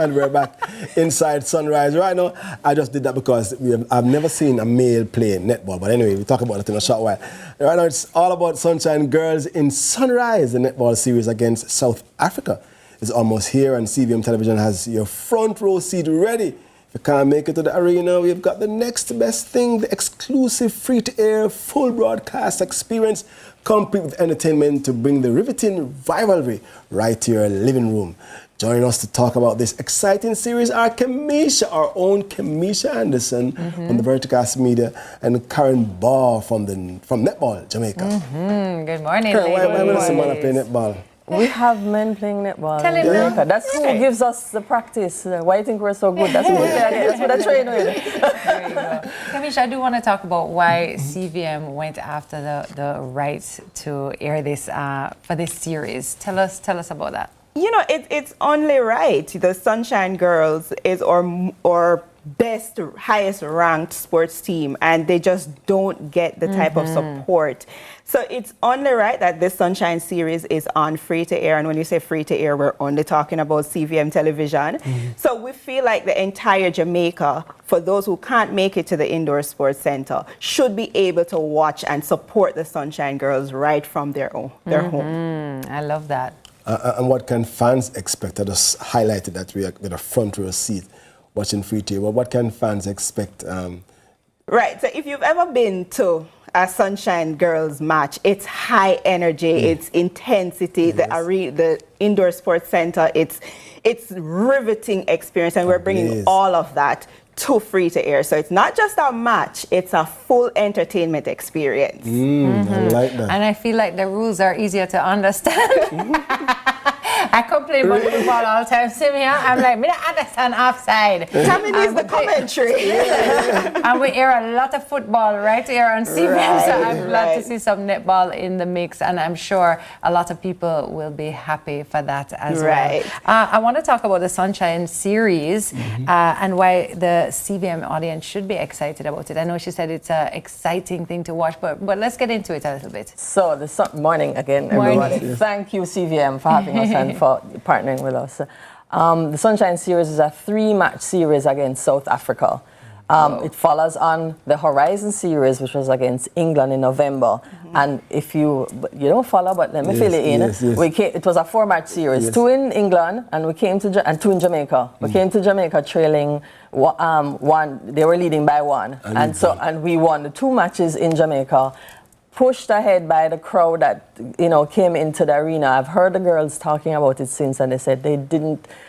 And we're back inside Sunrise. Right now, I just did that because I've never seen a male play netball. But anyway, we'll talk about it in a short while. Right now, it's all about Sunshine Girls in Sunrise, the netball series against South Africa. It's almost here, and CVM Television has your front row seat ready. If you can't make it to the arena, we've got the next best thing, the exclusive free-to-air full broadcast experience, complete with entertainment to bring the riveting rivalry right to your living room. Joining us to talk about this exciting series are our own Kamisha Anderson from the Verticast Media, and Karen Ball from Netball, Jamaica. Good morning, Karen, why would someone play netball? We have men playing netball Tell in him Jamaica. now. That's who gives us the practice. Why do you think we're so good? That's what I train with. There you go. Kamisha, I do want to talk about why CVM went after the rights to air this for this series. Tell us about that. You know, it's only right. The Sunshine Girls is our best, highest ranked sports team, and they just don't get the type of support. So it's only right that this Sunshine series is on free to air. And when you say free to air, we're only talking about CVM Television. So we feel like the entire Jamaica, for those who can't make it to the Indoor Sports Center, should be able to watch and support the Sunshine Girls right from their home. I love that. And what can fans expect? I just highlighted that we are with a front row seat watching free TV. What can fans expect? Right. So if you've ever been to a Sunshine Girls match, it's high energy, it's intensity, the indoor sports center, it's riveting experience, and we're bringing all of that to free to air. So it's not just a match, it's a full entertainment experience. I like that. And I feel like the rules are easier to understand. I complain about football all the time. See me, I'm like, me don't understand offside. Tami needs the commentary. And we air a lot of football right here on CVM, so I'm glad to see some netball in the mix, and I'm sure a lot of people will be happy for that as well. I want to talk about the Sunshine series and why the CVM audience should be excited about it. I know she said it's an exciting thing to watch, but let's get into it a little bit. So, morning again, everybody. Thank you, CVM, for having us and for partnering with us. The Sunshine series is a 3-match series against South Africa. It follows on the Horizon series, which was against England in November. And if you don't follow, but let me fill it in. It was a 4-match series, 2 in England, and we came to and 2 in Jamaica. We came to Jamaica trailing 1. They were leading by 1, and we won the 2 matches in Jamaica. Pushed ahead by the crowd that came into the arena. I've heard the girls talking about it since, and they said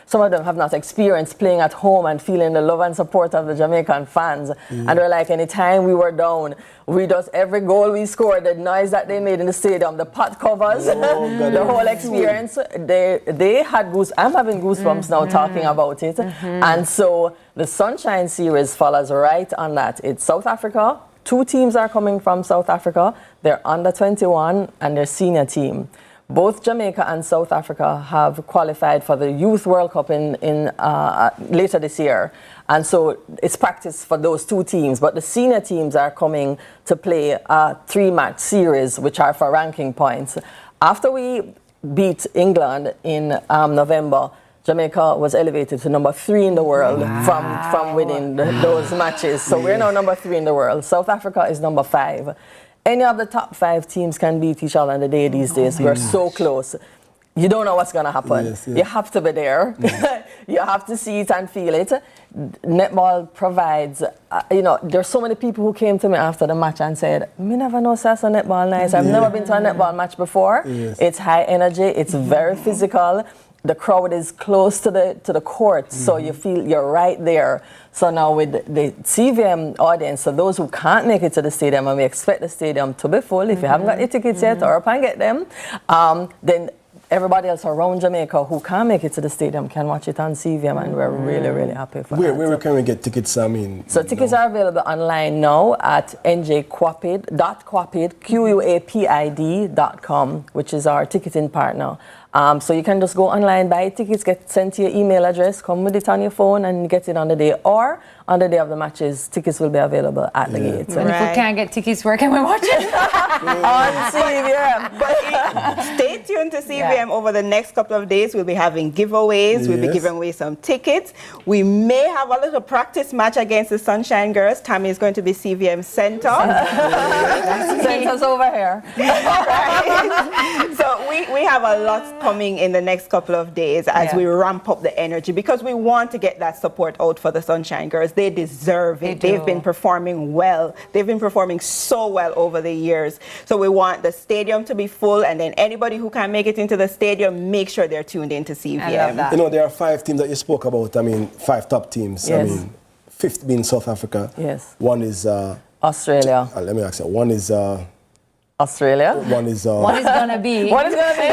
some of them have not experienced playing at home and feeling the love and support of the Jamaican fans. And they're like, anytime we were down, every goal we scored, the noise that they made in the stadium, the pot covers, the whole experience, they had I'm having goosebumps now talking about it. And so the Sunshine series follows right on that. It's South Africa. 2 teams are coming from South Africa. They're under 21 and their senior team. Both Jamaica and South Africa have qualified for the Youth World Cup in later this year. And so it's practice for those 2 teams. But the senior teams are coming to play a 3-match series, which are for ranking points. After we beat England in November, Jamaica was elevated to number 3 in the world from winning those matches. So we're now number 3 in the world. South Africa is number 5. Any of the top 5 teams can beat each other in the day these days. We're so close. You don't know what's going to happen. You have to be there. You have to see it and feel it. Netball provides, there's so many people who came to me after the match and said, me never know that's a netball nice. I've never been to a netball match before. It's high energy. It's very physical. The crowd is close to the court, so you feel you're right there. So now with the CVM audience, so those who can't make it to the stadium, and we expect the stadium to be full, if you haven't got your tickets yet, or up and get them, then everybody else around Jamaica who can't make it to the stadium can watch it on CVM, and we're really, really happy for that. Where can we get tickets? So tickets are available online now at njquapid.com, which is our ticketing partner. So you can just go online, buy tickets, get sent to your email address, come with it on your phone and get it on the day. Or on the day of the matches, tickets will be available at the gate. And if we can't get tickets, where can we watch it? On CVM. But stay tuned to CVM over the next couple of days. We'll be having giveaways. We'll be giving away some tickets. We may have a little practice match against the Sunshine Girls. Tami is going to be CVM center. Center's over here. So we have a lot coming in the next couple of days as we ramp up the energy, because we want to get that support out for the Sunshine Girls. They deserve it. They've been performing well. They've been performing so well over the years. So we want the stadium to be full, and then anybody who can make it into the stadium, make sure they're tuned into CVM. I love that. There are 5 teams that you spoke about. 5 top teams. Yes. 5th being South Africa. Yes. 1 is Australia. Let me ask you. 1 is Australia. One is gonna be. One is gonna be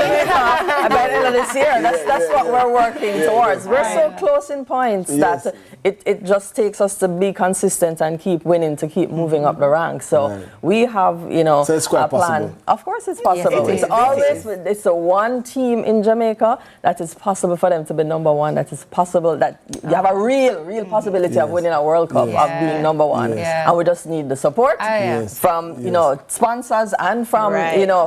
by the end of this year. That's what we're working towards. We're so close in points that it just takes us to be consistent and keep winning, to keep moving up the ranks. So we have, so it's quite a plan. Possible. Of course, it's possible. Yes, it's the one team in Jamaica that is possible for them to be number 1. That is possible. That you have a real possibility of winning a World Cup, of being number 1, and we just need the support from sponsors and from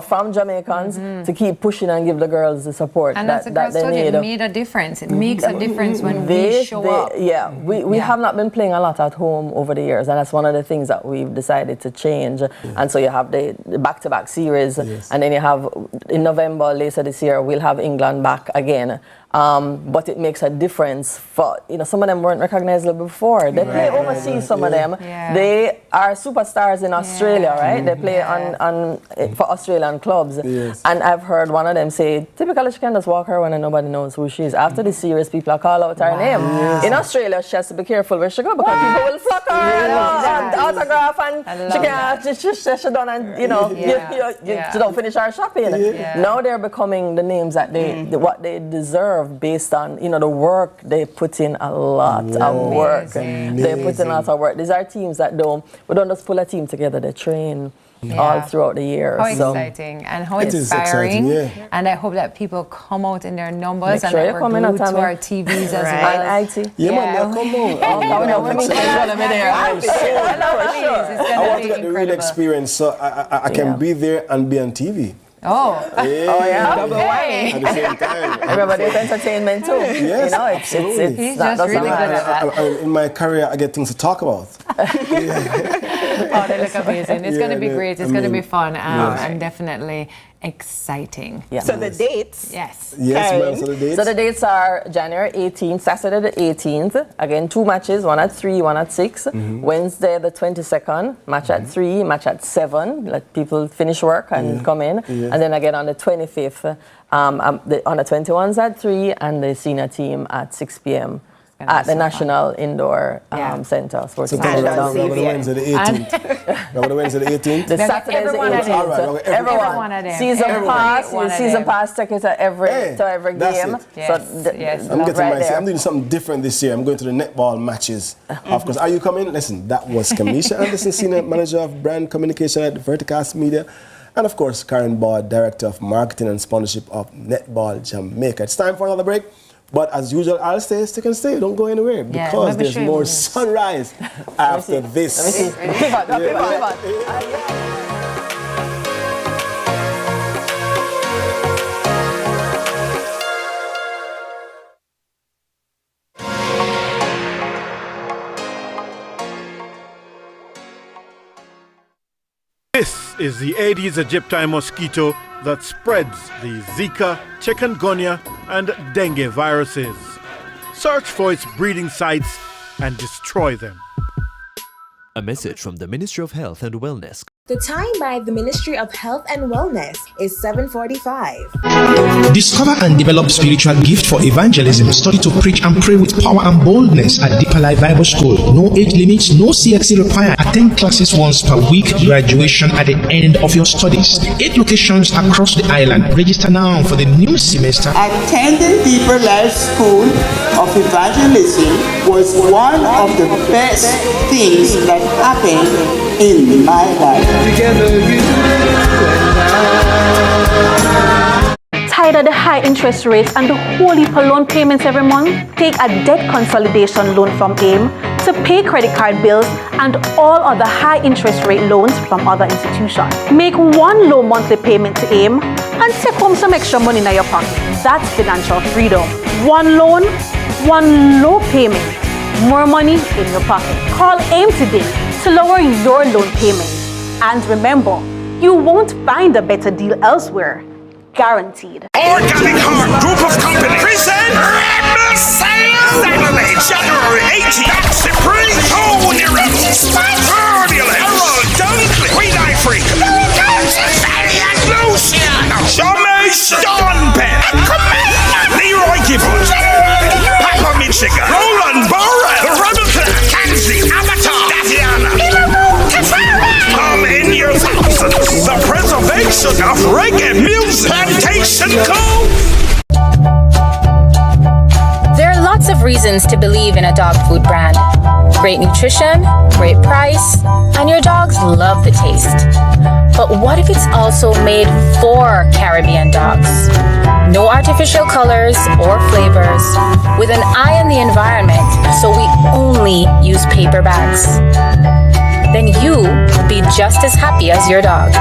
from Jamaicans to keep pushing and give the girls the support And that as the girls they told you, need. it made a difference. It makes a difference when we show up. Yeah, we have not been playing a lot at home over the years, and that's one of the things that we've decided to change. And so you have the back-to-back series, and then you have in November later this year we'll have England back again. But it makes a difference for some of them weren't recognizable before. They play overseas. Some of them they are superstars in Australia, right? They play on for Australian clubs, and I've heard one of them say, "Typically, she can just walk her when nobody knows who she is." After the series, people are call out her name. In Australia, she has to be careful where she go because people will flock her and autograph, and she done, and you don't finish her shopping. Now they're becoming the names that what they deserve. Based on the work they put in, a lot of work. They put in a lot of work. These are teams that we don't just pull a team together. They train all throughout the year. How exciting and how inspiring! And I hope that people come out in their numbers and that we're glued to our TVs as well. And IT. Come on. I want to get the real experience, so I can be there and be on TV. Oh yeah, double whammy at the same time. Everybody's entertainment too. Yes, it's not just really good at that. In my career, I get things to talk about. Oh, they look amazing. It's going to be great. It's going to be fun and definitely exciting. Yeah. So the dates? Yes. Yes, ma'am. So the dates are January 18th, Saturday the 18th. Again, 2 matches, one at 3, one at 6. Wednesday the 22nd, match at 3, match at 7. Let people finish work and come in. And then again on the 25th, on the 21s at 3 and the senior team at 6 p.m. at the National Indoor Center. So Wednesday the 18th. The Saturday is the 18th. Everyone. Season pass ticket to every game. I'm doing something different this year. I'm going to the netball matches. Of course, are you coming? Listen, that was Kamisha Anderson, Senior Manager of Brand Communication at Verticast Media. And of course, Karen Bard, Director of Marketing and Sponsorship of Netball Jamaica. It's time for another break. But as usual, I'll stick and stay. Don't go anywhere because there's more Sunrise after this. Let me see. This is the Aedes aegypti mosquito that spreads the Zika, chikungunya, and dengue viruses. Search for its breeding sites and destroy them. A message from the Ministry of Health and Wellness. The time by the Ministry of Health and Wellness is 7:45. Discover and develop spiritual gift for evangelism. Study to preach and pray with power and boldness at Deeper Life Bible School. No age limits, no CXC required. Attend classes once per week. Graduation at the end of your studies. 8 locations across the island. Register now for the new semester. Attending Deeper Life School of Evangelism was one of the best things that happened in my life. Together you Tired of the high interest rates and the whole heap of loan payments every month? Take a debt consolidation loan from AIM to pay credit card bills and all other high interest rate loans from other institutions. Make one low monthly payment to AIM and take home some extra money in your pocket. That's financial freedom. One loan, one low payment. More money in your pocket. Call AIM today to lower your loan payment. And remember, you won't find a better deal elsewhere. Guaranteed. Organic Heart Group of Companies present Saturday, January 18th. That's Supreme Tony Rebels, Turbulent, Harold Dunkley, Queen Eye Freak, Luciano, Jamaica, Don Penn, Leroy Gibbons, Papa Michigan, Roland Barrett, The Rebel Clan, Kanzi, Avatar, Tatiana, come in your thousands. The preservation of reggae music. Plantation Cove. There are lots of reasons to believe in a dog food brand. Great nutrition, great price, and your dogs love the taste. But what if it's also made for Caribbean dogs? No artificial colors or flavors, with an eye on the environment, so we only use paper bags. then you will be just as happy as your dog.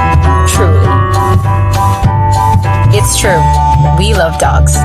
Truly. It's true. We love dogs.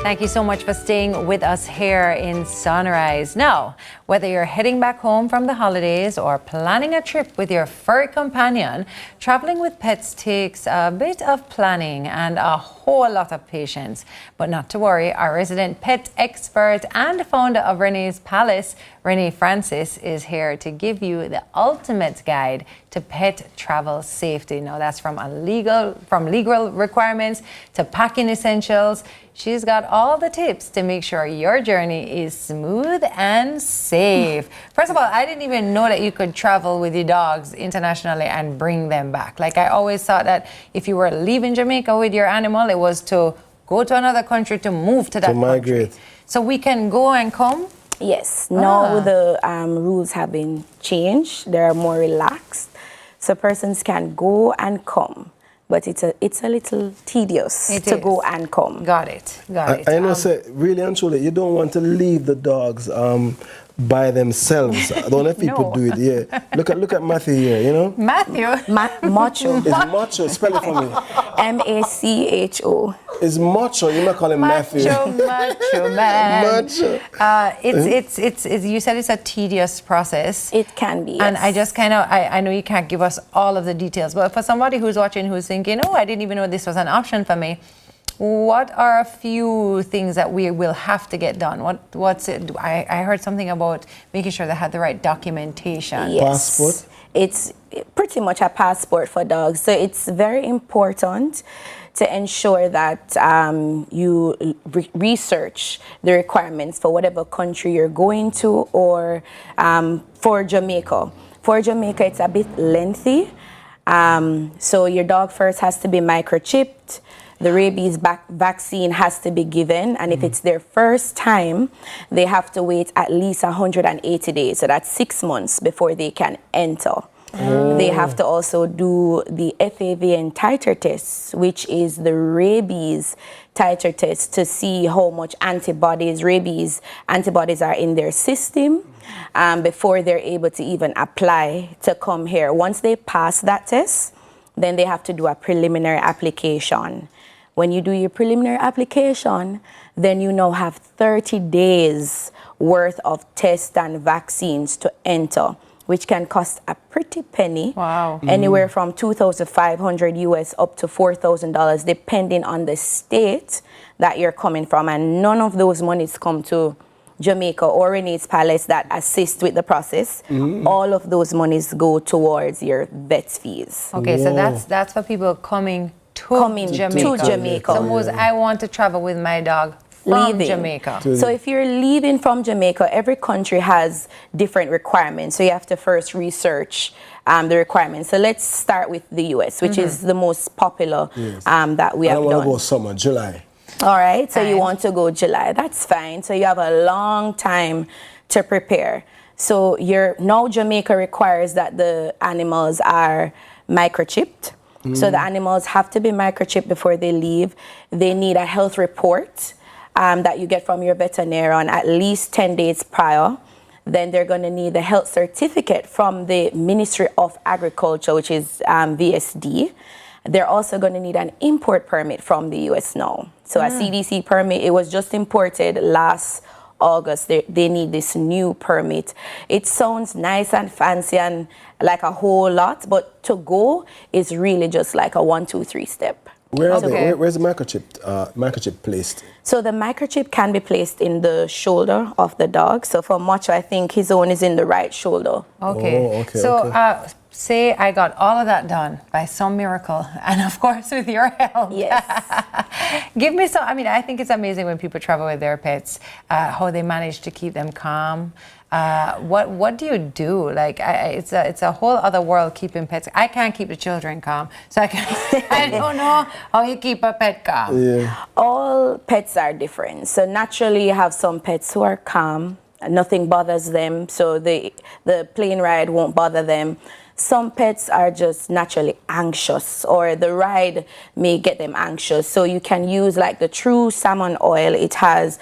Thank you so much for staying with us here in Sunrise. Now, whether you're heading back home from the holidays or planning a trip with your furry companion, traveling with pets takes a bit of planning and a whole lot of patience. But not to worry, our resident pet expert and founder of Renee's Palace, Renee Francis, is here to give you the ultimate guide to pet travel safety. Now, that's from legal requirements to packing essentials. She's got all the tips to make sure your journey is smooth and safe. First of all, I didn't even know that you could travel with your dogs internationally and bring them back. Like, I always thought that if you were leaving Jamaica with your animal, it was to go to another country to move to that country. So we can go and come? Yes. Now the rules have been changed. They're more relaxed. So persons can go and come. But it's a little tedious to go and come. Got it. I know, say, really and truly, you don't want to leave the dogs by themselves. I don't know if people do it. Yeah. Look at Matthew here, you know? Matthew? Macho. It's Macho. Spell it for me. M-A-C-H-O. It's Macho. You might call him Matthew. Macho man. Macho. It's you said it's a tedious process. It can be, And yes. I just kind of, I know you can't give us all of the details, but for somebody who's watching who's thinking, oh, I didn't even know this was an option for me, what are a few things that we will have to get done? What's it? I heard something about making sure they had the right documentation. Yes. Passport? It's pretty much a passport for dogs. So it's very important to ensure that you research the requirements for whatever country you're going to, or for Jamaica. For Jamaica, it's a bit lengthy. So your dog first has to be microchipped. The rabies vaccine has to be given, and if it's their first time, they have to wait at least 180 days. So that's 6 months before they can enter. They have to also do the FAVN titer test, which is the rabies titer test, to see how much rabies antibodies are in their system before they're able to even apply to come here. Once they pass that test, then they have to do a preliminary application. When you do your preliminary application, then you now have 30 days worth of tests and vaccines to enter, which can cost a pretty penny. Wow. Anywhere from $2,500 US up to $4,000, depending on the state that you're coming from. And none of those monies come to Jamaica or Renee's Palace that assist with the process. All of those monies go towards your vet's fees. Okay, so that's for people coming to Jamaica. Suppose I want to travel with my dog from Jamaica. So if you're leaving from Jamaica, every country has different requirements. So you have to first research the requirements. So let's start with the US, which is the most popular that we have done. I want to go summer, July. All right, so you want to go July. That's fine. So you have a long time to prepare. So now Jamaica requires that the animals are microchipped. So the animals have to be microchipped before they leave. They need a health report that you get from your veterinarian at least 10 days prior. Then they're going to need a health certificate from the Ministry of Agriculture, which is VSD. They're also going to need an import permit from the US now. So a CDC permit, it was just imported last August. They need this new permit. It sounds nice and fancy and like a whole lot, but to go is really just like a 1, 2, 3 step. Where's the microchip placed? So the microchip can be placed in the shoulder of the dog. So for Macho, I think his own is in the right shoulder. Okay. Say I got all of that done by some miracle, and of course with your help. Yes. Give me some. I mean, I think it's amazing when people travel with their pets, how they manage to keep them calm. What do you do? Like, it's a whole other world keeping pets. I can't keep the children calm, so I don't know how you keep a pet calm. Yeah. All pets are different. So naturally, you have some pets who are calm nothing bothers them, so the plane ride won't bother them. Some pets are just naturally anxious, or the ride may get them anxious. So you can use like the True Salmon Oil. It has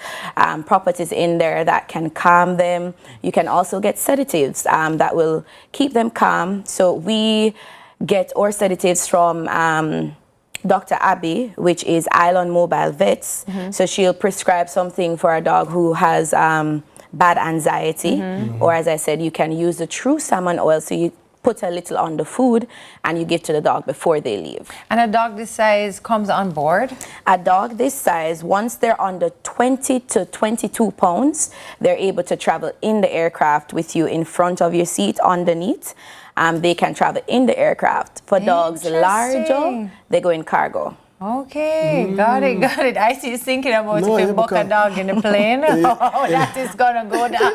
properties in there that can calm them. You can also get sedatives that will keep them calm. So we get our sedatives from Dr. Abby, which is Island Mobile Vets. So she'll prescribe something for a dog who has bad anxiety. Or as I said, you can use the True Salmon Oil. So you put a little on the food and you give to the dog before they leave. And a dog this size comes on board? A dog this size, once they're under 20 to 22 pounds, they're able to travel in the aircraft with you in front of your seat underneath. They can travel in the aircraft. For dogs larger, they go in cargo. Okay, got it. I see you thinking about if you book a dog in a plane. Oh, that is gonna go down.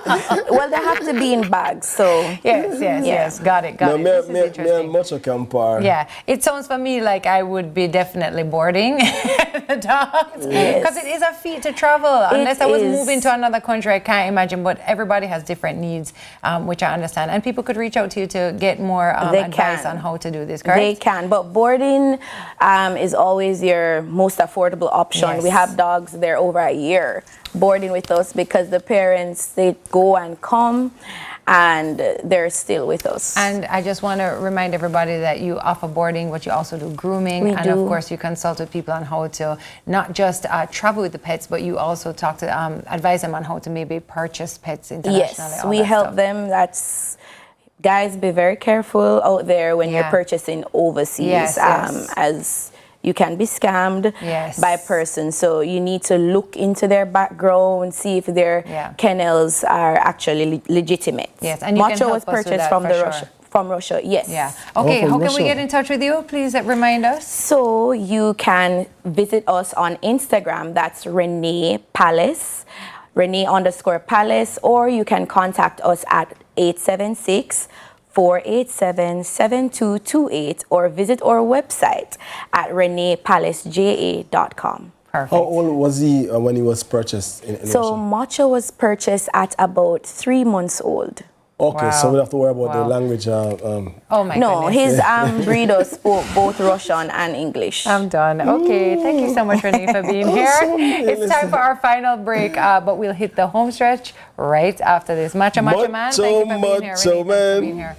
Well, they have to be in bags, so. Yes. Got it. This is interesting. Yeah, it sounds for me like I would be definitely boarding the dogs. Because it is a feat to travel. Unless I was moving to another country, I can't imagine, but everybody has different needs, which I understand. And people could reach out to you to get more advice on how to do this, correct? They can, but boarding is always your most affordable option. We have dogs there over a year boarding with us because the parents, they go and come and they're still with us. And I just want to remind everybody that you offer boarding, but you also do grooming. Of course, you consult with people on how to not just travel with the pets, but you also talk to advise them on how to maybe purchase pets internationally. Yes, we help them. Guys, be very careful out there when you're purchasing overseas, as you can be scammed by a person. So you need to look into their background, see if their kennels are actually legitimate. Yes, and you can help was purchased from Russia, yes. Yeah. Okay, how can we get in touch with you? Please remind us. So you can visit us on Instagram. That's Renee Palace, Renee_Palace, or you can contact us at 876-487-7228 or visit our website at reneepalaceja.com. Perfect. How old was he when he was purchased in So Macho was purchased at about 3 months old. Okay, so we don't have to worry about the language. No, his breeder spoke both Russian and English. I'm done. Okay, thank you so much, Renee, for being here. It's time for our final break, but we'll hit the home stretch right after this. Macho Man, thank you for being here. Renee, thanks for being here.